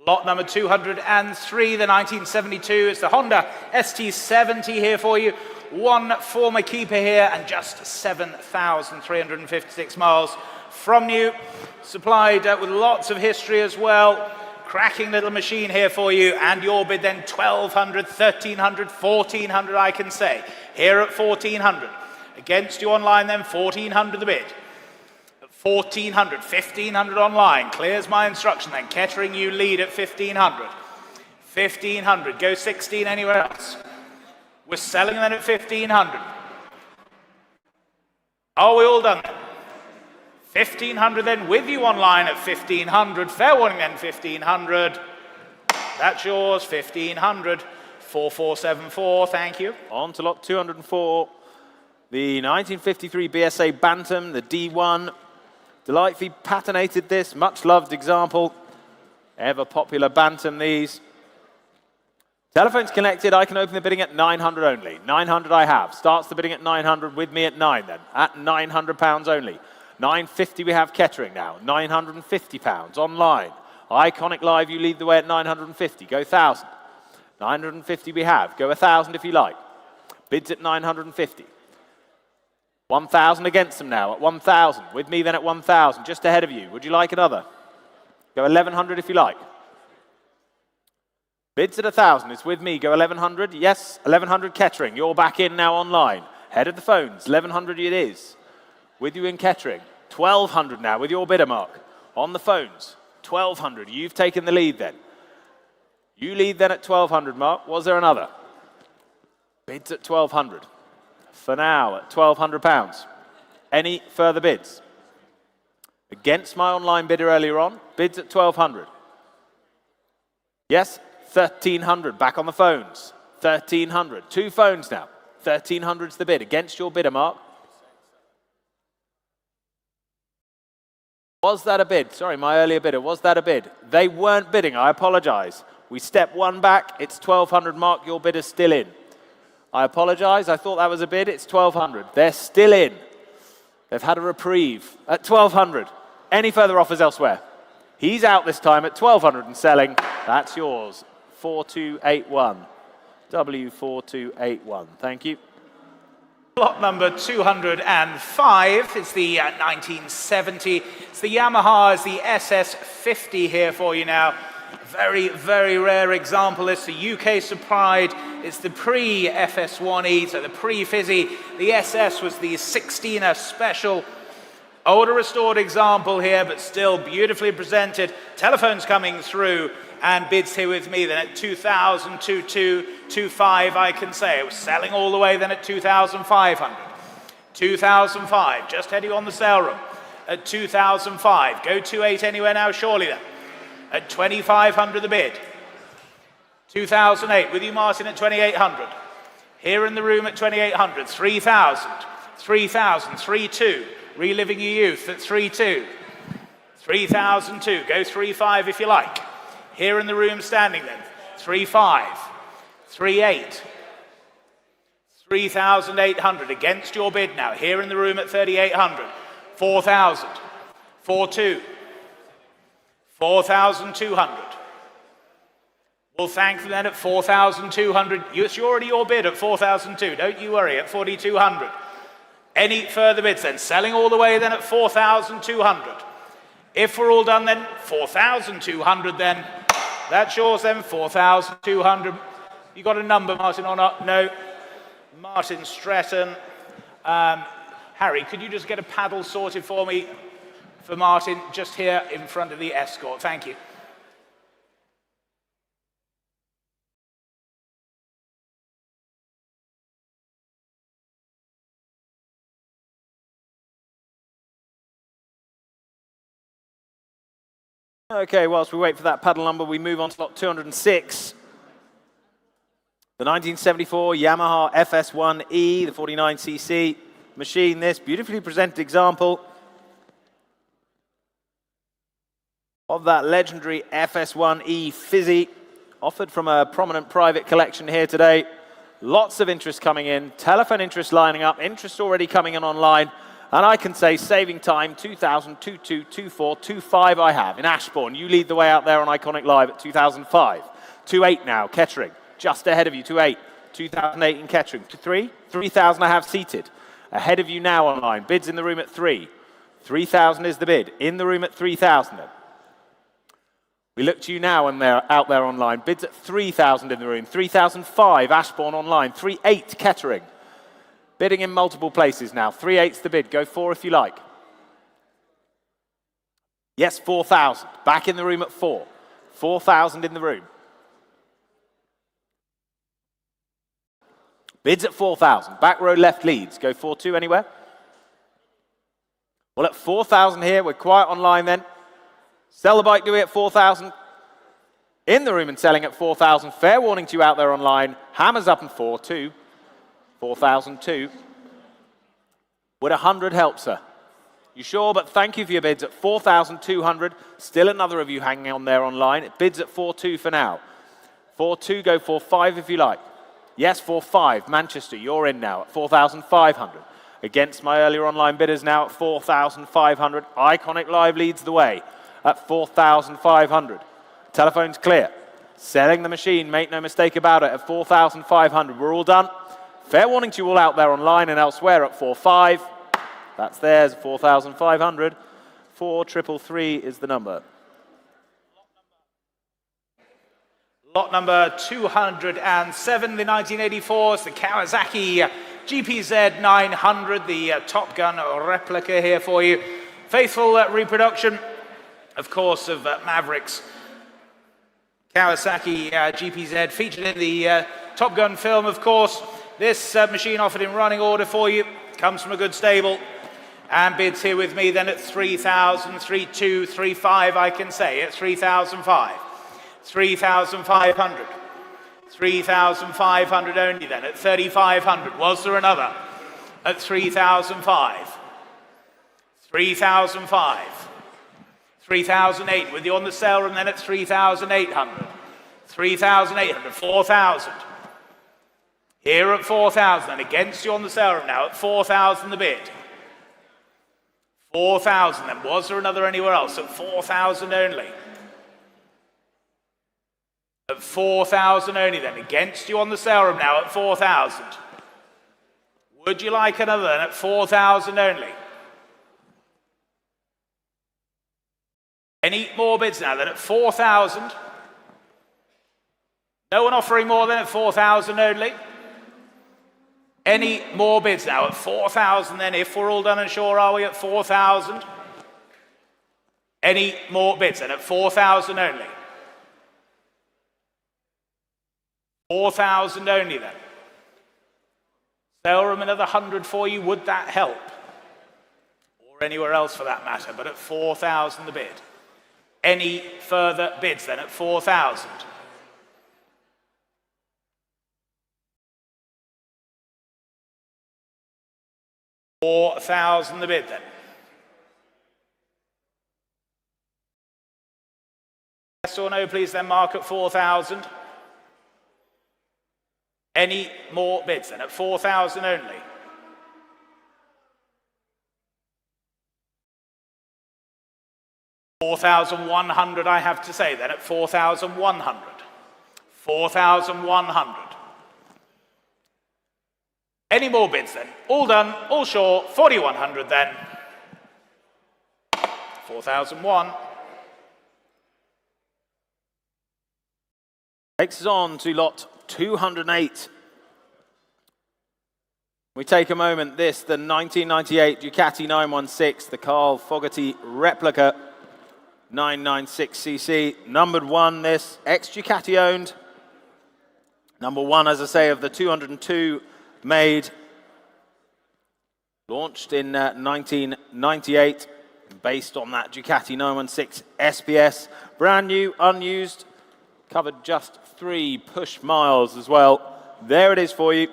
Lot number 203, the 1972. It's the Honda ST70 here for you. One former keeper here and just 7,356 miles from you. Supplied with lots of history as well. Cracking little machine here for you. And your bid then 1,200, 1,300, 1,400 I can say. Here at 1,400. Against you online then 1,400 the bid. 1,400, 1,500 online. Clears my instruction then. Catering you lead at 1,500. 1,500. Go 16 anywhere else. We're selling then at 1,500. Are we all done then? 1,500 then with you online at 1,500. Fair warning then 1,500. That's yours. 1,500. 4474. Thank you. On to lot 204. The 1953 BSA Bantam, the D1. delightfully patinated this, much loved example. Ever popular bantam these. Telephone's connected, I can open the bidding at 900 only. 900 I have. Starts the bidding at 900 with me at 9 then. At £900 only. 950 we have catering now. £950 online. Iconic Live, you lead the way at 950. Go 1,000. 950 we have. Go 1,000 if you like. Bids at 950. 1,000 against them now at 1,000. With me then at 1,000. Just ahead of you. Would you like another? Go 1,100 if you like. Bids at 1,000. It's with me. Go 1,100. Yes, 1,100 catering. You're back in now online. Head of the phones. 1,100 it is. With you in catering. 1,200 now with your bidder, Mark. On the phones. 1,200. You've taken the lead then. You lead then at 1,200, Mark. Was there another? Bids at 1,200. For now at £1,200. Any further bids? Against my online bidder earlier on, bids at 1,200. Yes, 1,300, back on the phones. 1,300, 2 phones now. 1,300's the bid, against your bidder, Mark. Was that a bid? Sorry, my earlier bidder, was that a bid? They weren't bidding, I apologize. We step 1 back, it's 1,200, Mark, your bidder's still in. I apologize, I thought that was a bid, it's 1,200. They're still in. They've had a reprieve at 1,200. Any further offers elsewhere? He's out this time at 1,200 and selling. That's yours. 4281. W4281. Thank you. Lot number 205 is the 1970. It's the Yamaha, it's the SS50 here for you now. Very, very rare example. It's the UK supplied. It's the pre-FS1E, so the pre-Fizzy. The SS was the 16er special. Older restored example here, but still beautifully presented. Telephones coming through, and bids here with me then at 2,000, 2,225, I can say. It was selling all the way then at 2,500. 2,005, just heading on the sale room at 2,005. Go 2.8 anywhere now, surely then. At 2,500 the bid. 2008 with you, Martin, at 2,800. Here in the room at 2,800. 3,000, 3,000, 3,2. Reliving your youth at 3,2. 3,002. Go 3,5 if you like. Here in the room standing then. 3,5. 3,8. 3,800 against your bid now. Here in the room at 3,800. 4,000. 4,2. 4,200. We'll thank them then at 4,200. It's already your bid at 4,002. Don't you worry, at 4,200. Any further bids then? Selling all the way then at 4,200. If we're all done then, 4,200 then. That's yours then, 4,200. You got a number, Martin, or not? No. Martin Stretton. Harry, could you just get a paddle sorted for me? For Martin, just here in front of the escort. Thank you. Okay, whilst we wait for that paddle number, we move on to lot 206. The 1974 Yamaha FS1E, the 49cc machine. This beautifully presented example of that legendary FS1E Fizzy, offered from a prominent private collection here today. Lots of interest coming in, telephone interest lining up, interest already coming in online. And I can say, saving time, 2,000, 22, 24, 25 I have in Ashbourne. You lead the way out there on Iconic Live at 2,005. 2.8 now, Kettering, just ahead of you, 2.8. 2,008 in Kettering. 3, 3,000 I have seated. Ahead of you now online. Bids in the room at 3. 3,000 is the bid. In the room at 3,000 then. We look to you now and they're out there online. Bids at 3,000 in the room. 3,005 Ashbourne online. 3.8 Kettering. Bidding in multiple places now. 3.8's the bid. Go 4 if you like. Yes, 4,000. Back in the room at 4. 4,000 in the room. Bids at 4,000. Back row left leads. Go 4-2 anywhere. Well, at 4,000 here, we're quiet online then. Sell the bike, do it at 4,000. In the room and selling at 4,000. Fair warning to you out there online. Hammers up and 4-2. 4,002. Would 100 help, sir? You sure? But thank you for your bids at 4,200. Still another of you hanging on there online. It bids at 4.2 for now. 4.2, go 4.5 if you like. Yes, 4.5. Manchester, you're in now at 4,500. Against my earlier online bidders now at 4,500. Iconic Live leads the way at 4,500. Telephone's clear. Selling the machine, make no mistake about it, at 4,500. We're all done. Fair warning to you all out there online and elsewhere at 4.5. That's theirs, 4,500. 4,333 is the number. Lot number 207, the 1984 is the Kawasaki GPZ 900, the Top Gun replica here for you. Faithful reproduction, of course, of Maverick's Kawasaki GPZ, featured in the Top Gun film, of course. This machine offered in running order for you, comes from a good stable, and bids here with me then at 3,000, 3,2, 3,5, I can say, at 3,005. 3,500. 3,500 only then at 3,500. Was there another? At 3,005. 3,005. 3,008 with you on the sale room then at 3,800. 3,800. 4,000. Here at 4,000 and against you on the sale room now at 4,000 the bid. 4,000 then. Was there another anywhere else? At 4,000 only. At 4,000 only then. Against you on the sale room now at 4,000. Would you like another then at 4,000 only? Any more bids now then at 4,000? No one offering more than at 4,000 only? Any more bids now at 4,000 then, if we're all done and sure, are we at 4,000? Any more bids then at 4,000 only? 4,000 only then. Sale room another 100 for you, would that help? Or anywhere else for that matter, but at 4,000 the bid. Any further bids then at 4,000? $4,000 the bid then. Yes or no, please then, Mark, at 4,000. Any more bids then at 4,000 only? $4,100 I have to say then at 4,100. 4,100. Any more bids then? All done, all sure, 4,100 then. 4,001. Takes us on to lot 208. We take a moment. This, the 1998 Ducati 916, the Carl Fogarty replica 996cc. Numbered 1, this, ex-Ducati owned. Number 1, as I say, of the 202 made. Launched in 1998, based on that Ducati 916 SPS. Brand new, unused, covered just 3 push miles as well. There it is for you.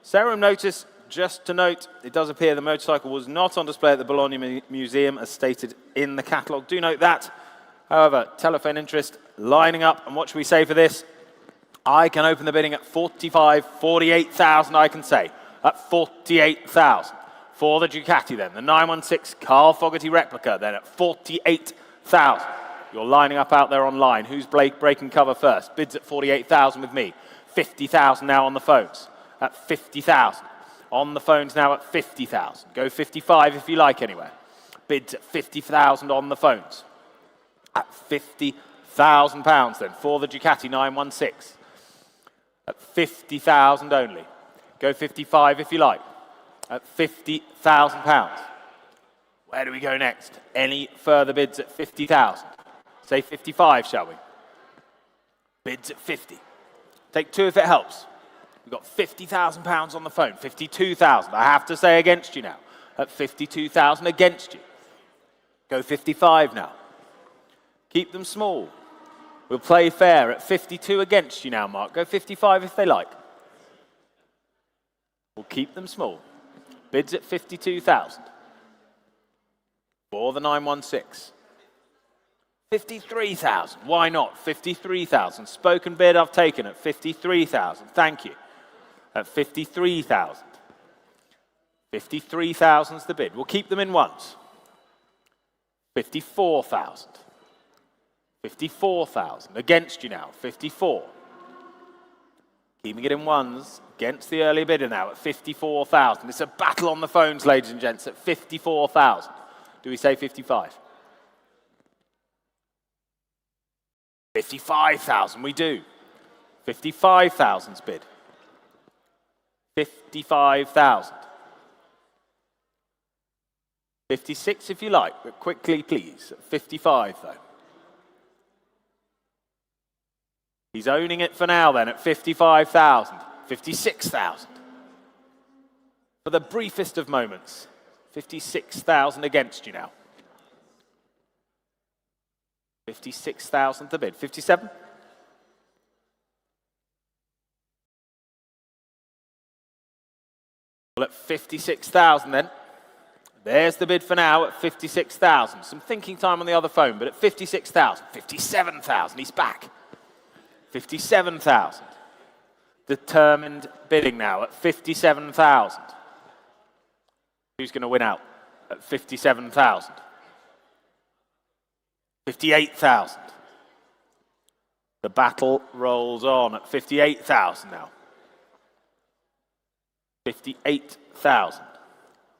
Sale room notice, just to note, it does appear the motorcycle was not on display at the Bologna Museum as stated in the catalogue. Do note that. However, telephone interest lining up, and what should we say for this? I can open the bidding at 48,000 I can say. At 48,000. For the Ducati then, the 916 Carl Fogarty replica then at 48,000. You're lining up out there online. Who's breaking cover first? Bids at 48,000 with me. 50,000 now on the phones. At 50,000. On the phones now at 50,000. Go 55 if you like anywhere. Bids at 50,000 on the phones. At £50,000 then for the Ducati 916. At 50,000 only. Go 55 if you like. At £50,000. Where do we go next? Any further bids at 50,000? Say 55, shall we? Bids at 50. Take 2 if it helps. We've got £50,000 on the phone. 52,000. I have to say against you now. At 52,000 against you. Go 55 now. Keep them small. We'll play fair at 52 against you now, Mark. Go 55 if they like. We'll keep them small. Bids at 52,000. for the 916. 53,000. Why not? 53,000. Spoken bid I've taken at 53,000. Thank you. At 53,000. 53,000 is the bid. We'll keep them in ones. 54,000. 54,000. Against you now. 54. Keeping it in ones. Against the early bidder now at 54,000. It's a battle on the phones, ladies and gents, at 54,000. Do we say 55? 55,000, we do. 55,000's bid. 55,000. 56 if you like, but quickly please. 55 though. He's owning it for now then at 55,000. 56,000. For the briefest of moments. 56,000 against you now. 56,000 the bid. 57? Well, at 56,000 then. There's the bid for now at 56,000. Some thinking time on the other phone, but at 56,000. 57,000, he's back. 57,000. Determined bidding now at 57,000. Who's going to win out at 57,000? 58,000. The battle rolls on at 58,000 now. 58,000.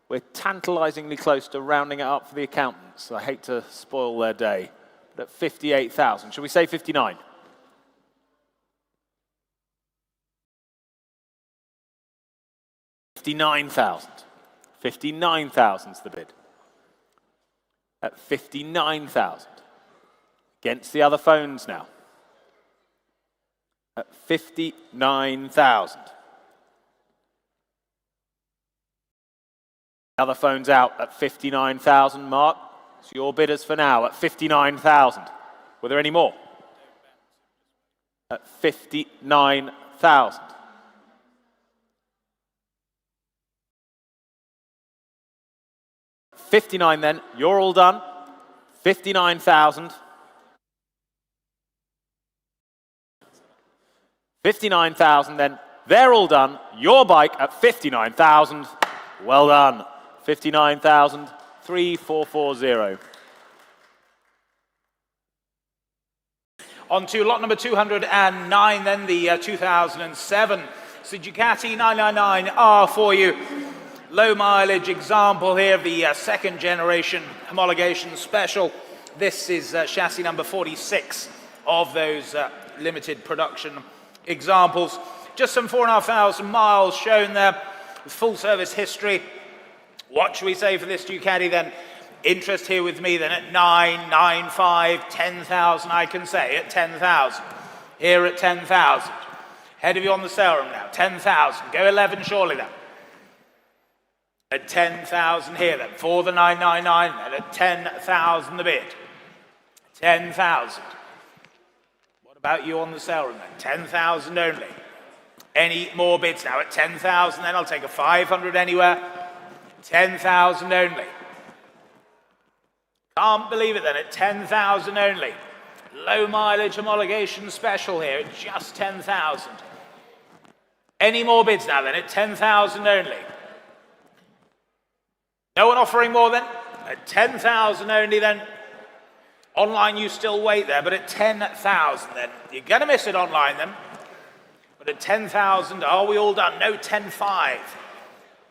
We're tantalizingly close to rounding it up for the accountants. I hate to spoil their day. But at 58,000, shall we say 59? 59,000. 59,000's the bid. At 59,000. Against the other phones now. At 59,000. Other phones out at 59,000. Mark, it's your bidders for now at 59,000. Were there any more? At 59,000. 59 then, you're all done. 59,000. 59,000 then, they're all done. Your bike at 59,000. Well done. 59,000, 3440. On to lot number 209 then, the 2007. It's the Ducati 999R for you. Low mileage example here of the second generation homologation special. This is chassis number 46 of those limited production examples. Just some 4,500 miles shown there with full service history. What should we say for this Ducati then? Interest here with me then at 9, 9, 5, 10,000 I can say at 10,000. Here at 10,000. Head of you on the sale room now, 10,000. Go 11 surely then. At 10,000 here then, for the 999 then, at 10,000 the bid. 10,000. What about you on the sale room then? 10,000 only. Any more bids now at 10,000 then? I'll take a 500 anywhere. 10,000 only. Can't believe it then, at 10,000 only. Low mileage homologation special here at just 10,000. Any more bids now then, at 10,000 only. No one offering more then? At 10,000 only then. Online you still wait there, but at 10,000 then. You're going to miss it online then. But at 10,000, are we all done? No, 10,500.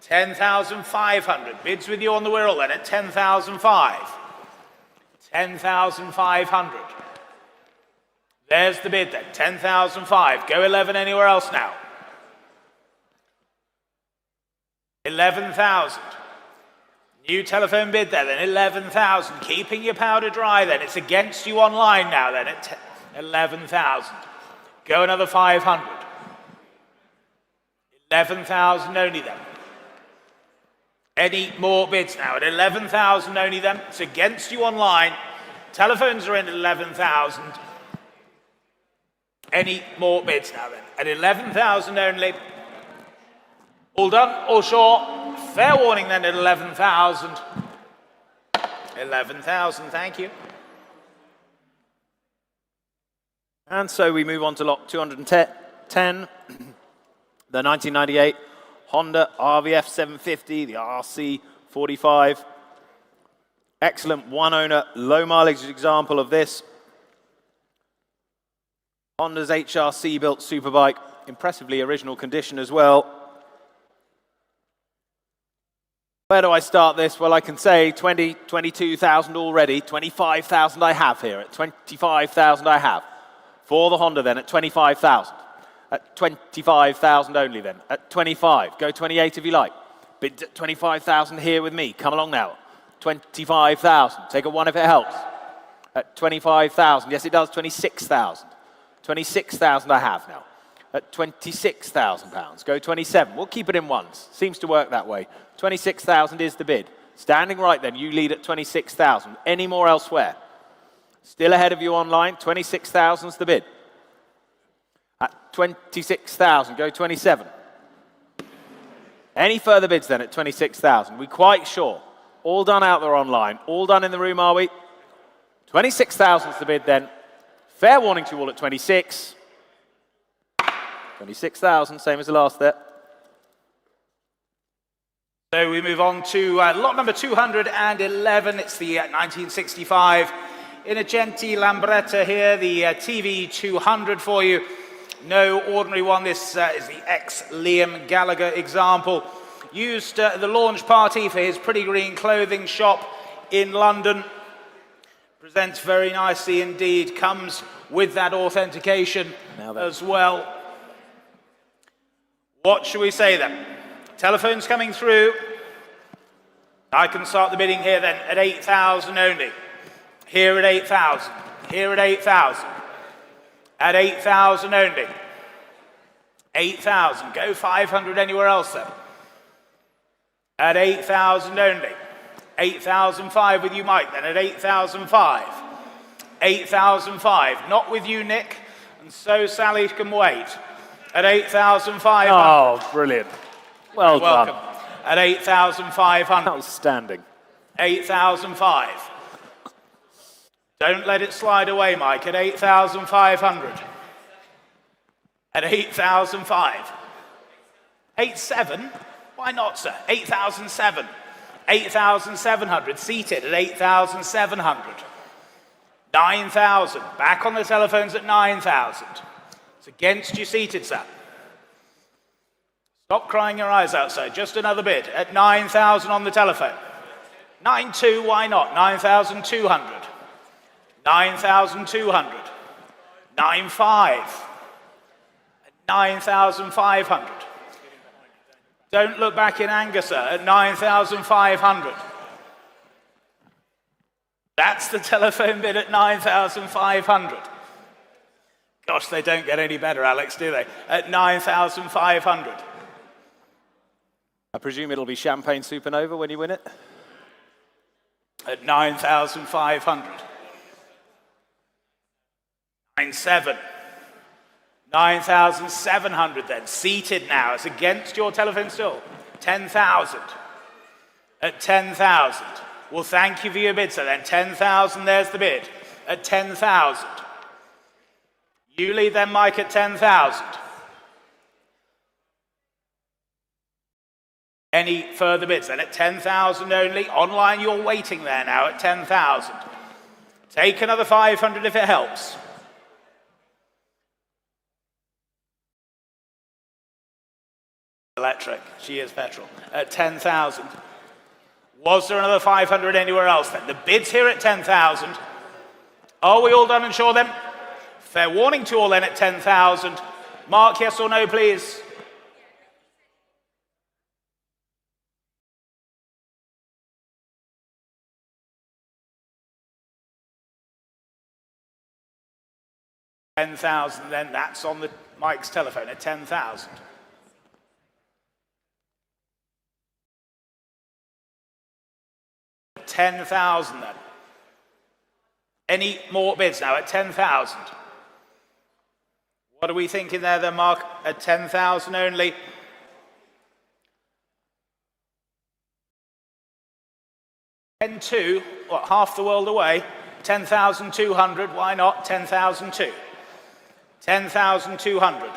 10,500. Bids with you on the Wirral then at 10,500. 10,500. There's the bid then, 10,500. Go 11 anywhere else now. 11,000. New telephone bid there then, 11,000. Keeping your powder dry then. It's against you online now then at 11,000. Go another 500. 11,000 only then. Any more bids now at 11,000 only then. It's against you online. Telephones are in at 11,000. Any more bids now then? At 11,000 only. All done, all sure. Fair warning then at 11,000. 11,000, thank you. And so we move on to lot 210, the 1998 Honda RVF 750, the RC 45. Excellent one-owner, low-mileage example of this. Honda's HRC-built superbike, impressively original condition as well. Where do I start this? Well, I can say 22,000 already, 25,000 I have here, at 25,000 I have. For the Honda then, at 25,000. At 25,000 only then, at 25. Go 28 if you like. Bid at 25,000 here with me, come along now. 25,000, take a one if it helps. At 25,000, yes it does, 26,000. 26,000 I have now. At 26,000 pounds, go 27. We'll keep it in ones, seems to work that way. 26,000 is the bid. Standing right then, you lead at 26,000. Any more elsewhere? Still ahead of you online, 26,000 is the bid. At 26,000, go 27. Any further bids then at 26,000? We're quite sure. All done out there online. All done in the room, are we? 26,000 is the bid then. Fair warning to you all at 26. 26,000, same as the last there. So we move on to lot number 211. It's the 1965 Innocenti Lambretta here, the TV 200 for you. No ordinary one. This is the ex-Liam Gallagher example. Used at the launch party for his Pretty Green clothing shop in London. Presents very nicely indeed. Comes with that authentication as well. What should we say then? Telephone's coming through. I can start the bidding here then at 8,000 only. Here at 8,000. Here at 8,000. At 8,000 only. 8,000. Go 500 anywhere else then. At 8,000 only. 8,005 with you, Mike, then at 8,005. 8,005. Not with you, Nick. And so Sally can wait. At 8,500. Oh, brilliant. Well welcome. Done. At 8,500. Outstanding. 8,005. Don't let it slide away, Mike. At 8,500. At 8,005. 8,700? Why not, sir? 8,007. 8,700. Seated at 8,700. 9,000. Back on the telephones at 9,000. It's against you seated, sir. Stop crying your eyes out, sir. Just another bid at 9,000 on the telephone. 9,200, why not? 9,200. 9,200. 9,500. 9,500. Don't look back in anger, sir, at 9,500. That's the telephone bid at 9,500. Gosh, they don't get any better, Alex, do they? At 9,500. I presume it'll be Champagne Supernova when you win it? At 9,500. 9,700. 9,700 then. Seated now. It's against your telephone still. 10,000. At 10,000. Well, thank you for your bid, sir. Then 10,000, there's the bid. At 10,000. You lead then, Mike, at 10,000. Any further bids then? At 10,000 only. Online, you're waiting there now at 10,000. Take another 500 if it helps. Electric. She is petrol. At 10,000. Was there another 500 anywhere else then? The bid's here at 10,000. Are we all done and sure then? Fair warning to all then at 10,000. Mark, yes or no, please. $10,000 then, that's on the Mike's telephone at 10,000. $10,000 then. Any more bids now at 10,000? What are we thinking there then, Mark? At 10,000 only. 10,200. what, half the world away. 10,200, why not? 10,002. 10,200.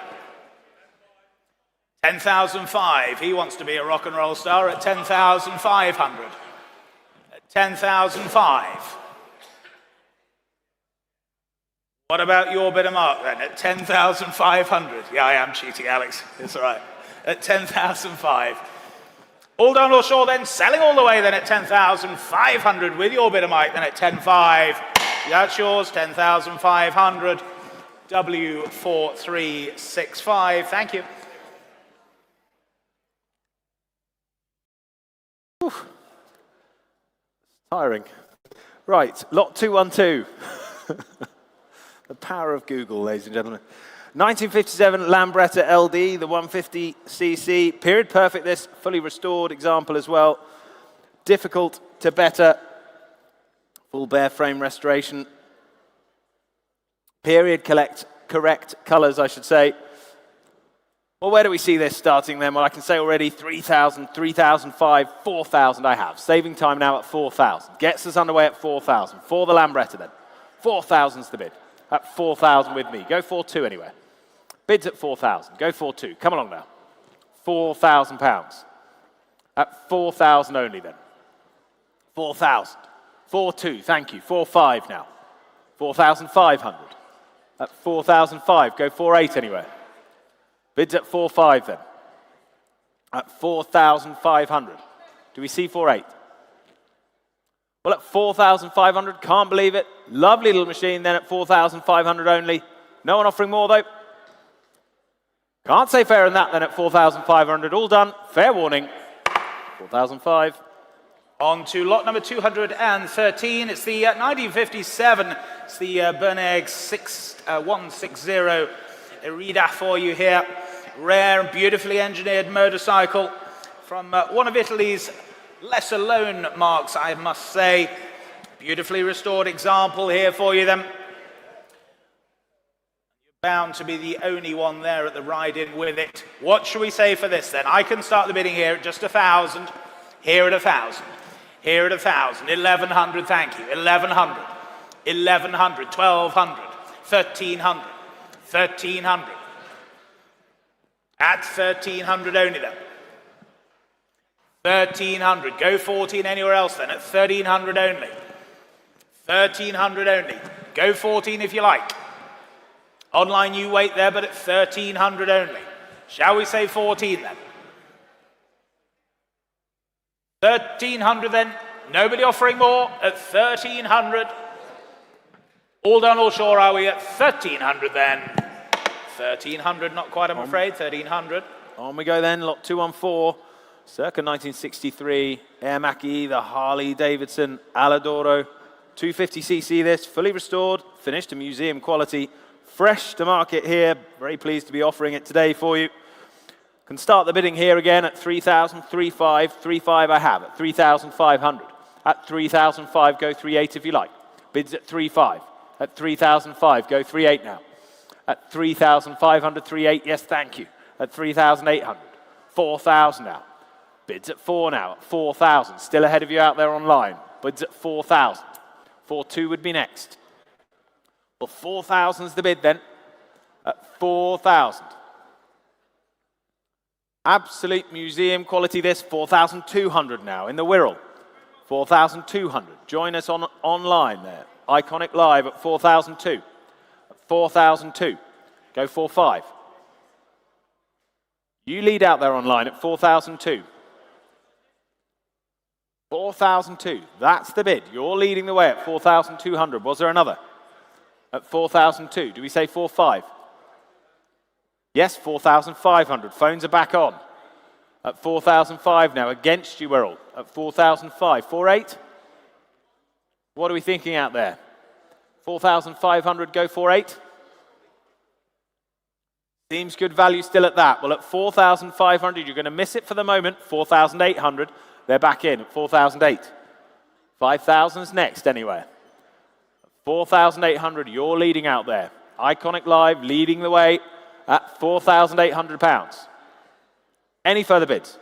10,005, he wants to be a rock and roll star at 10,500. At 10,005. What about your bit of mark then, at 10,500? Yeah, I am cheating, Alex, it's all right. At 10,005. All down or shore then, selling all the way then at 10,500 with your bit of mark then at 10,500. That's yours, 10,500. W4365, thank you. Whew. Tiring. Right, lot 212. The power of Google, ladies and gentlemen. 1957 Lambretta LD, the 150cc. Period perfect, this fully restored example as well. Difficult to better. Full bare frame restoration. Period correct colours, I should say. Well, where do we see this starting then? Well, I can say already 3,000, 3,005, 4,000 I have. Saving time now at 4,000. Gets us underway at 4,000. For the Lambretta then. 4,000's the bid. At 4,000 with me. Go 4,2 anywhere. Bids at 4,000. Go 4,2. Come along now. £4,000. At 4,000 only then. 4,000. 4,2. Thank you. 4,500 now. 4,500. At 4,005. Go 4,800 anywhere. Bids at 4,500 then. At 4,500. Do we see 4,800? Well, at 4,500, can't believe it. Lovely little machine then at 4,500 only. No one offering more though. Can't say fairer than that then at 4,500. All done. Fair warning. 4,500. On to lot number 213. It's the 1957. It's the Berneg 160 Irida for you here. Rare and beautifully engineered motorcycle from one of Italy's lesser known marks, I must say. Beautifully restored example here for you then. You're bound to be the only one there at the ride-in with it. What should we say for this then? I can start the bidding here at just 1,000. Here at 1,000. Here at 1,000. 1,100, thank you. 1,100. 1,100. 1,200. 1,300. 1,300. At 1,300 only then. 1,300. Go 14 anywhere else then. At 1,300 only. 1,300 only. Go 14 if you like. Online you wait there, but at 1,300 only. Shall we say 14 then? 1,300 then. Nobody offering more at 1,300. All done, all sure are we at 1,300 then? 1,300, not quite, I'm afraid. 1,300. On we go then, lot 214. Circa 1963, Air Mackie, the Harley Davidson Aladoro. 250cc this, fully restored, finished to museum quality. Fresh to market here. Very pleased to be offering it today for you. Can start the bidding here again at 3,000, 3,500, 3,500 I have at 3,500. At 3,005, go 3,800 if you like. Bids at 3,500. At 3,005, go 3,800 now. At 3,500, 3,800, yes, thank you. At 3,800, 4,000 now. Bids at 4 now, at 4,000. Still ahead of you out there online. Bids at 4,000. 4,200 would be next. Well, 4,000 is the bid then. At 4,000. Absolute museum quality this. 4,200 now in the Wirral. 4,200. Join us online there. Iconic Live at 4,002. At 4,002. Go 4,500. You lead out there online at 4,002. 4,002. That's the bid. You're leading the way at 4,200. Was there another? At 4,002. Do we say 4,500? Yes, 4,500. Phones are back on. At 4,500 now. Against you, Wirral. At 4,500. 4,800? What are we thinking out there? 4,500, go 4,800? Seems good value still at that. Well, at 4,500, you're going to miss it for the moment. 4,800, they're back in at 4,800. 5,000's next anywhere. 4,800, you're leading out there. Iconic Live leading the way at £4,800. Any further bids?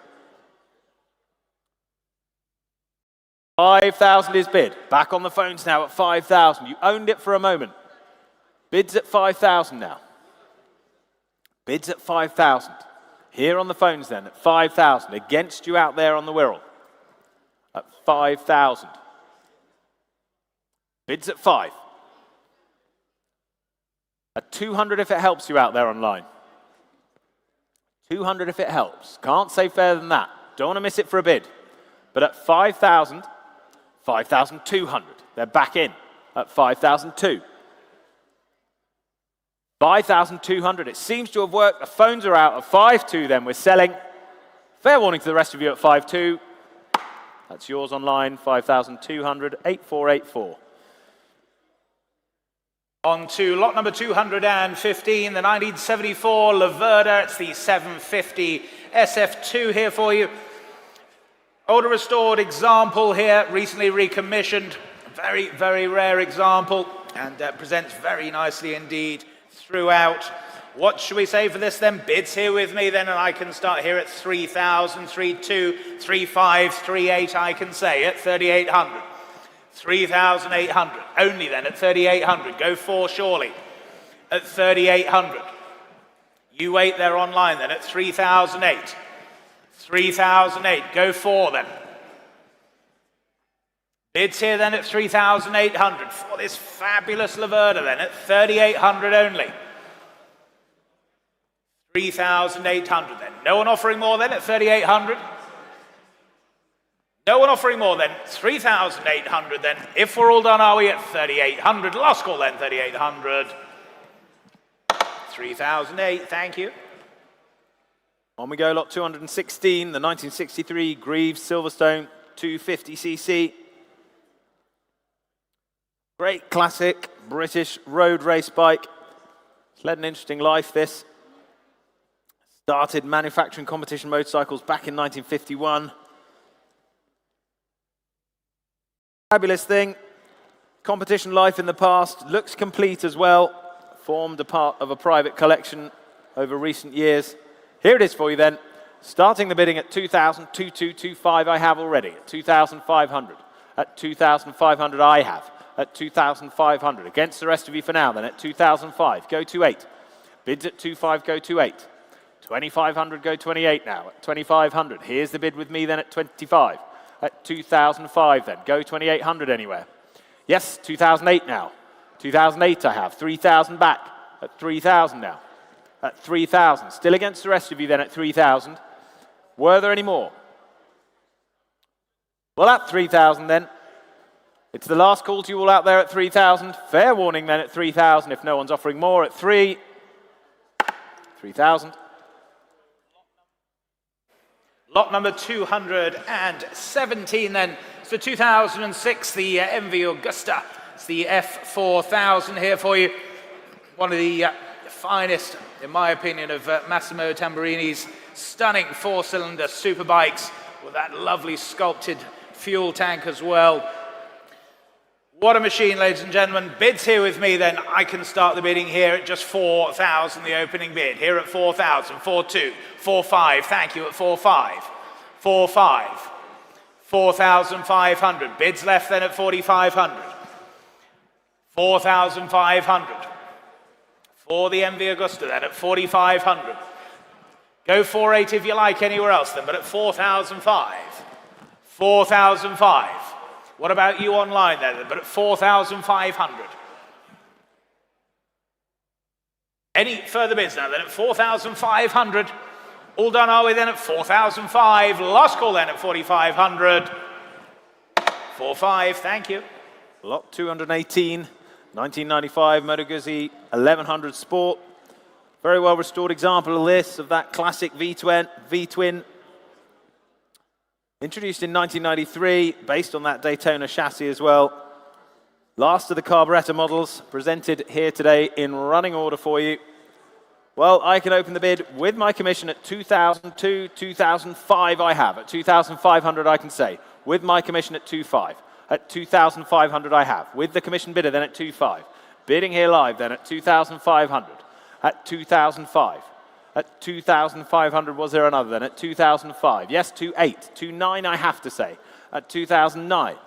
5,000 is bid. Back on the phones now at 5,000. You owned it for a moment. Bids at 5,000 now. Bids at 5,000. Here on the phones then at 5,000. Against you out there on the Wirral. At 5,000. Bids at 5. At 200 if it helps you out there online. 200 if it helps. Can't say fairer than that. Don't want to miss it for a bid. But at 5,000, 5,200. They're back in at 5,002. 5,200. It seems to have worked. The phones are out at 5.2 then. We're selling. Fair warning to the rest of you at 5.2. That's yours online. 5,200. 8484. On to lot number 215, the 1974 Laverda. It's the 750 SF2 here for you. Older restored example here, recently recommissioned. Very, very rare example, and presents very nicely indeed throughout. What should we say for this then? Bids here with me then, and I can start here at 3,000, 3,200, 3,500, 3,800, I can say at 3,800. 3,800, only then at 3,800. Go 4 surely at 3,800. You wait there online then at 3,008. 3,008, go 4 then. Bids here then at 3,800 for this fabulous Laverda then at 3,800 only. 3,800 then. No one offering more then at 3,800. No one offering more then. 3,800 then. If we're all done, are we at 3,800? Last call then, 3,800. 3,008, thank you. On we go, lot 216, the 1963 Greaves Silverstone 250cc. Great classic British road race bike. It's led an interesting life, this. Started manufacturing competition motorcycles back in 1951. Fabulous thing. Competition life in the past. Looks complete as well. Formed a part of a private collection over recent years. Here it is for you then. Starting the bidding at 2,000, 2,225 I have already. At 2,500. At 2,500 I have. At 2,500. Against the rest of you for now then at 2,005. Go 28. Bids at 2,500, go 28. 2,500, go 28 now. At 2,500. Here's the bid with me then at 25. At 2,005 then. Go 2,800 anywhere. Yes, 2,008 now. 2,008 I have. 3,000 back. At 3,000 now. At 3,000. Still against the rest of you then at 3,000. Were there any more? Well, at 3,000 then. It's the last call to you all out there at 3,000. Fair warning then at 3,000 if no one's offering more at 3,000. Lot number 217 then. It's the 2006, the MV Augusta. It's the F4000 here for you. One of the finest, in my opinion, of Massimo Tamburini's stunning 4-cylinder superbikes with that lovely sculpted fuel tank as well. What a machine, ladies and gentlemen. Bids here with me then. I can start the bidding here at just 4,000, the opening bid. Here at 4,000, 4,200, 4,500. Thank you at 4,500. 4,500. 4,500. Bids left then at 4,500. 4,500. For the MV Augusta then at 4,500. Go 4,800 if you like anywhere else then, but at 4,500. 4,500. What about you online then, but at 4,500? Any further bids now then at 4,500? All done are we then at 4,500. Last call then at 4,500. 4,500, thank you. Lot 218, 1995 Moto Guzzi 1100 Sport. Very well restored example of this, of that classic V-twin. Introduced in 1993, based on that Daytona chassis as well. Last of the carburettor models, presented here today in running order for you. Well, I can open the bid with my commission at 2,002, 2,005 I have. At 2,500 I can say, with my commission at 2,500. At 2,500 I have, with the commission bidder then at 2,500. Bidding here live then at 2,500. At 2,005. At 2,500, was there another then? At 2,005. Yes, 2,800. 2,900 I have to say. At 2,009.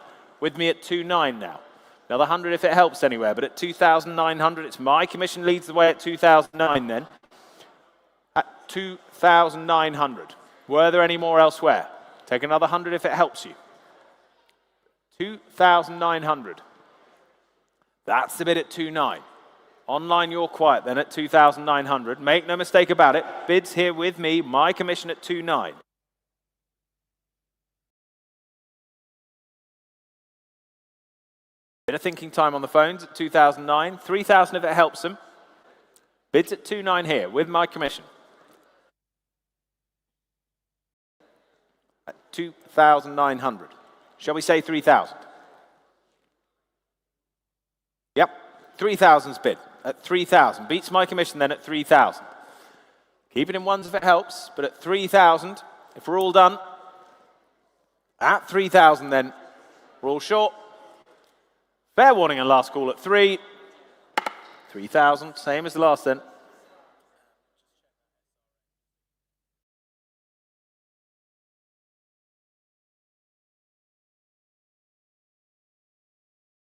with me at 2.9 now. Another 100 if it helps anywhere, but at 2,900, it's my commission leads the way at 2,009 then. At 2,900. Were there any more elsewhere? Take another 100 if it helps you. 2,900. That's the bid at 2.9. Online, you're quiet then at 2,900. Make no mistake about it. Bids here with me, my commission at 2.9. Bit of thinking time on the phones at 2,009. 3,000 if it helps them. Bids at 2.9 here with my commission. At 2,900. Shall we say 3,000? Yep, 3,000's bid at 3,000. Beats my commission then at 3,000. Keep it in ones if it helps, but at 3,000, if we're all done, at 3,000 then, we're all short. Fair warning and last call at 3. 3,000, same as the last then.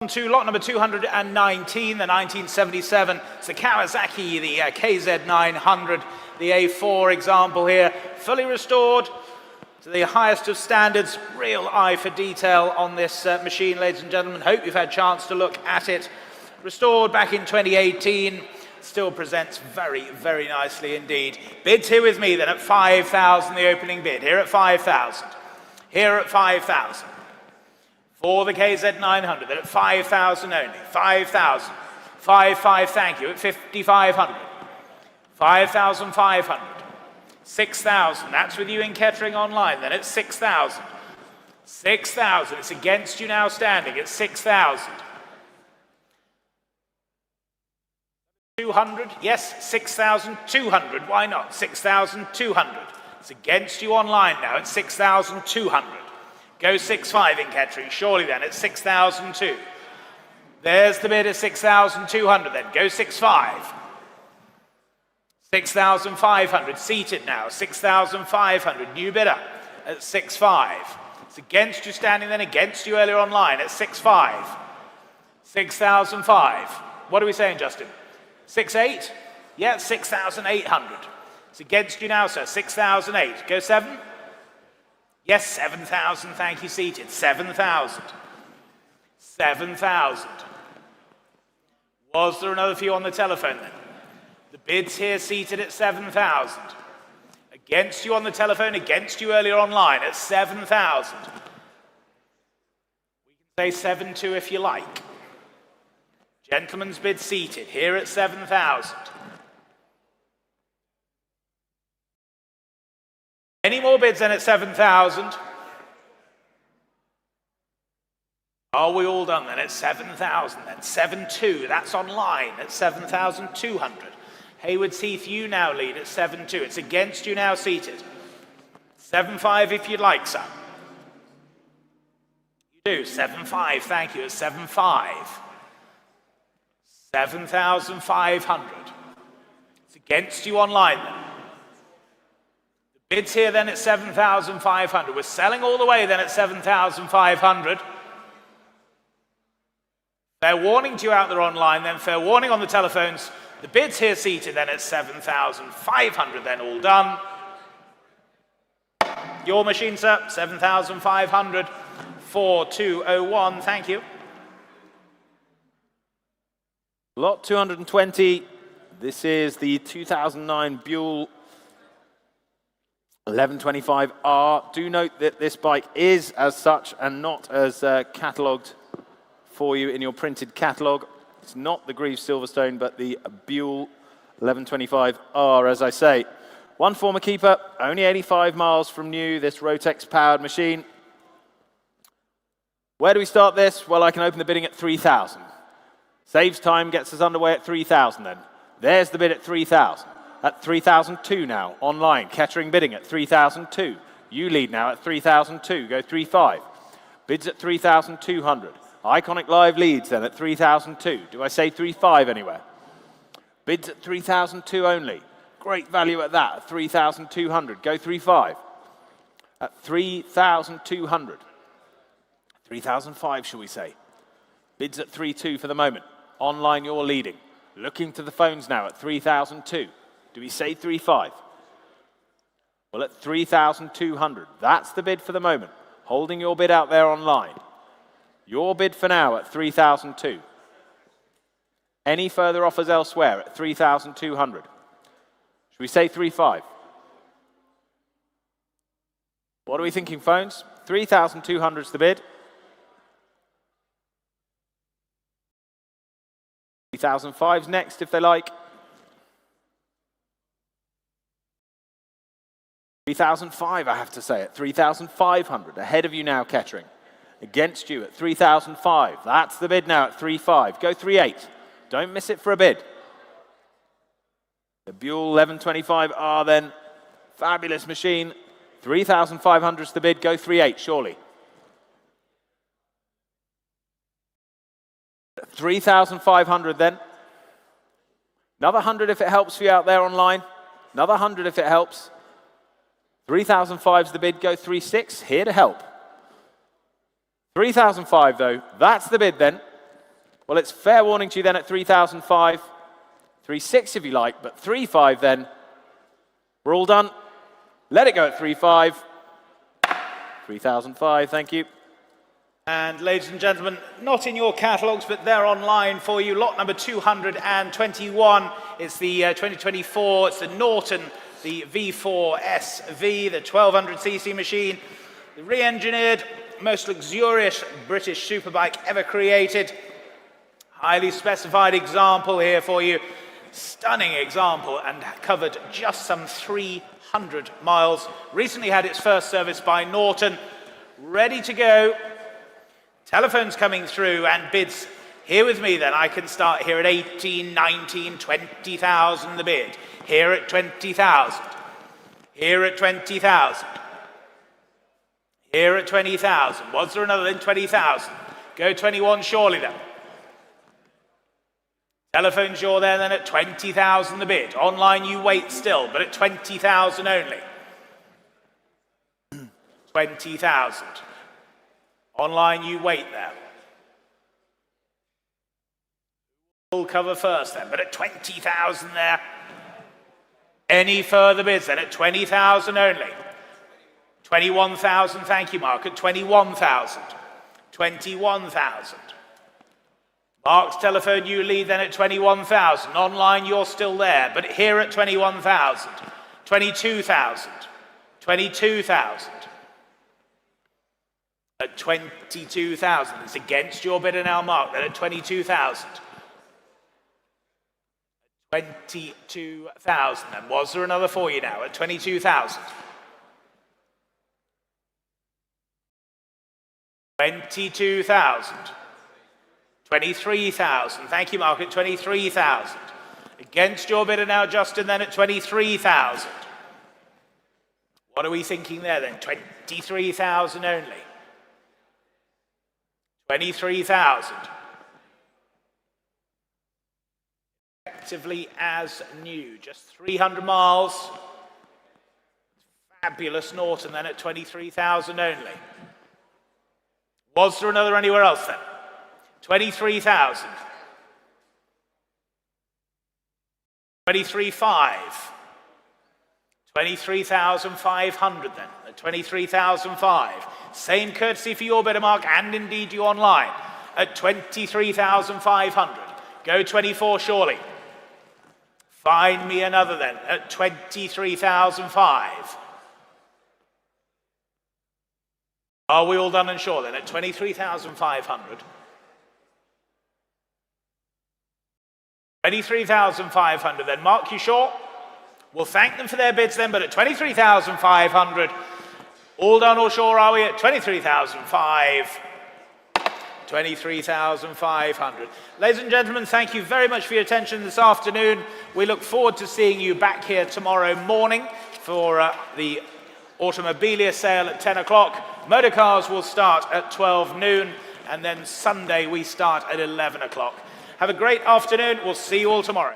To lot number 219, the 1977. It's the Kawasaki, the KZ900, the A4 example here, fully restored to the highest of standards. Real eye for detail on this machine, ladies and gentlemen. Hope you've had a chance to look at it. Restored back in 2018. Still presents very, very nicely indeed. Bids here with me then at 5,000, the opening bid. Here at 5,000. Here at 5,000. For the KZ900, then at 5,000 only. 5,000. 5,500, thank you, at 5,500. 5,500. 6,000, that's with you in catering online, then at 6,000. 6,000, it's against you now standing at 6,000. 200, yes, 6,200, why not? 6,200. It's against you online now at 6,200. Go 6.5 in catering, surely then at 6,002. There's the bid at 6,200 then, go 6.5. 6,500, seated now, 6,500, new bidder at 6.5. It's against you standing then, against you earlier online at 6.5. 6,005. What are we saying, Justin? 6.8? Yeah, 6,800. It's against you now, sir, 6,008. Go 7. Yes, 7,000, thank you, seated. 7,000. 7,000. Was there another few on the telephone then? The bid's here seated at 7,000. Against you on the telephone, against you earlier online at 7,000. We can say 7.2 if you like. Gentleman's bid seated here at 7,000. Any more bids then at 7,000? Are we all done then at 7,000 then? 7.2, that's online at 7,200. Haywards Heath, you now lead at 7.2. It's against you now seated. 7.5 if you'd like, sir. You do, 7.5, thank you, at 7.5. 7,500. It's against you online then. Bids here then at 7,500. We're selling all the way then at 7,500. Fair warning to you out there online then, fair warning on the telephones. The bids here seated then at 7,500 then, all done. Your machine, sir, 7,500. 4201, thank you. Lot 220. This is the 2009 Buell 1125R. Do note that this bike is as such and not as catalogued for you in your printed catalogue. It's not the Greaves Silverstone, but the Buell 1125R, as I say. One former keeper, only 85 miles from new, this Rotex-powered machine. Where do we start this? Well, I can open the bidding at 3,000. Saves time, gets us underway at 3,000 then. There's the bid at 3,000. At 3,002 now, online. Catering bidding at 3,002. You lead now at 3,002. Go 3.5. Bids at 3,200. Iconic Live leads then at 3,002. Do I say 3.5 anywhere? Bids at 3,002 only. Great value at that, at 3,200. Go 3.5. At 3,200. 3,005, shall we say? Bids at 3,2 for the moment. Online, you're leading. Looking to the phones now at 3,002. Do we say 3,5? Well, at 3,200. That's the bid for the moment. Holding your bid out there online. Your bid for now at 3,002. Any further offers elsewhere at 3,200? Should we say 3,5? What are we thinking, phones? 3,200 is the bid. 3,005's next, if they like. 3,005, I have to say, at 3,500. Ahead of you now, catering. Against you at 3,005. That's the bid now at 3,5. Go 3,8. Don't miss it for a bid. The Buell 1125R then. Fabulous machine. 3,500 is the bid. Go 3,8, surely. 3,500 then. Another 100 if it helps for you out there online. Another 100 if it helps. 3,005 is the bid. Go 3,6. Here to help. 3,005 though. That's the bid then. Well, it's fair warning to you then at 3,005. 3,6 if you like, but 3,5 then. We're all done. Let it go at 3,5. 3,005, thank you. And ladies and gentlemen, not in your catalogues, but they're online for you. Lot number 221. It's the 2024, it's the Norton, the V4 SV, the 1200cc machine. The re-engineered, most luxurious British superbike ever created. Highly specified example here for you. Stunning example, and covered just some 300 miles. Recently had its first service by Norton. Ready to go. Telephones coming through and bids. Here with me then, I can start here at 18, 19, 20,000 the bid. Here at 20,000. Here at 20,000. Here at 20,000. Was there another then? 20,000. Go 21 surely then. Telephones you're there then at 20,000 the bid. Online you wait still, but at 20,000 only. 20,000. Online you wait there. Full cover first then, but at 20,000 there. Any further bids then at 20,000 only. 21,000, thank you, Mark, at 21,000. 21,000. Mark's telephone, you lead then at 21,000. Online, you're still there, but here at 21,000. 22,000. 22,000. At 22,000. It's against your bidder now, Mark, then at 22,000. 22,000. And was there another for you now at 22,000? 22,000. 23,000. Thank you, Mark, at 23,000. Against your bidder now, Justin, then at 23,000. What are we thinking there then? 23,000 only. 23,000. Effectively as new. Just 300 miles. Fabulous Norton then at 23,000 only. Was there another anywhere else then? 23,000. 23,500. 23,500 then, at 23,005. Same courtesy for your bidder, Mark, and indeed you online, at 23,500. Go 24 surely. Find me another then, at 23,005. Are we all done and sure then, at 23,500? 23,500 then. Mark, you sure? We'll thank them for their bids then, but at 23,500, all done or sure are we at 23,500? 23,500. Ladies and gentlemen, thank you very much for your attention this afternoon. We look forward to seeing you back here tomorrow morning for the Automobilia sale at 10 o'clock. Motorcars will start at 12 noon, and then Sunday we start at 11 o'clock. Have a great afternoon. We'll see you all tomorrow.